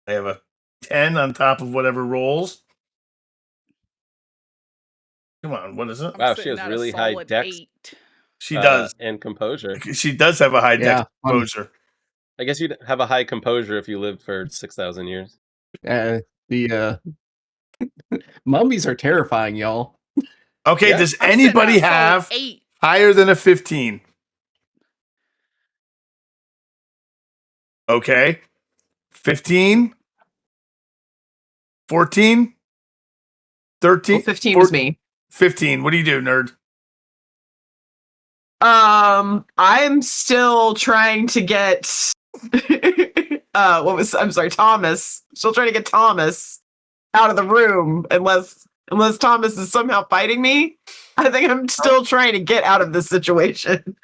I have a 10 on top of whatever rolls. Come on, what is it? I'm Wow, she sitting has at a really high solid dex. 8. She does. And composure. She does have a high Yeah, dex composure. I guess you'd have a high composure if you lived for 6,000 years. The mummies are terrifying, y'all. Okay, Yeah. does I'm sitting anybody at a solid have 8. higher than a 15? Okay. 15? 14? 13? Well, 15 is me. 15. What do you do, nerd? I'm still trying to get Thomas. Still trying to get Thomas out of the room unless Thomas is somehow fighting me. I think I'm still trying to get out of this situation.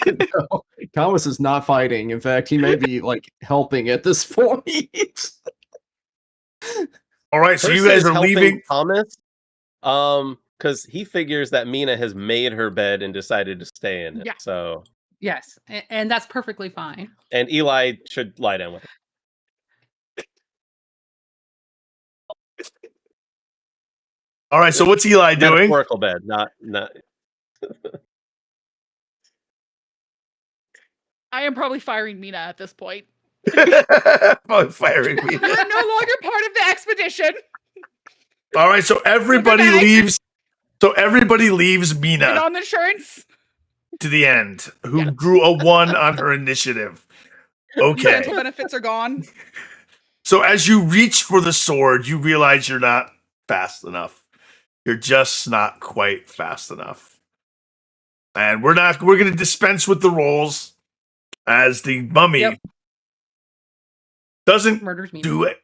No, Thomas is not fighting. In fact, he may be helping at this point. All right, so you Percy guys is are helping leaving. Thomas, because he figures that Mina has made her bed and decided to stay in it. Yeah. So, Yes, and that's perfectly fine. and Eli should lie down with her. All right, so what's Eli doing? Metaphorical bed, not. I am probably firing Mina at this point. Probably firing me. You're no longer part of the expedition. All right, so everybody Goodbye. leaves. So everybody leaves And Mina on the insurance. to the end, who Yeah. drew a 1 on her initiative. Okay. Dental benefits are gone. So as you reach for the sword, you realize you're not fast enough. You're just not quite fast enough. And we're going to dispense with the rolls as the mummy Yep. doesn't Murders me. do it.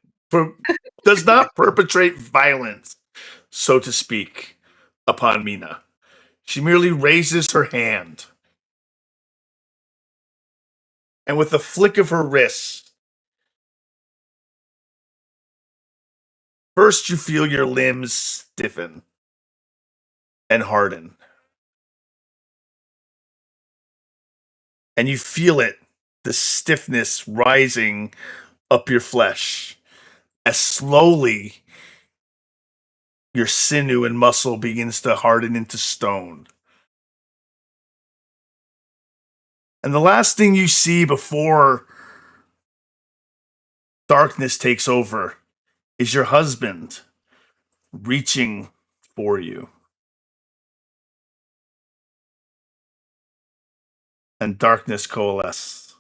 Does not perpetrate violence, so to speak, upon Mina. She merely raises her hand. And with a flick of her wrist, first you feel your limbs stiffen and harden. And you feel it, the stiffness rising up your flesh as slowly your sinew and muscle begins to harden into stone. And the last thing you see before darkness takes over, is your husband reaching for you. And darkness coalesces.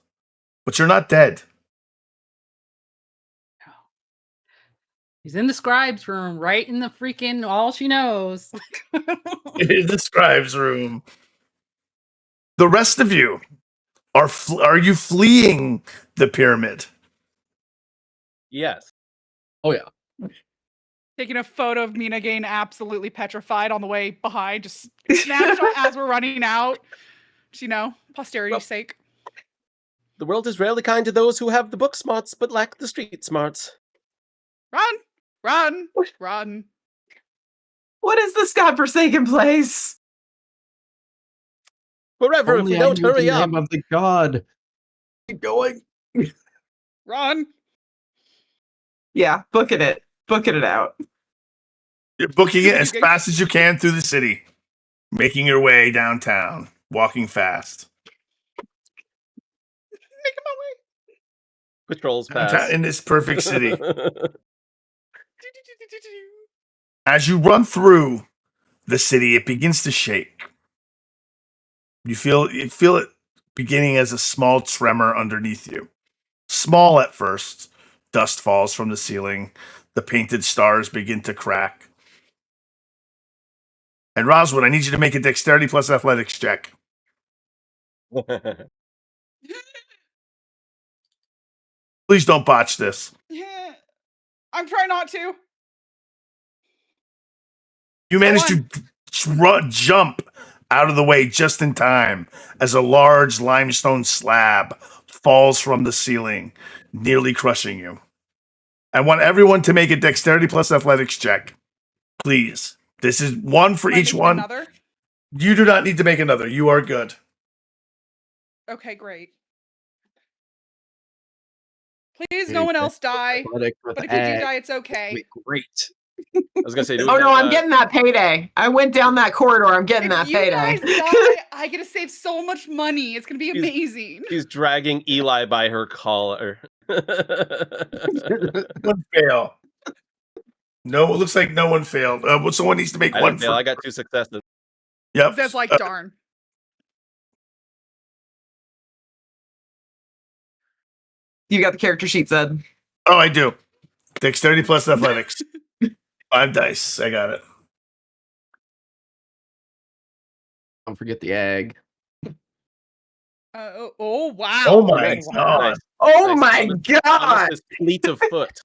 But you're not dead. He's in the scribe's room, right in the freaking all she knows. In the scribe's room. The rest of you, are you fleeing the pyramid? Yes. Oh yeah. Taking a photo of Mina getting absolutely petrified on the way behind, just snapshot as we're running out. Just, posterity's sake. The world is rarely kind to those who have the book smarts but lack the street smarts. Run! Run! Run! What is this godforsaken place? Forever if Only we I don't knew hurry the up. name of the god. Keep going. Run! Yeah, booking it. Booking it out. You're booking it as fast as you can through the city, making your way downtown, walking fast. Making my way. Patrols Downtown pass. in this perfect city. As you run through the city, it begins to shake. You feel it beginning as a small tremor underneath you. Small at first. Dust falls from the ceiling. The painted stars begin to crack. And Roswood, I need you to make a dexterity plus athletics check. Please don't botch this. Yeah. I'm trying not to. You manage to jump out of the way just in time as a large limestone slab falls from the ceiling, nearly crushing you. I want everyone to make a dexterity plus athletics check. Please. This is one for each one. Another? You do not need to make another. You are good. Okay, great. Please, no one else die. But if you do die, it's okay. Great. I was gonna say, Oh no, I'm getting that payday. I went down that corridor. I'm getting that payday. If you guys die, I get to save so much money. It's gonna be amazing. She's dragging Eli by her collar. One fail. No, it looks like no one failed. Someone needs to make I one. didn't fail. I got 2 successes. Yep. That's like darn. You got the character sheet, Zed. Oh, I do. Dexterity plus athletics. 5 dice. I got it. Don't forget the egg. Oh wow. Oh my Nice. god. Nice. Oh Nice. my Thomas god! is fleet of foot.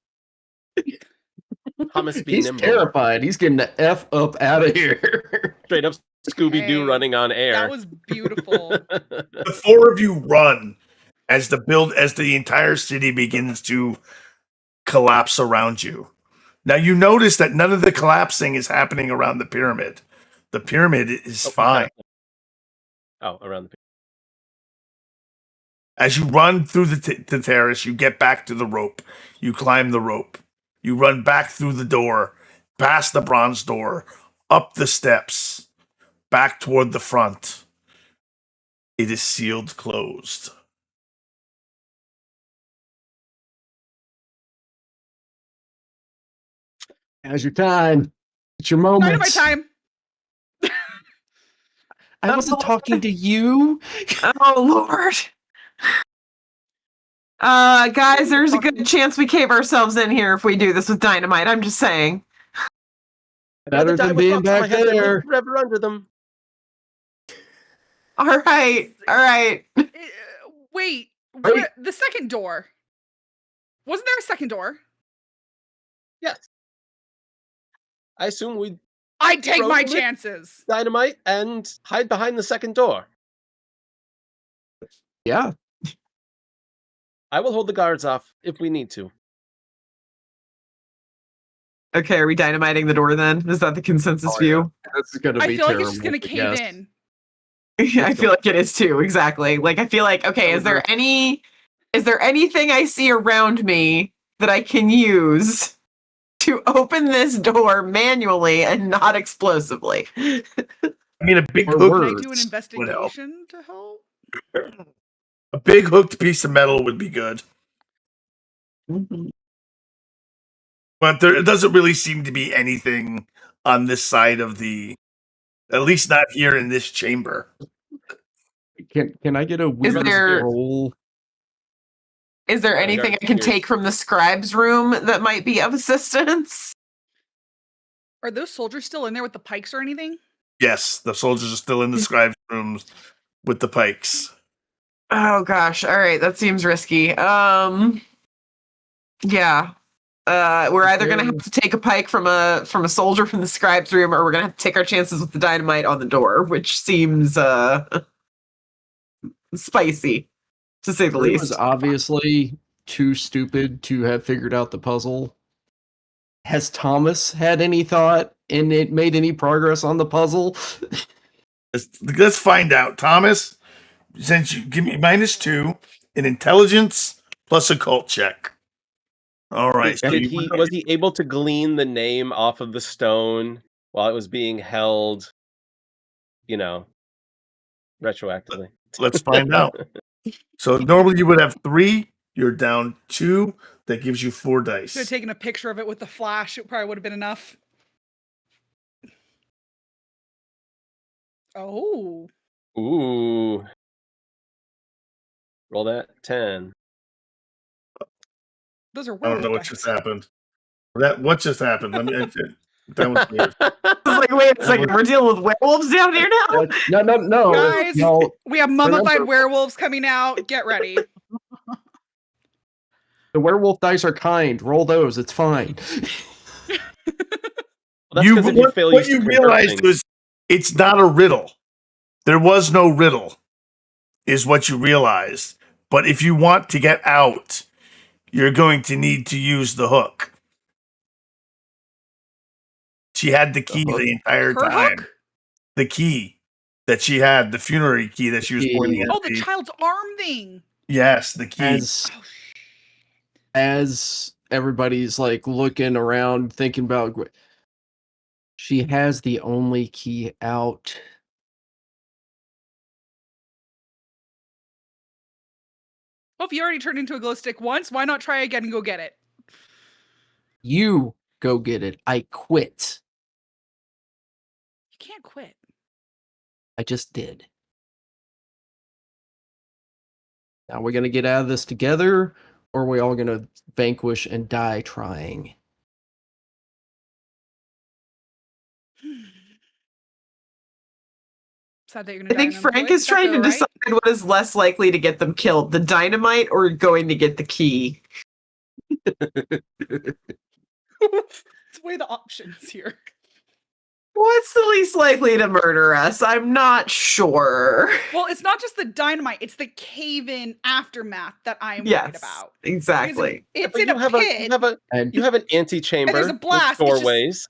Thomas be He's nimble. terrified. He's getting the F up out of here. Straight up Scooby-Doo Hey, running on air. That was beautiful. The four of you run as the entire city begins to collapse around you. Now you notice that none of the collapsing is happening around the pyramid. The pyramid is fine. Oh, around the As you run through the terrace, you get back to the rope. You climb the rope. You run back through the door, past the bronze door, up the steps, back toward the front. It is sealed closed. Now's your time. It's your moment. Dynamite time. I wasn't talking to you. Oh Lord. Guys, there's a good chance we cave ourselves in here if we do this with dynamite. I'm just saying. Better than being back there. Forever under them. All right. Wait, Wait. the second door. Wasn't there a second door? Yes. I assume we I'd take Throw my them in? chances. dynamite and hide behind the second door. Yeah. I will hold the guards off if we need to. Okay, are we dynamiting the door then? Is that the consensus view? That's gonna I be feel like terrible. it's just gonna cave yes. in. I feel like it is too. Exactly. Like I feel like okay. Is there anything I see around me that I can use to open this door manually and not explosively? I mean, a big Or hook, Can I words do an investigation to help? a big hooked piece of metal would be good. Mhm. But there doesn't really seem to be anything on this side of at least not here in this chamber. Can I get a weird there- roll? Is there anything I can take from the scribe's room that might be of assistance? Are those soldiers still in there with the pikes or anything? Yes, the soldiers are still in the scribe's rooms with the pikes. Oh gosh, all right, that seems risky. Yeah. We're either gonna have to take a pike from a soldier from the scribe's room, or we're gonna have to take our chances with the dynamite on the door, which seems spicy, to say the Drew least. was obviously too stupid to have figured out the puzzle. Has Thomas had any thought and it made any progress on the puzzle? Let's find out. Thomas, since you give me -2 in intelligence plus occult check. All right. So Was he able to glean the name off of the stone while it was being held, retroactively? Let's find out. So normally you would have 3. You're down 2. That gives you 4 dice. Should have taken a picture of it with the flash. It probably would have been enough. Oh. Ooh. Roll that 10. Those are I don't know what dice. just happened. What just happened? Let me. That was weird. I was like, wait a second, we're dealing with werewolves down here now? No. Guys, No. we have mummified Remember- werewolves coming out. Get ready. The werewolf dice are kind. Roll those. It's fine. Well, that's 'cause if you fail, what you you convert realized things. was it's not a riddle. There was no riddle, is what you realized. But if you want to get out, you're going to need to use the hook. She had the key the entire Her time. hook? The key that she had, the funerary key that she was pointing at. Oh, the child's arm thing. Yes, the key. As everybody's like looking around, thinking about, she has the only key out. Well, if you already turned into a glow stick once, why not try again and go get it? You go get it. I quit. You can't quit. I just did. Now we're gonna get out of this together, or are we all gonna vanquish and die trying? Sad that you're gonna I think die Frank unemployed. is trying to That's all decide what is less likely to get them killed, the dynamite or going to get the key. right. Let's weigh the options here. What's the least likely to murder us? I'm not sure. Well, it's not just the dynamite; it's the cave-in aftermath that I'm worried Yes, about. exactly. It's But in you a have pit. you have an antechamber And there's a blast, with it's just- doorways.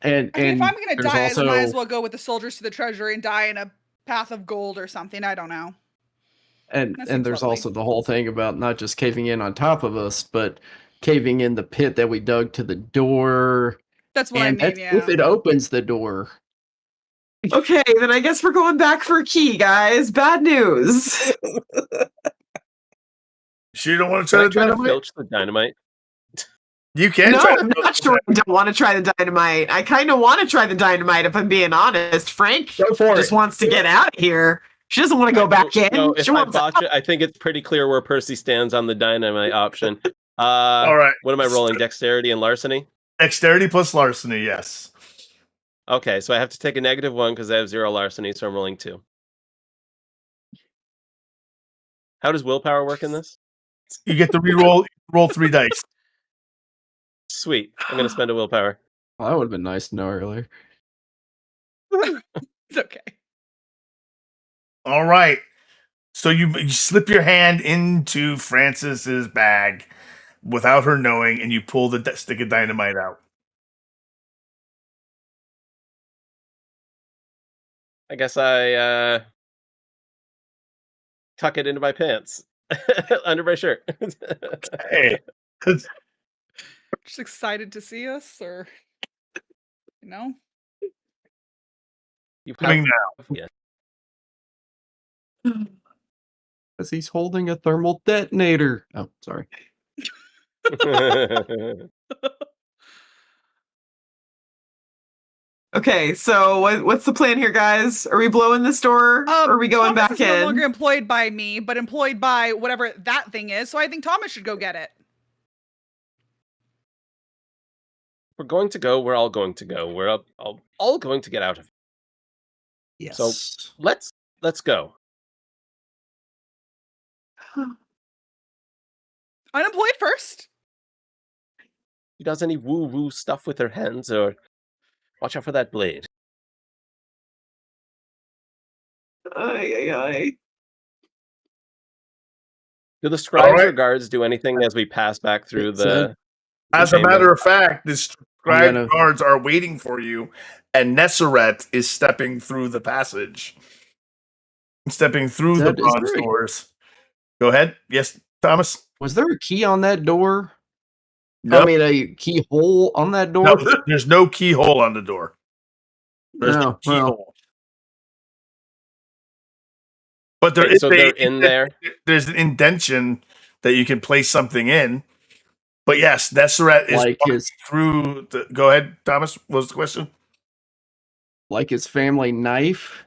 And I mean, if I'm gonna there's die, I might as also- well go with the soldiers to the treasury and die in a path of gold or something. I don't know. And That and seems there's lovely. also the whole thing about not just caving in on top of us, but caving in the pit that we dug to the door. That's what And I mean. that's Yeah. if it opens the door. Okay, then I guess we're going back for a key, guys. Bad news. Sure you don't want to Can try I the try to dynamite? filch the dynamite? You can No, try to I'm filch not the sure I don't want to try the dynamite. I kind of want to try the dynamite, if I'm being honest. Frank Go for just it. wants to get out of here. She doesn't want to go back in. So if She I wants botch it, I think it's pretty clear where Percy stands on the dynamite option. All right. What am I rolling? Dexterity and larceny? Dexterity plus larceny, yes. Okay, so I have to take a -1 because I have 0 larceny, so I'm rolling 2. How does willpower work in this? You get to roll 3 dice. Sweet. I'm going to spend a willpower. Well, that would have been nice to know earlier. It's okay. All right. So you slip your hand into Francis's bag without her knowing, and you pull the stick of dynamite out. I guess I tuck it into my pants under my shirt. Hey, Just excited to see us, or you know. You coming have- now. Yeah. Because he's holding a thermal detonator. Oh, sorry. Okay, so what's the plan here, guys? Are we blowing this door? Or are we going Thomas back is no longer in? employed by me, but employed by whatever that thing is. So I think Thomas should go get it. We're going to go. We're all going to go. We're all going to get out of here. Yes. So let's go. Unemployed first. She does any woo-woo stuff with her hands, or watch out for that blade. Ay. Do the scribes or right. guards do anything as we pass back through It's the As a chamber? matter of fact, the scribe gonna- guards are waiting for you, and Nesseret is stepping through the passage. Stepping through the Zed, is bronze there a- doors. Go ahead. Yes, Thomas? Was there a key on that door? No, I mean, a keyhole on that door? no, there's no keyhole on the door. There's no No, well. keyhole. But there Wait, is so they're in there? There's an indention that you can place something in. But yes, Nesseret is Like walking his- through the. Go ahead, Thomas. What was the question? Like his family knife?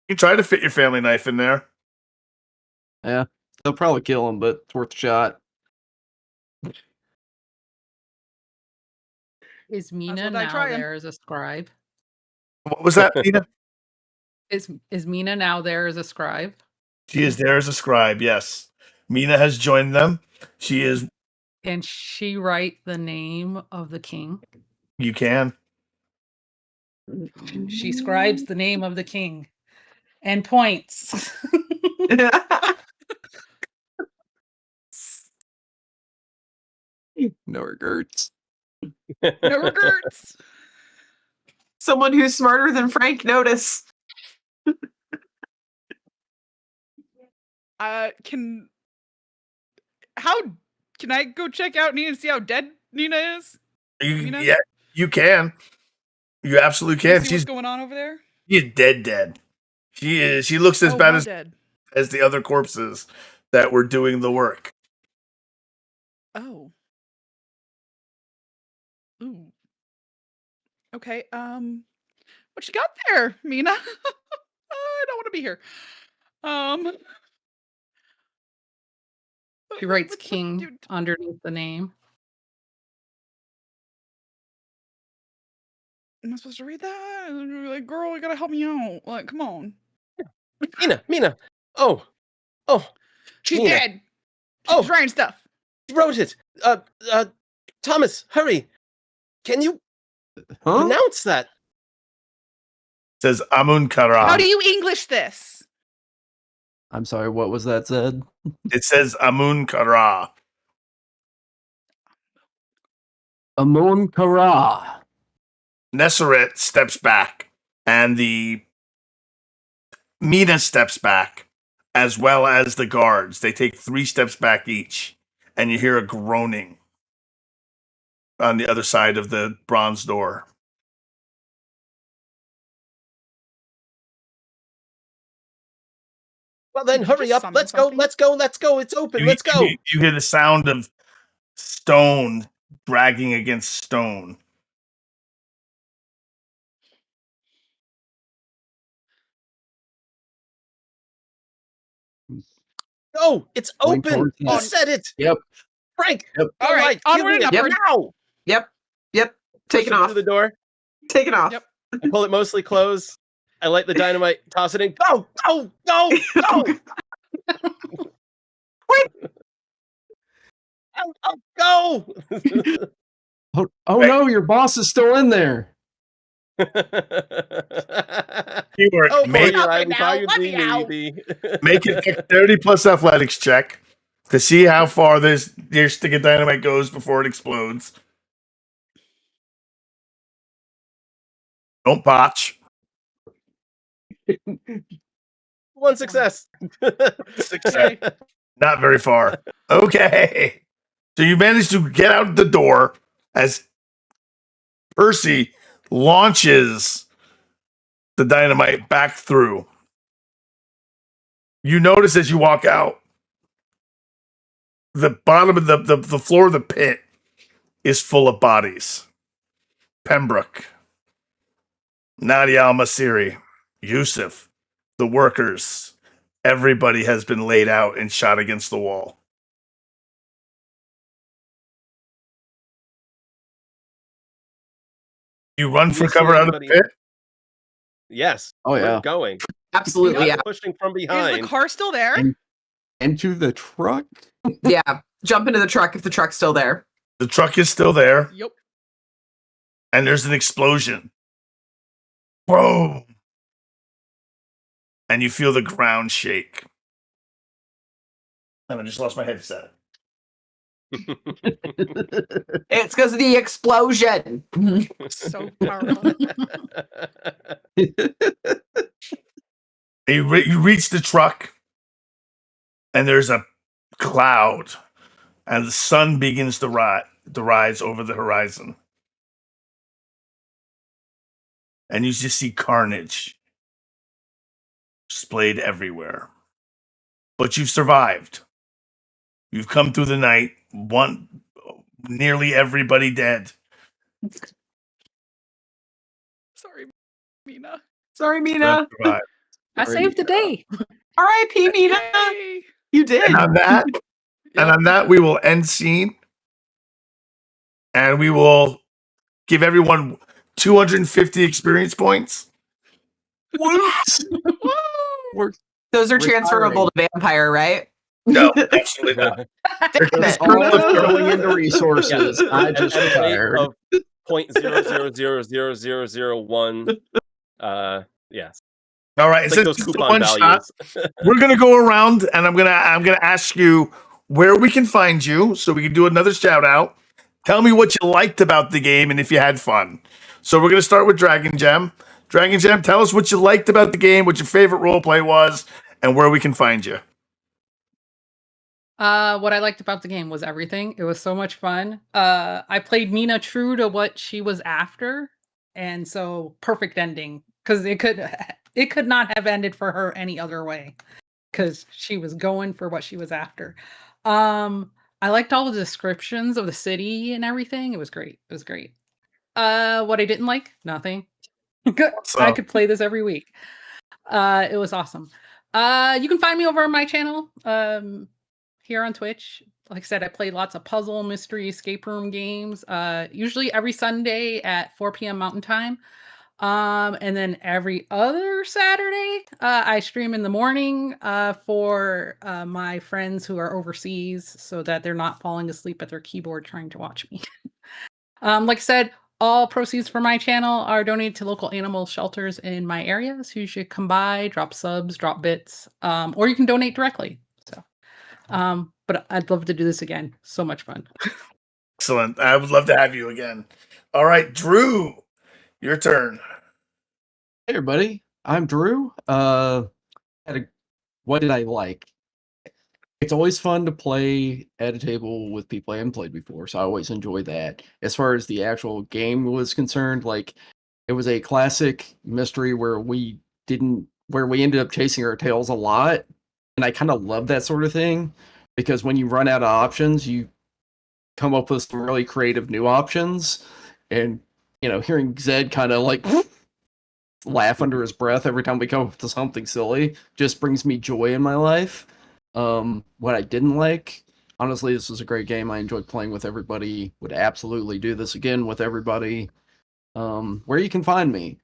You try to fit your family knife in there. Yeah. They'll probably kill him, but it's worth a shot. Is Mina what I now try 'em. there as a scribe? What was that, Nina? Is Mina now there as a scribe? She is there as a scribe, yes. Mina has joined them. She is. Can she write the name of the king? You can. She scribes the name of the king and points. No regrets. No regrets. Someone who's smarter than Frank notice. Can I go check out Nina and see how dead Nina is? Nina? Yeah, you can. You absolutely Can I can. see what's going on over there? She's dead. She is. She looks as bad how dead. as the other corpses that were doing the work. Oh. Ooh. Okay. What you got there, Mina? I don't want to be here. She writes what- king dude, underneath the name. am I supposed to read that? Like, girl, you gotta help me out. Like, come on. Mina. Oh, She's Mina. dead. She's writing stuff. she wrote it. Thomas, hurry! Can you Huh? pronounce that? It says Amun Kara. How do you English this? I'm sorry, what was that said? It says Amun Kara. Amun Kara. Nesseret steps back, and the Mina steps back, as well as the guards. They take 3 steps back each, and you hear a groaning on the other side of the bronze door. Well, then Did you hurry just up. summon Let's go. something? Let's go. Let's go. It's open. Let's go. You hear the sound of stone dragging against stone. No, it's Going open. towards You that. said it. Yep. Frank. Yep. All right, give onward me and it upward. now. Yep. Taking Push it off. through the door. Taking off. Yep. I pull it mostly closed. I light the dynamite. Toss it in. Go. Go. Go. Oh no, your boss is still in there. Keyword, Oh, make, boy, Let me out, let me out. make a dexterity plus athletics check to see how far your stick of dynamite goes before it explodes. Don't botch. One success. Success. Not very far. Okay. So you managed to get out the door as Percy launches the dynamite back through. You notice as you walk out the bottom of the floor of the pit is full of bodies. Pembroke, Nadia al-Masiri, Yusuf, the workers, everybody has been laid out and shot against the wall. You run for We see cover out of the anybody- pit? Yes. Oh, we're yeah. going. Absolutely, Not yeah. pushing from Is behind. the car still there? And- Into the truck? Yeah. Jump into the truck if the truck's still there. The truck is still there, Yep. and there's an explosion. Boom! And you feel the ground shake. And I just lost my headset. It's because of the explosion. So powerful. You reach the truck, and there's a cloud, and the sun begins to rise over the horizon. And you just see carnage displayed everywhere. But you've survived. You've come through the night, nearly everybody dead. Sorry, Mina. Sorry, Mina. Survived. I saved the day. R.I.P. Mina. Yay! You did. And on that, we will end scene. And we will give everyone 250 experience points. Those are Retiring. transferable to Vampire, right? No, absolutely not. Damn It's it. all going into resources. I At just a rate retired. of 0.00000001. Yes. All right, It's like since those it's a coupon one shot, values. we're gonna go around, and I'm gonna ask you where we can find you, so we can do another shout out. Tell me what you liked about the game and if you had fun. So we're gonna start with Dragon Gem. Dragon Gem, tell us what you liked about the game, what your favorite role play was, and where we can find you. What I liked about the game was everything. It was so much fun. I played Mina true to what she was after, and so perfect ending because it could not have ended for her any other way because she was going for what she was after. I liked all the descriptions of the city and everything. It was great. It was great. What I didn't like, nothing. Good. So- I could play this every week. It was awesome. You can find me over on my channel. Here on Twitch. Like I said, I play lots of puzzle, mystery, escape room games, usually every Sunday at 4 p.m. Mountain Time. And then every other Saturday, I stream in the morning for my friends who are overseas so that they're not falling asleep at their keyboard trying to watch me. Like I said, all proceeds for my channel are donated to local animal shelters in my area. So you should come by, drop subs, drop bits, or you can donate directly. But I'd love to do this again. So much fun. Excellent. I would love to have you again. All right, Drew, your turn. Hey everybody, I'm Drew. What did I like? It's always fun to play at a table with people I haven't played before, so I always enjoy that. As far as the actual game was concerned, like it was a classic mystery where we ended up chasing our tails a lot, and I kind of love that sort of thing because when you run out of options, you come up with some really creative new options, and hearing Zed kind of like laugh under his breath every time we come up to something silly just brings me joy in my life. What I didn't like, honestly, this was a great game. I enjoyed playing with everybody. Would absolutely do this again with everybody. Where you can find me?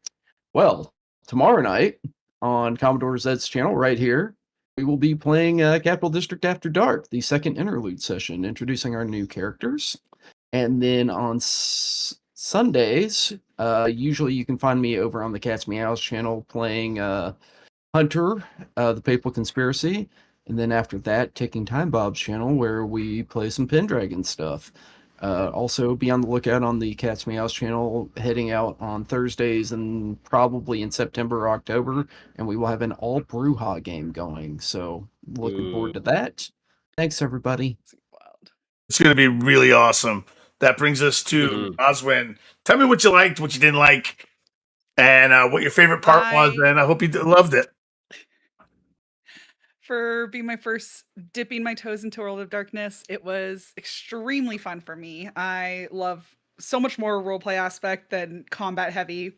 Well, tomorrow night on Commodore Zed's channel right here, we will be playing Capital District After Dark, the second interlude session, introducing our new characters. And then on Sundays, usually you can find me over on the Cat's Meows channel playing Hunter, the Papal Conspiracy. And then after that, Taking Time Bob's channel where we play some Pendragon stuff. Also, be on the lookout on the Cat's Meows channel, heading out on Thursdays and probably in September or October, and we will have an all Brewha game going. So, looking forward to that. Thanks, everybody. It's going to be really awesome. That brings us to Oswin. Tell me what you liked, what you didn't like, and what your favorite part was, and I hope you loved it. for being my first dipping my toes into World of Darkness. It was extremely fun for me. I love so much more roleplay aspect than combat heavy,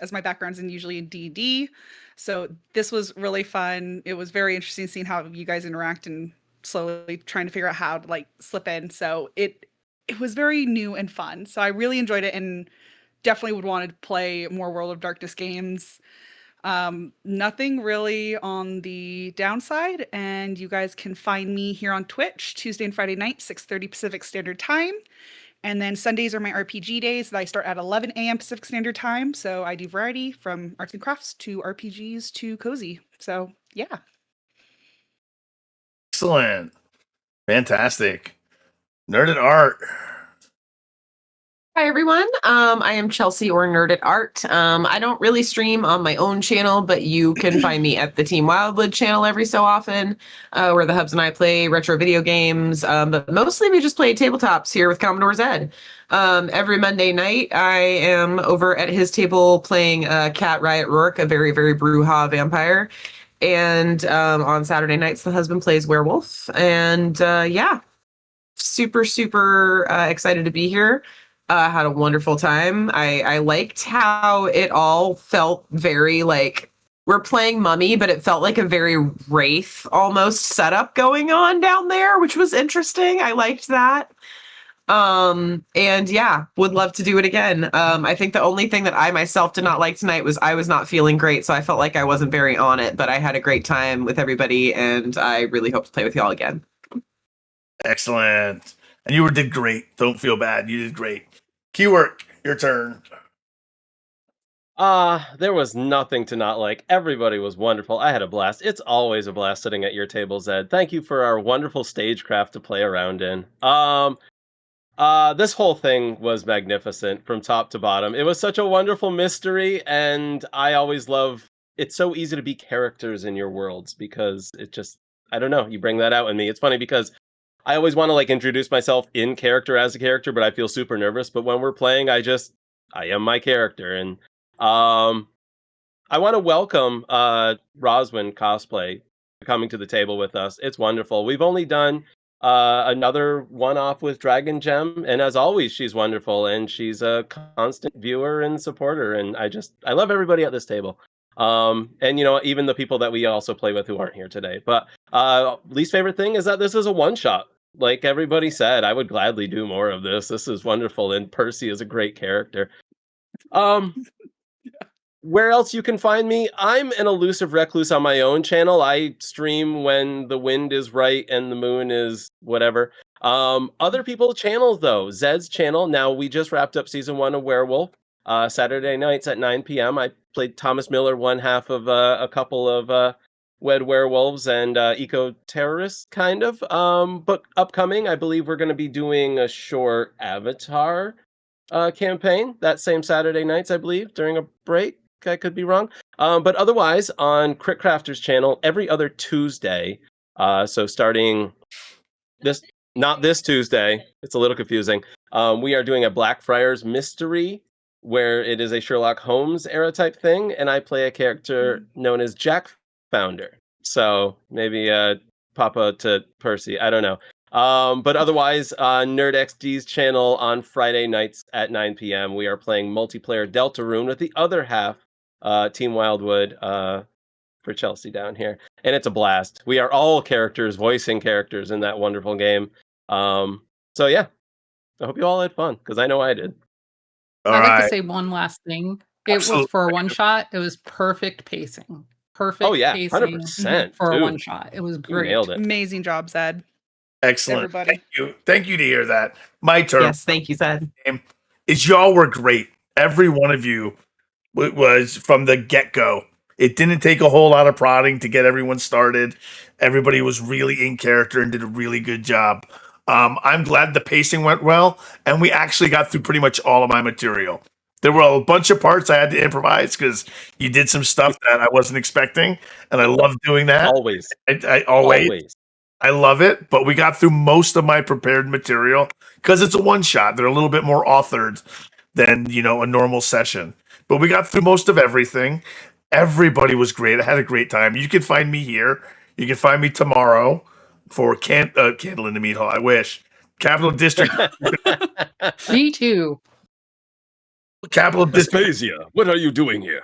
as my background's usually in D&D. So this was really fun. It was very interesting seeing how you guys interact and slowly trying to figure out how to like slip in. So it was very new and fun. So I really enjoyed it and definitely would want to play more World of Darkness games. Nothing really on the downside, and you guys can find me here on Twitch Tuesday and Friday night, 6:30 Pacific Standard Time. And then Sundays are my RPG days that I start at 11 a.m. Pacific Standard Time. So I do variety from arts and crafts to RPGs to cozy. So yeah. Excellent. Fantastic. Nerd at Art. Hi everyone, I am Chelsea or Nerd at Art. I don't really stream on my own channel, but you can find me at the Team Wildwood channel every so often, where the Hubs and I play retro video games, but mostly we just play tabletops here with Commodore Zed. Every Monday night, I am over at his table playing Cat Riot Rourke, a very, very brouhaha vampire. And on Saturday nights, the husband plays werewolf. And yeah, super, super excited to be here. Had a wonderful time. I liked how it all felt very like we're playing Mummy, but it felt like a very Wraith almost setup going on down there, which was interesting. I liked that. And yeah, would love to do it again. I think the only thing that I myself did not like tonight was I was not feeling great, so I felt like I wasn't very on it, but I had a great time with everybody, and I really hope to play with y'all again. Excellent. And you did great. Don't feel bad. You did great. Keywork, your turn. There was nothing to not like. Everybody was wonderful. I had a blast. It's always a blast sitting at your table, Zed. Thank you for our wonderful stagecraft to play around in. This whole thing was magnificent from top to bottom. It was such a wonderful mystery, and I always love it's so easy to be characters in your worlds because it just I don't know, you bring that out in me. It's funny because I always want to like introduce myself in character as a character, but I feel super nervous. But when we're playing, I am my character. And I want to welcome Roswin Cosplay coming to the table with us. It's wonderful. We've only done another one-off with Dragon Gem, and as always, she's wonderful, and she's a constant viewer and supporter. And I love everybody at this table. And you know, even the people that we also play with who aren't here today. But least favorite thing is that this is a one-shot. Like everybody said, I would gladly do more of this. This is wonderful, and Percy is a great character. Where else you can find me? I'm an elusive recluse on my own channel. I stream when the wind is right and the moon is whatever. Other people's channels, though. Zed's channel. Now, we just wrapped up season 1 of Werewolf. Saturday nights at 9 p.m. I played Thomas Miller, one half of a couple of wed werewolves and eco-terrorists, kind of. But upcoming, I believe we're going to be doing a short Avatar campaign that same Saturday nights, I believe, during a break. I could be wrong. But otherwise, on Crit Crafter's channel, every other Tuesday, so starting not this Tuesday, it's a little confusing, we are doing a Blackfriars mystery, where it is a Sherlock Holmes era type thing, and I play a character known as Jack Founder. So maybe Papa to Percy, I don't know. But otherwise, Nerd XD's channel on Friday nights at 9 p.m. we are playing multiplayer Deltarune with the other half, Team Wildwood, for Chelsea down here. And it's a blast. We are all characters, voicing characters in that wonderful game. So yeah, I hope you all had fun, because I know I did. I'd like to say one last thing. It Absolutely. was for a one shot. It was perfect pacing. Perfect. Oh yeah, pacing 100% for dude. a one shot. It was You great. nailed it. Amazing job, Zed. Excellent. Everybody. Thank you to hear that. My turn. Yes, thank you, Zed. Is y'all were great. Every one of you was from the get-go. It didn't take a whole lot of prodding to get everyone started. Everybody was really in character and did a really good job. I'm glad the pacing went well, and we actually got through pretty much all of my material. There were a bunch of parts I had to improvise because you did some stuff that I wasn't expecting, and I love doing that. Always. I always. I love it, but we got through most of my prepared material because it's a one-shot. They're a little bit more authored than, you know, a normal session. But we got through most of everything. Everybody was great. I had a great time. You can find me here. You can find me tomorrow for Candle in the Meat Hall. I wish. Capital District. Me too. Capital District. Aspasia, what are you doing here?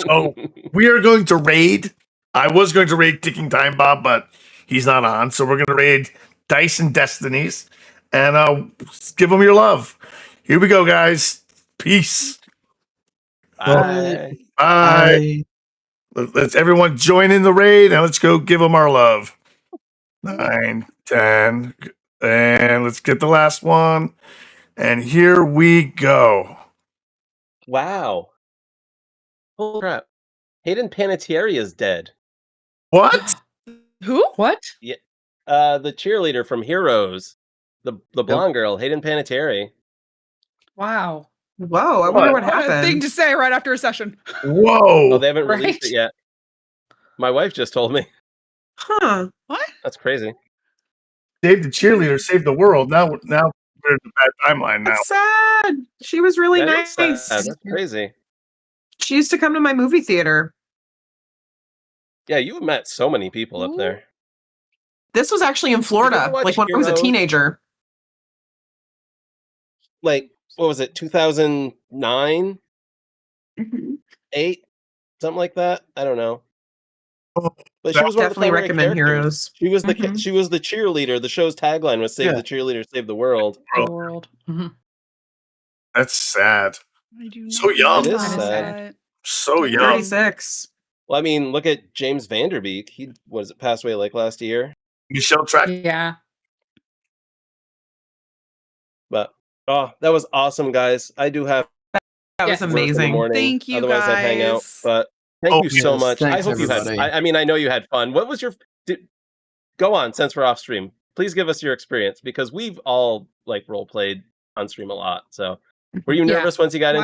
Oh, we are going to raid. I was going to raid Ticking Time Bob, but he's not on. So we're going to raid Dice and Destinies and give them your love. Here we go, guys. Peace. Bye. Bye. Let's everyone join in the raid and let's go give them our love. 9, 10, and let's get the last one. And here we go. Wow. Holy crap. Hayden Panettiere is dead. What? Who? What? The cheerleader from Heroes. The blonde girl, Hayden Panettiere. Wow. Whoa, I wonder what What a thing happened. to say right after a session. Whoa. Oh, they haven't released Right? it yet. My wife just told me. Huh. What? That's crazy. Save the cheerleader, save the world. Now we're in the bad timeline now. That's sad. She was really That nice. is sad. That's crazy. She used to come to my movie theater. Yeah, you have met so many people up there. This was actually in Florida, watch like when I was a Heroes? teenager. Like, what was it, 2009? 8? Something like that? I don't know. But she was one of the Definitely primary recommend characters. Heroes. She was the Mhm. she was the cheerleader. The show's tagline was "Save Yeah. the cheerleader, save the world." The world. Mhm. That's sad. I do So not young. know It is sad. that. So Damn. young. 36. Well, I mean, look at James Vanderbeek. He passed away like last year. Michelle Track. Yeah. But that was awesome, guys. I do have That was Yes. work in the amazing. morning. Thank you, Otherwise, I'd hang out. guys. But thank you yes, so much. I thanks, hope you had. everybody. I mean, I know you had fun. What was your? Go on, since we're off stream. Please give us your experience because we've all like role played on stream a lot. So, were you Yeah. nervous once you got in?